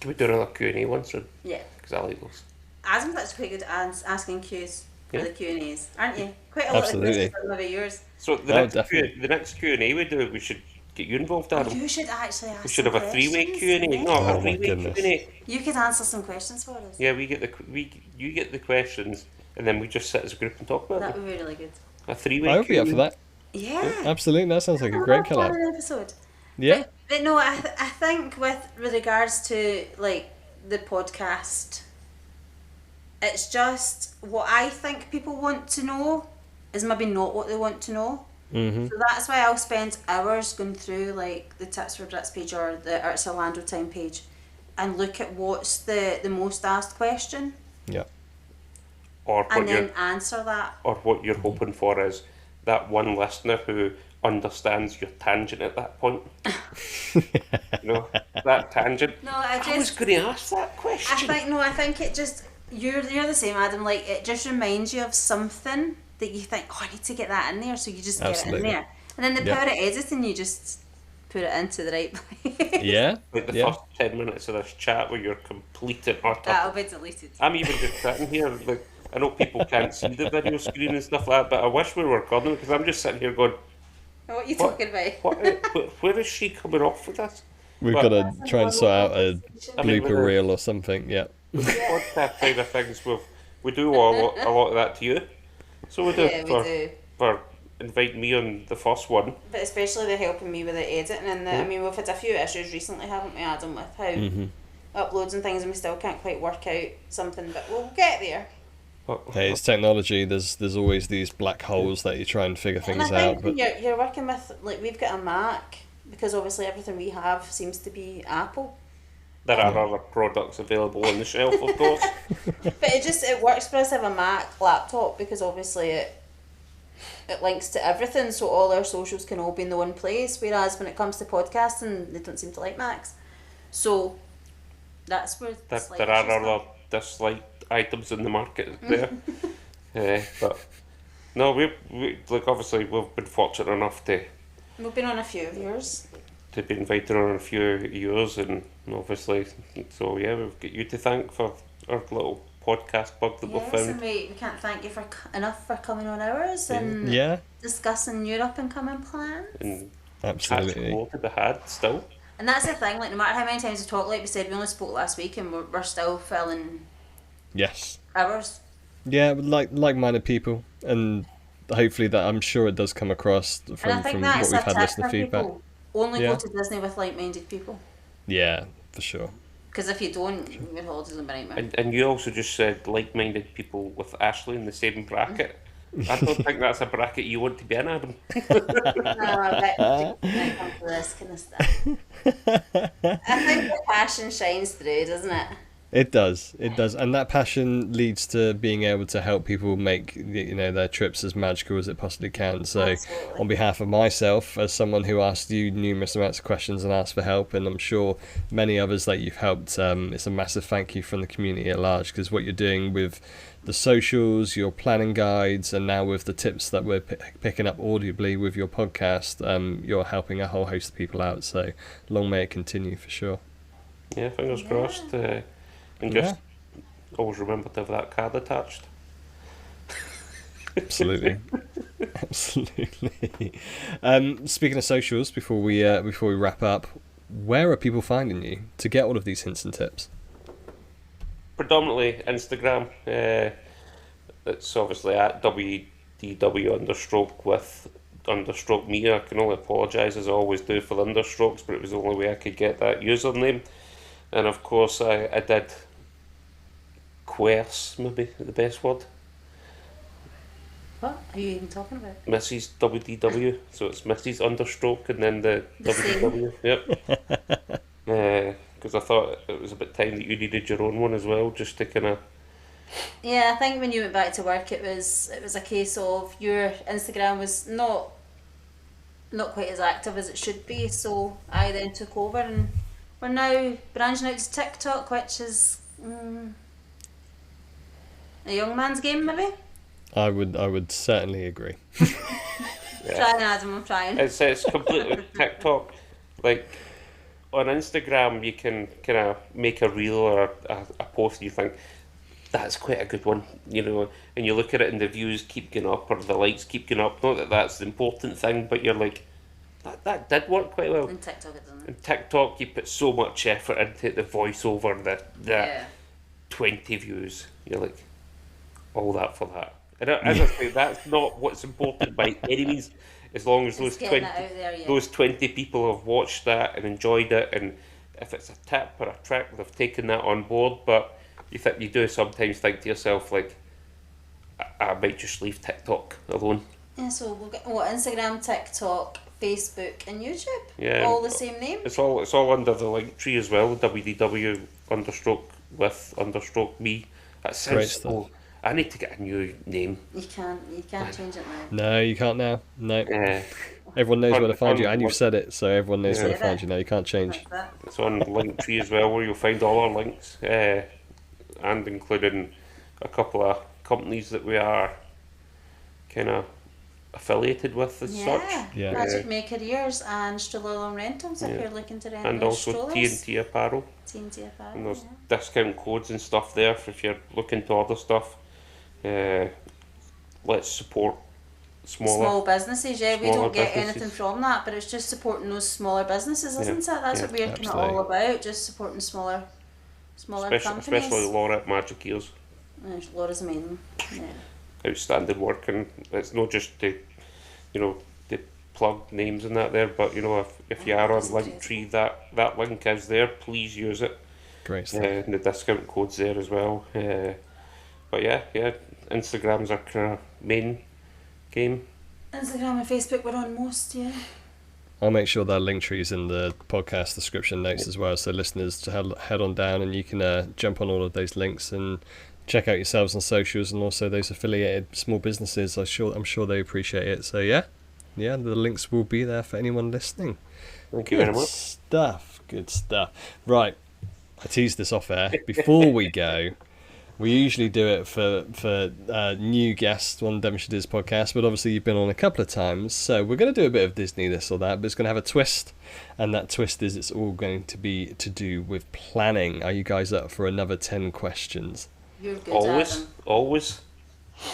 Can we do another Q&A once? Yeah. Because I like those. Adam's actually quite good at asking Qs for the Q&As, aren't you? Quite a lot of questions for maybe yours. So the next Q&A we do, we should get you involved, Adam. Oh, you should actually ask. We should have a three-way Q&A. Yeah. No, a three-way Q&A. You could answer some questions for us. Yeah, you get the questions, and then we just sit as a group and talk about them. That would be really good. A three-way I would be up for that. Yeah. Absolutely, that sounds like a great collab. Episode. Yeah. But no, I think with regards to like the podcast, it's just what I think people want to know is maybe not what they want to know. So that's why I'll spend hours going through like the Tips for Brits page or the Arts Orlando Time page and look at what's the most asked question. Yeah. And then answer that. Or what you're hoping for is that one listener who understands your tangent at that point. That tangent. No, I was going to ask that question. I think it just you're the same, Adam. Like it just reminds you of something that you think, I need to get that in there, so you just get it in there. And then the power of editing, you just put it into the right place. Yeah. Like the first 10 minutes of this chat where you're complete and utter. That'll be deleted. I'm even just sitting here, like, I know people can't see the video screen and stuff like that, but I wish we were recording because I'm just sitting here going, what are you talking about? Where is she coming off with this? We've got to try and sort out a blooper reel or something, yeah. With the podcast side of things, we do a lot of that to you. So we do, for inviting me on the first one. But especially the helping me with the editing and I mean, we've had a few issues recently, haven't we, Adam, with how uploads and things, and we still can't quite work out something, but we'll get there. But, Hey, it's technology. There's always these black holes that you try and figure And things I think out. when But you're working with, like, we've got a Mac, because obviously everything we have seems to be Apple. there are other products available on the shelf, of course. But it works for us to have a Mac laptop, because obviously it links to everything, so all our socials can all be in the one place, whereas when it comes to podcasting, they don't seem to like Macs. So that's where the slight There are issues other disliked items in the market there. But no, we like, obviously we've been fortunate enough to We've been on a few of yours. be invited on a few years, and obviously, so yeah, we've got you to thank for our little podcast bug that we've Yes, found. and we can't thank you enough for coming on ours and yeah, discussing your up and coming plans. And absolutely. more to be had still. And that's the thing, like, no matter how many times we talk, like we said, we only spoke last week and we're still filling Yes. hours. Yeah, like-minded people, and hopefully that, I'm sure it does come across And I from think what that's we've a had tip listener for feedback. people. Only Yeah. go to Disney with like-minded people. Yeah, for sure. Because if you don't, your holidays will be a nightmare. And you also just said like-minded people with Ashley in the same bracket. I don't think that's a bracket you want to be in, Adam. But when it comes to this kind of stuff. I think the passion shines through, doesn't it? It does, and that passion leads to being able to help people make their trips as magical as it possibly can. So, Absolutely. on behalf of myself, as someone who asked you numerous amounts of questions and asked for help, and I'm sure many others that you've helped, it's a massive thank you from the community at large, because what you're doing with the socials, your planning guides, and now with the tips that we're picking up audibly with your podcast, you're helping a whole host of people out. So, long may it continue for sure. Yeah, fingers crossed. And just always remember to have that card attached. Absolutely. Absolutely. Speaking of socials, before we wrap up, where are people finding you to get all of these hints and tips? Predominantly Instagram. It's obviously at WDW _ me. I can only apologise, as I always do, for the understrokes, but it was the only way I could get that username. And of course I did querce, maybe the best word. What are you even talking about? Mrs. WDW, so it's Mrs. understroke and then the same. WDW. Yep. Because I thought it was about time that you needed your own one as well, just to kind of. Yeah, I think when you went back to work, it was a case of your Instagram was not quite as active as it should be, so I then took over, and we're now branching out to TikTok, which is a young man's game, maybe. I would certainly agree. Trying, Adam, I'm trying. It's completely TikTok. Like on Instagram, you can kind of make a reel or a post, and you think that's quite a good one, and you look at it and the views keep going up or the likes keep going up. Not that that's the important thing, but you're like, that did work quite well. In TikTok, it doesn't. In TikTok, you put so much effort into the voiceover, the 20 views. You're like, all that for that. And as I say, that's not what's important by any means. As long as It's those getting 20, it out there, yeah. those 20 people have watched that and enjoyed it, and if it's a tip or a trick, they've taken that on board. But you do sometimes think to yourself, like, I might just leave TikTok alone. Yeah, so we'll get Instagram, TikTok, Facebook, and YouTube. Yeah, all the same name. It's all under the link tree as well. WDW _ me. That sounds Great so. stuff. I need to get a new name. You can't change it now. No, you can't now. No. Everyone knows where to find you, and you've said it, so everyone knows where to find you now. You can't change. That's it. It's on Linktree as well, where you'll find all our links, and including a couple of companies that we are kind of affiliated with as such. Yeah. Magic May Careers and Stroller Rentals if you're looking to rent And your also strollers. TNT Apparel. TNT Apparel, And there's yeah. discount codes and stuff there if you're looking to order stuff. Let's support Small businesses, yeah. We smaller don't get businesses. anything from that, but it's just supporting those smaller businesses, isn't it? That's what we're kind of absolutely. all about, just supporting smaller companies. especially Laura at Magic Ears. Laura's amazing. Yeah. Outstanding work, and it's not just to plug names and that there, but if you are on Linktree, that link is there. Please use it. Great stuff. And the discount code's there as well. But yeah, Instagram's our kind of main game. Instagram and Facebook were on most, yeah. I'll make sure that link tree is in the podcast description notes as well, so listeners to head on down and you can jump on all of those links and check out yourselves on socials, and also those affiliated small businesses. I'm sure they appreciate it. So yeah, the links will be there for anyone listening. Thank you very much. Good stuff. Right, I teased this off air. Before we go, we usually do it for new guests on Devonshire Dis Podcast, but obviously you've been on a couple of times, so we're going to do a bit of Disney this or that, but it's going to have a twist, and that twist is it's all going to be to do with planning. Are you guys up for another 10 questions? You're good, Always.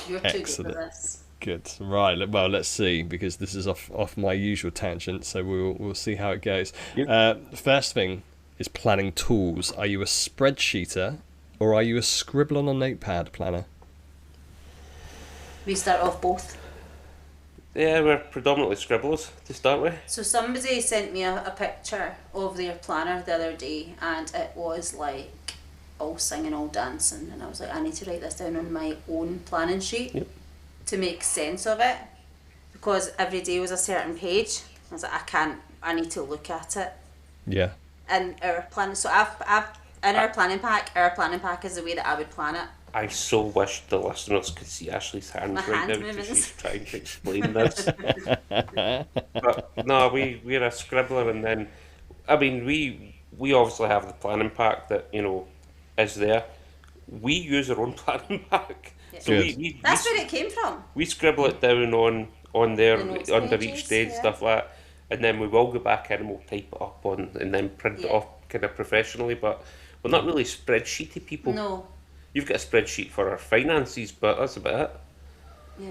You're too Excellent. good for this. Good. Right. Well, let's see, because this is off my usual tangent, so we'll see how it goes. Yep. First thing is planning tools. Are you a spreadsheeter or are you a scribble on a notepad planner? We start off both. Yeah, we're predominantly scribblers to start with. So somebody sent me a picture of their planner the other day, and it was like all singing, all dancing, and I was like, I need to write this down on my own planning sheet. Yep. To make sense of it, because every day was a certain page. I was like, I need to look at it. Yeah. And our planning, so I've in our planning pack is the way that I would plan it. I so wish the listeners could see Ashley's hands My right hand now because movements. she's trying to explain this. But no, we're a scribbler, and then I mean we obviously have the planning pack that is there. We use our own planning pack. Yeah. So Good. That's where it came from. we scribble it down on there The notes under pages, each day and yeah. stuff like that, and then we will go back in and we'll type it up on and then print it Yeah. off kind of professionally. But we're not really spreadsheety people. No. You've got a spreadsheet for our finances, but that's about it. Yeah.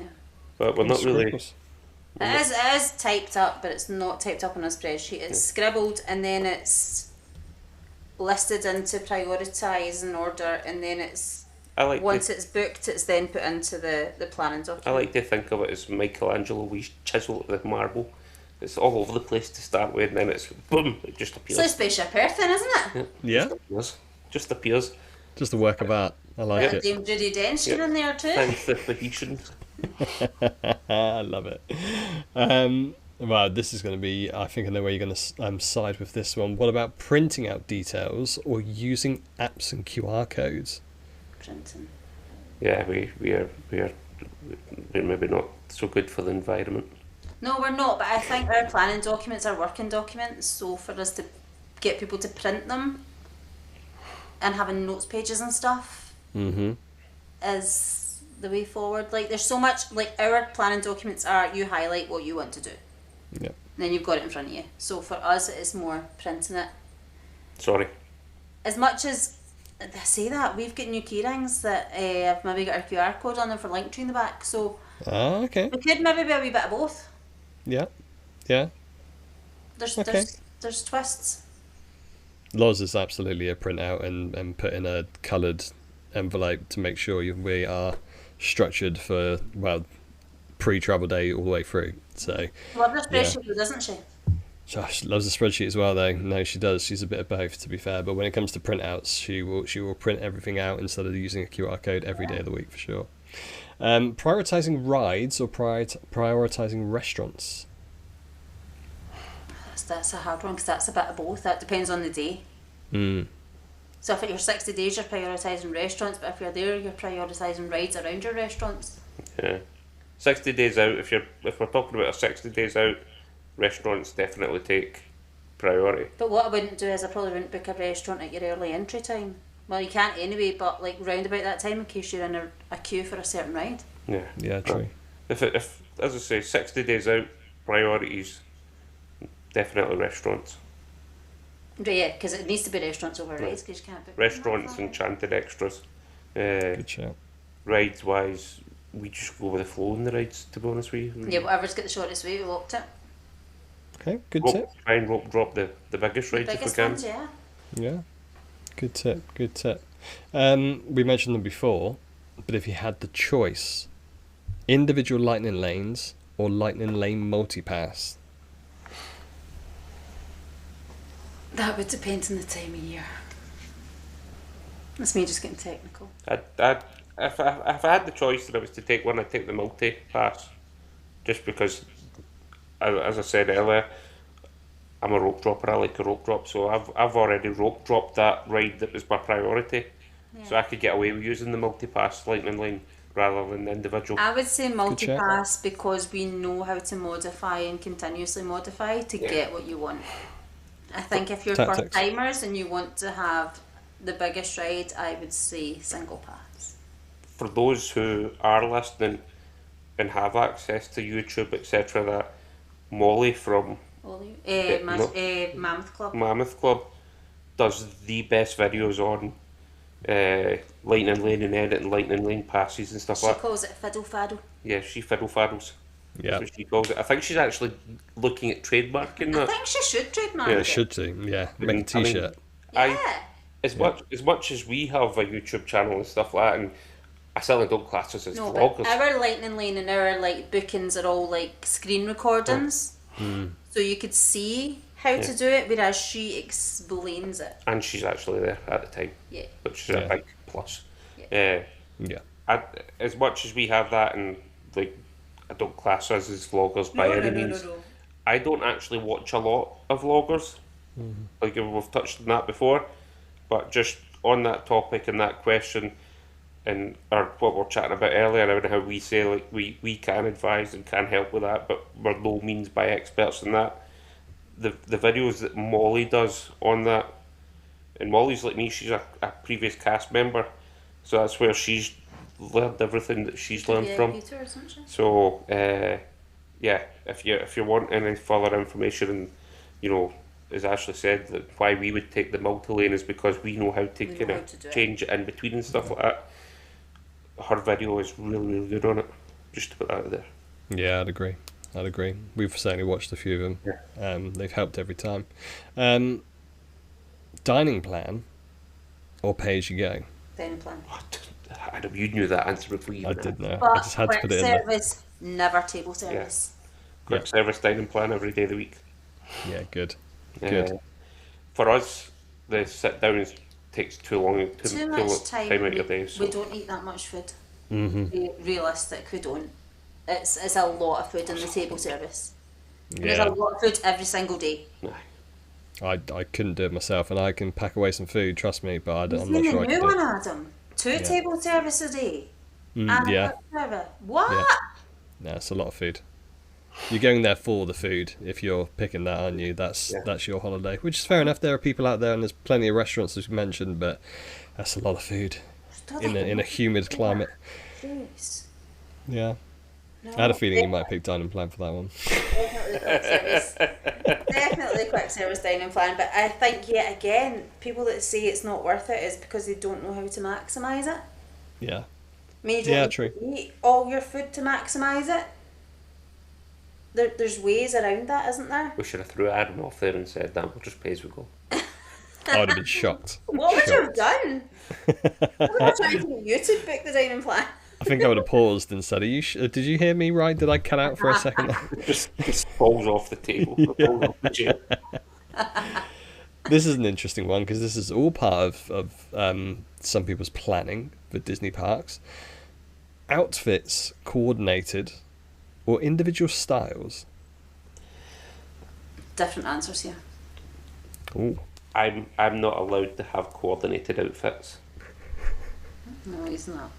But we're not really. Scribbles. It is typed up, but it's not typed up on a spreadsheet. It's scribbled, and then it's listed into prioritise in order, and then it's once it's booked, it's then put into the planning document. I like to think of it as Michelangelo with his chisel at the marble. It's all over the place to start with, and then it's boom, it just appears. It's like Spaceship Earth, then, isn't it? Yeah. Just appears. Just a work of art. I like it. Dame Judi Dench in there too. Thanks the Phoenicians. I love it. Well, this is going to be, I think I know where you're going to side with this one. What about printing out details or using apps and QR codes? Printing. Yeah, we're maybe not so good for the environment. No, we're not, but I think our planning documents are working documents, so for us to get people to print them and having notes pages and stuff is the way forward. Like, there's so much, like, our planning documents are, you highlight what you want to do. Yeah. And then you've got it in front of you. So for us, it's more printing it. Sorry. As much as I say that, we've got new key rings that have maybe got our QR code on them for Linktree in the back, so Oh, okay. we could maybe be a wee bit of both. Yeah. Yeah. There's Okay. there's twists. Loz is absolutely a printout and put in a coloured envelope to make sure we are structured for, well, pre-travel day all the way through. So Love the spreadsheet, doesn't she? Josh loves the spreadsheet as well, though. No, she does. She's a bit of both, to be fair. But when it comes to printouts, she will print everything out instead of using a QR code every day of the week for sure. Prioritising rides or prioritising restaurants? That's a hard one because that's a bit of both. That depends on the day. So if at your 60 days you're prioritising restaurants, but if you're there you're prioritising rides around your restaurants. Yeah. 60 days out, if we're talking about a 60 days out, restaurants definitely take priority. But what I wouldn't do is I probably wouldn't book a restaurant at your early entry time. Well, you can't anyway, but like round about that time in case you're in a queue for a certain ride. Yeah. Yeah, true. If as I say, 60 days out, priorities, definitely restaurants. Right, yeah, because it needs to be restaurants over rides because you can't book Restaurants, enchanted extras. Good shout. Rides wise, we just go with the flow in the rides, to be honest with you. Yeah, whatever's got the shortest way, we locked it. Okay, good tip. Try and rope drop the biggest The rides if we biggest can. ones, yeah. Yeah, good tip. We mentioned them before, but if you had the choice, individual lightning lanes or lightning lane multipass? That would depend on the time of year. That's me just getting technical. if I had the choice and I was to take one, I'd take the multi-pass. Just because, as I said earlier, I'm a rope dropper. I like a rope drop, so I've already rope dropped that ride that was my priority. Yeah. So I could get away with using the multi-pass lightning lane rather than the individual. I would say shout. multi-pass because we know how to modify and continuously modify to get what you want. I think if you're Tactics. first-timers and you want to have the biggest ride, I would say single pass. For those who are listening and have access to YouTube, etc., that Molly from Mammoth Club. Mammoth Club does the best videos on lightning lane and editing lightning lane passes and stuff She like that. calls it fiddle faddle. Yeah, she fiddle faddles. Yeah. That's what she calls it. I think she's actually looking at trademarking I that. think she should trademark Yeah, it. It should do. Yeah. Make a I mean, t-shirt. Yeah. As much as we have a YouTube channel and stuff like that, and I certainly don't class us as No, but vloggers. our lightning lane and our bookings are all screen recordings, so you could see how to do it, whereas she explains it. And she's actually there at the time, Yeah. which is a big plus. Yeah. As much as we have that, and I don't class us as vloggers by any means. No. I don't actually watch a lot of vloggers. We've touched on that before, but just on that topic and that question, and or what we're chatting about earlier, and how we say we can advise and can help with that, but we're no means by experts in that. The videos that Molly does on that, and Molly's like me, she's a previous cast member, so that's where she's learned everything that she's learned from. Peter, isn't she? So if you want any further information, and as Ashley said, that why we would take the multi-lane is because we know how to We know kind how of to do it. change it in between and stuff like that. Her video is really, really good on it. Just to put that out there. Yeah, I'd agree. We've certainly watched a few of them. Yeah. They've helped every time. Dining plan or pay as you go? Dining plan. Adam, you knew that answer before you. I did know. I But just had to quick put it in there. service, never table service. Quick service dining plan every day of the week. Yeah, good. For us, the sit down takes too long. Too much time. Out of your day. So. We don't eat that much food. Mm-hmm. Realistic, we don't. It's a lot of food in the table service. There's Yeah. a lot of food every single day. Nah. I couldn't do it myself, and I can pack away some food, trust me, but I'm You've not seen sure I the can new do one, it. Adam. 2 table service a day. And a Yeah, quick service. What? Yeah. no, it's a lot of food. You're going there for the food if you're picking that, aren't you? That's your holiday, which is fair enough. There are people out there, and there's plenty of restaurants as you mentioned, but that's a lot of food in a humid climate. Jeez. Yeah, No, I had a feeling you might pick dining plan for that one. Definitely quick service. Definitely quick service dining plan. But I think yet again, people that say it's not worth it is because they don't know how to maximise it. Yeah, I mean, you don't Yeah, need true. to eat all your food to maximise it. There's ways around that, isn't there? We should have threw Adam off there and said, "Damn, we'll just pay as we go." I would have been shocked. What would you have done? I would have tried to get you to book the dining plan. I think I would have paused and said, "Are you? Did you hear me right? Did I cut out for a second?" just falls off the table. Falls off the chair. This is an interesting one because this is all part of some people's planning for Disney parks. Outfits coordinated or individual styles? Different answers here. Ooh. I'm not allowed to have coordinated outfits. No, he's not.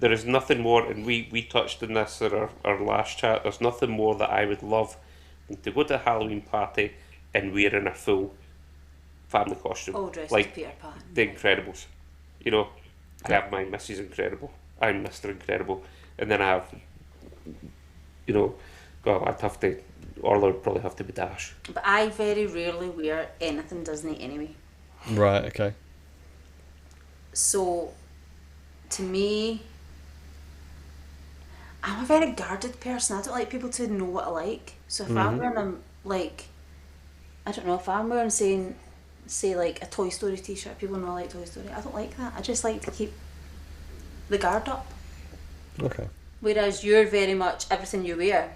There is nothing more, and we touched on this in our last chat, there's nothing more that I would love than to go to a Halloween party and wearing a full family costume. All dressed like as Peter Pan. The Incredibles. I have my Mrs. Incredible. I'm Mr. Incredible. And then I have, I'd have to, or there would probably have to be Dash. But I very rarely wear anything Disney anyway. Right. Okay. So, to me, I'm a very guarded person. I don't like people to know what I like. So if I'm wearing I don't know, if I'm wearing say like a Toy Story t-shirt, people know I like Toy Story. I don't like that. I just like to keep the guard up. Okay. Whereas you're very much everything you wear.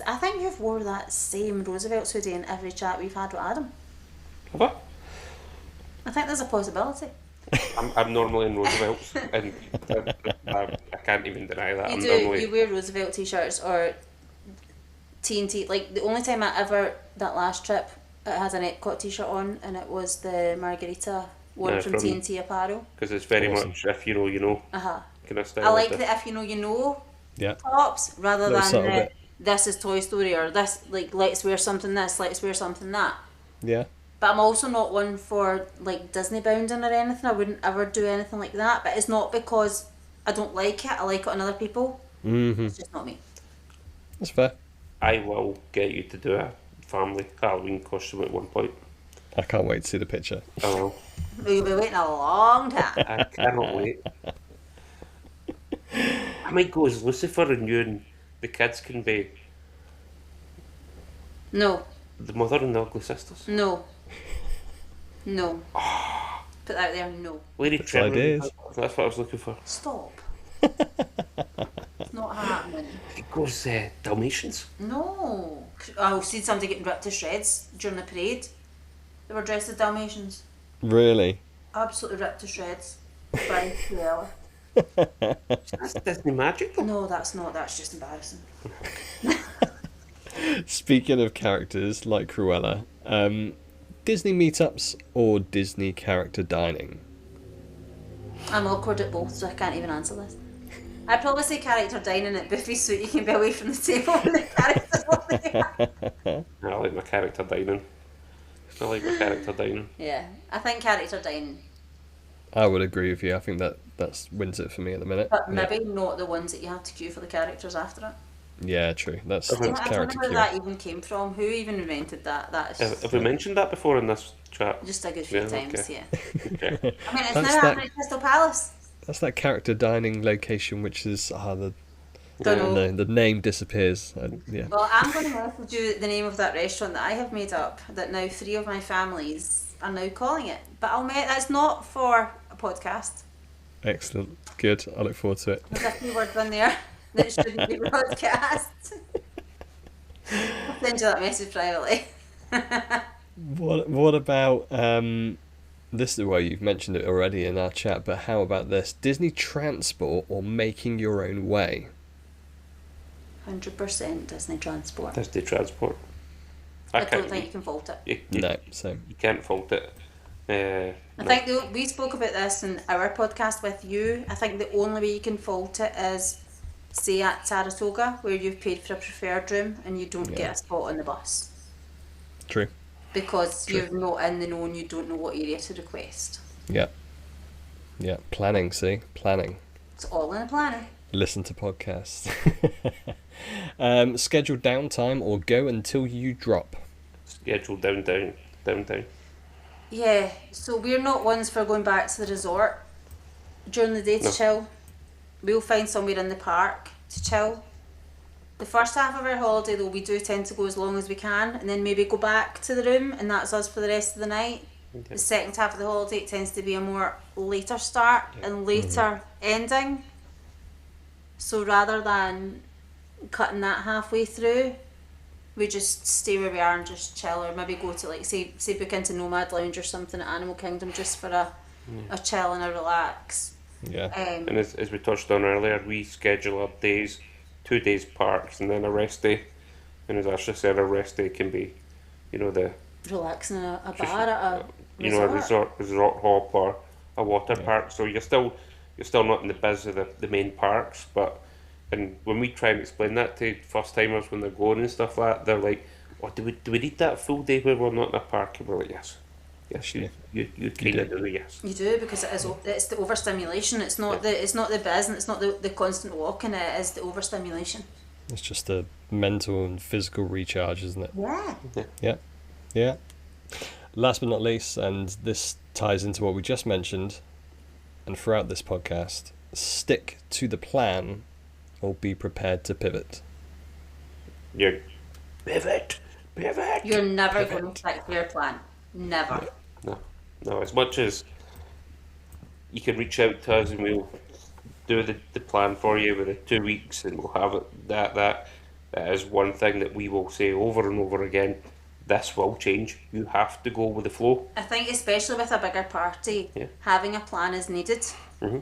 I think you've wore that same Roosevelt's hoodie in every chat we've had with Adam. Have I? I think there's a possibility. I'm normally in Roosevelt's, and I can't even deny that. You wear Roosevelt t-shirts or TNT. Like, the only time that last trip, it has an Epcot t-shirt on, and it was the Margarita one from TNT Apparel. Because it's very much if you know, you know. Kind of style. I like the if you know, you know tops, rather than this is Toy Story, or this, like, let's wear something this, let's wear something that. Yeah. But I'm also not one for, like, Disney bounding or anything. I wouldn't ever do anything like that. But it's not because I don't like it. I like it on other people. Mm-hmm. It's just not me. That's fair. I will get you to do a family Halloween costume at one point. I can't wait to see the picture. Oh. You'll be waiting a long time. I cannot wait. I might go as Lucifer, and you and the kids can be No. the mother and the ugly sisters. No. Put that out there, no. Lady Trim. ideas. That's what I was looking for. Stop. It's not happening. It goes Dalmatians. No. I've seen somebody getting ripped to shreds during the parade. They were dressed as Dalmatians. Really? Absolutely ripped to shreds. By Cruella. That's Disney magic, though. No, that's not. That's just embarrassing. Speaking of characters like Cruella, Disney meetups or Disney character dining? I'm awkward at both, so I can't even answer this. I'd probably say character dining at Buffy's so you can be away from the table when the characters are there. I like my character dining. Yeah, I think character dining. I would agree with you. I think that wins it for me at the minute. But maybe not the ones that you have to queue for the characters after it. Yeah, true. That's I don't character know where queue. that even came from. Who even invented that? Have we mentioned that before in this chat? Just a good few times, okay. yeah. Okay. I mean, it's That's now that- happening at Crystal Palace. That's that character dining location, which is Don't know. the name disappears. Yeah. Well, I'm going to message you the name of that restaurant that I have made up, that now 3 of my families are now calling it. But that's not for a podcast. Excellent. Good. I look forward to it. There's a few words in there that shouldn't be broadcast. I'll send you that message privately. What about this? Well, you've mentioned it already in our chat, but how about this? Disney transport or making your own way? 100% Disney transport. Disney transport. I don't think you can fault it. No, same. You can't fault it. I think we spoke about this in our podcast with you. I think the only way you can fault it is, say, at Saratoga, where you've paid for a preferred room and you don't get a spot on the bus. True. Because you're not in the know and you don't know what area to request. Yeah. Yeah. Planning. Planning. It's all in the planner. Listen to podcasts. Scheduled downtime or go until you drop? Scheduled down. Yeah, so we're not ones for going back to the resort during the day to chill. We'll find somewhere in the park to chill. The first half of our holiday, though, we do tend to go as long as we can and then maybe go back to the room, and that's us for the rest of the night. Okay. The second half of the holiday, it tends to be a more later start and later ending. So rather than cutting that halfway through, we just stay where we are and just chill, or maybe go to, like, say book into Nomad Lounge or something at Animal Kingdom just for a chill and a relax. Yeah. And as we touched on earlier, we schedule up days, 2 days parks and then a rest day. And as Ashley said, a rest day can be, the Relaxing in a bar at a resort hop or a water park. So you're still not in the biz of the main parks, and when we try and explain that to first timers when they're going and stuff like that, they're like, "Oh, do we need that full day where we're not in a park?" And we're like, "Yes, you kind of do, yes." You do, because it's the overstimulation. It's not the biz, and it's not the constant walking. It is the overstimulation. It's just a mental and physical recharge, isn't it? Yeah. Yeah. Last but not least, and this ties into what we just mentioned, and throughout this podcast, stick to the plan or be prepared to pivot. Pivot. You're never going to stick to your plan. Never. No. As much as you can reach out to us and we'll do the plan for you within 2 weeks, and we'll have it. That is one thing that we will say over and over again. this will change. You have to go with the flow. I think especially with a bigger party, Yeah. having a plan is needed Mhm.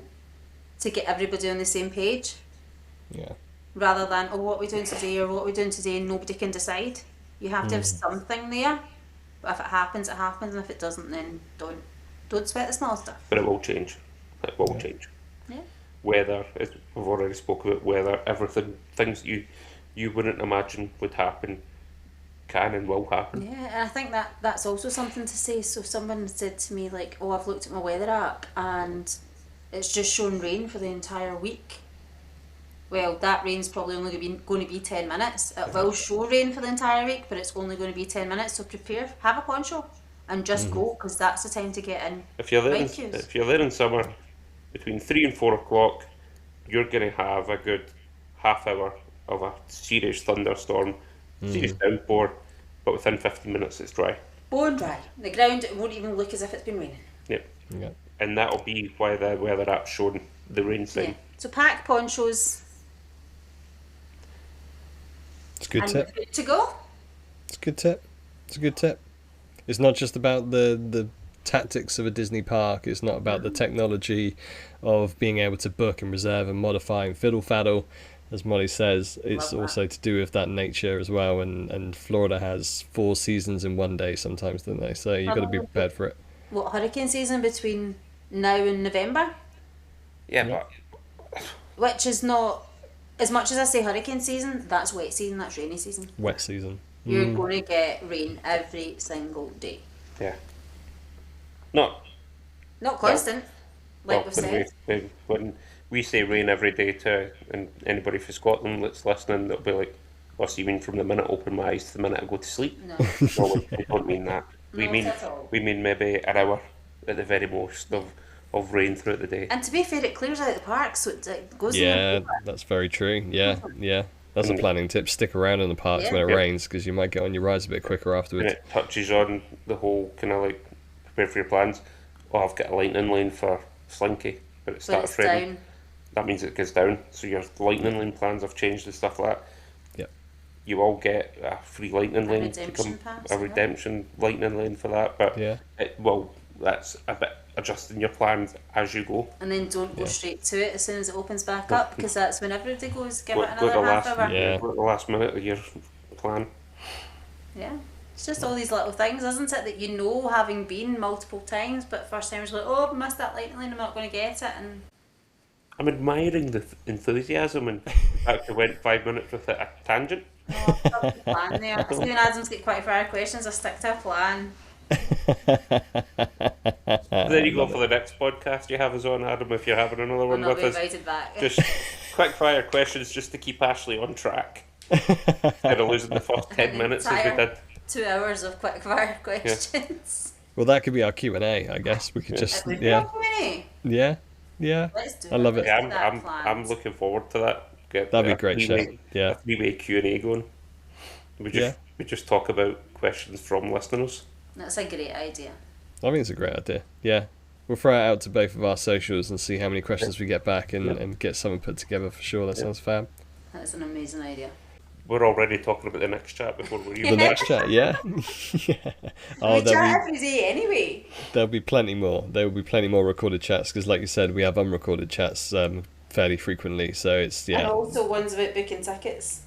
to get everybody on the same page, Yeah. rather than, oh, what are we doing today, or what are we doing today, and nobody can decide. You have to have something there, but if it happens, and if it doesn't, then don't sweat the small stuff. But it will change. It will change. Yeah. Weather, as we've already spoke about weather, everything, things that you wouldn't imagine would happen, can and will happen. Yeah, and I think that's also something to say. So someone said to me, like, oh, I've looked at my weather app and it's just shown rain for the entire week. Well, that rain's probably only going to be 10 minutes. It will show rain for the entire week, but it's only going to be 10 minutes. So prepare, have a poncho, and just go, because that's the time to get in. If you're there, Right cues. if you're there in summer, between 3 and 4 o'clock, you're going to have a good half hour of a serious thunderstorm, serious downpour, but within 15 minutes it's dry. Bone dry. The ground, it won't even look as if it's been raining. Yep. Yeah. And that'll be why the weather app's showing the rain sign. Yeah. So pack ponchos. It's a good and tip. good to go. It's a good tip. It's a good tip. It's not just about the tactics of a Disney park. It's not about the technology of being able to book and reserve and modify and fiddle faddle. As Molly says, it's also to do with that nature as well. And Florida has 4 seasons in one day sometimes, don't they? So you've got to be prepared for it. What, hurricane season between now and November? Yeah, Which is not, as much as I say hurricane season, that's wet season, that's rainy season. Wet season. You're going to get rain every single day. but yeah. Not Constant, like we've when said. when we say rain every day to and anybody from Scotland that's listening, they'll be like, "What's you mean from the minute I open my eyes to the minute I go to sleep?" No. No, we don't mean that. We Not mean at all. maybe an hour at the very most of rain throughout the day. And to be fair, it clears out the park, so it goes in Yeah, the that's very true. Yeah. That's a planning tip. Stick around in the parks Yeah. when it Yeah. rains, because you might get on your rides a bit quicker And afterwards. it touches on the whole kind of like prepare for your plans. Oh, I've got a lightning lane for Slinky, but it when starts it's raining. down. That means it goes down. So your lightning lane plans have changed and stuff like that. Yep. You all get a free lightning A lane to redemption come, pass, a yeah. redemption lightning lane for that. But Yeah. that's a bit adjusting your plans as you go. And then don't go straight to it as soon as it opens back up, because that's when everybody goes, give Go- it go another the half last- hour. Yeah. Go at the last minute of your plan. Yeah. It's just all these little things, isn't it, that you know, having been multiple times, but first time you're like, oh, I missed that lightning lane, I'm not going to get it. And I'm admiring the enthusiasm, and actually went 5 minutes with a tangent. oh, I've got a plan there. Stephen Adams get 24-hour questions, I stick to a plan. There you go for the next podcast you have us on, Adam, if you're having another I'm one not with being us. invited back. Just quick fire questions just to keep Ashley on track. Instead of losing the first 10 minutes as we did. 2 hours of quick fire questions. Well, that could be our Q&A, I guess. We could just, It would be yeah. all Q&A. Yeah. Let's do I love it. Let's Yeah, do that I'm planned. looking forward to that. Get That'd be a great show. Yeah. A three-way Q&A going. We just talk about questions from listeners. That's a great idea. I think it's a great idea. Yeah. We'll throw it out to both of our socials and see how many questions we get back and get something put together for sure. That sounds fab. That's an amazing idea. We're already talking about the next chat before we're The even next chat, yeah. Yeah. Oh, We chat every day anyway. there'll be plenty more. There will be plenty more recorded chats because, like you said, we have unrecorded chats fairly frequently. So it's, And yeah. also ones about booking tickets.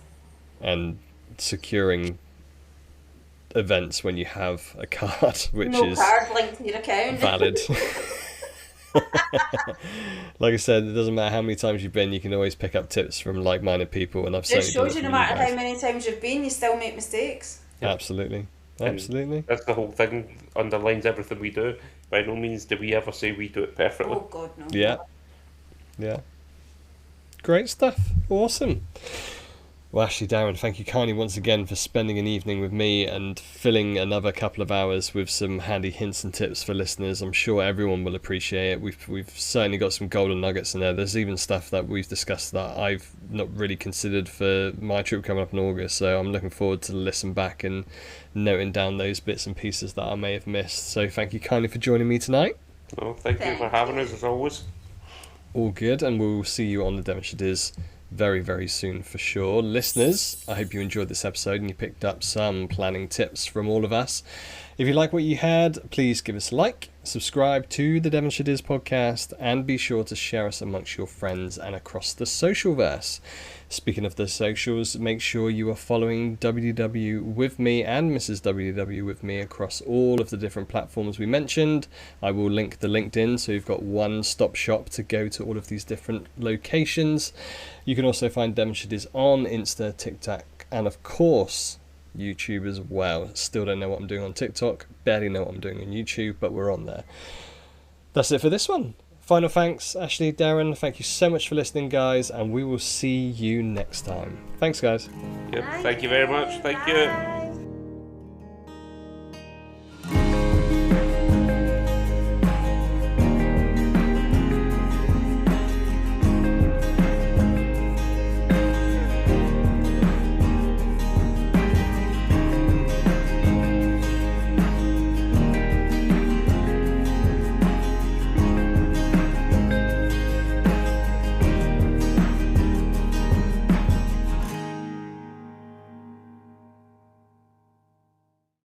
And securing events when you have a card, which No is card linked to your account. valid. Like I said, it doesn't matter how many times you've been, you can always pick up tips from like-minded people, and I've Just certainly shows you done no it matter for how guys. many times you've been, you still make mistakes. Absolutely. That's the whole thing, underlines everything we do. By no means do we ever say we do it perfectly. Oh God, no. Yeah. Great stuff. Awesome. Well, Ashley, Darren, thank you kindly once again for spending an evening with me and filling another couple of hours with some handy hints and tips for listeners. I'm sure everyone will appreciate it. We've certainly got some golden nuggets in there. There's even stuff that we've discussed that I've not really considered for my trip coming up in August. So I'm looking forward to listen back and noting down those bits and pieces that I may have missed. So thank you kindly for joining me tonight. Thank you for having us as always. All good, and we'll see you on the Devonshire Dis very, very soon for sure. Listeners, I hope you enjoyed this episode and you picked up some planning tips from all of us. If you like what you heard, please give us a like, subscribe to the Devonshire Dis Podcast, and be sure to share us amongst your friends and across the socialverse. Speaking of the socials, make sure you are following WDW with me and Mrs. WDW with me across all of the different platforms we mentioned. I will link the LinkedIn so you've got one-stop shop to go to all of these different locations. You can also find Devonshire Dis on Insta, TikTok, and of course YouTube as well. Still don't know what I'm doing on TikTok, barely know what I'm doing on YouTube, but we're on there. That's it for this one. Final thanks, Ashley, Darren. Thank you so much for listening, guys, and we will see you next time. Thanks, guys. Yep, thank you very much. Thank you.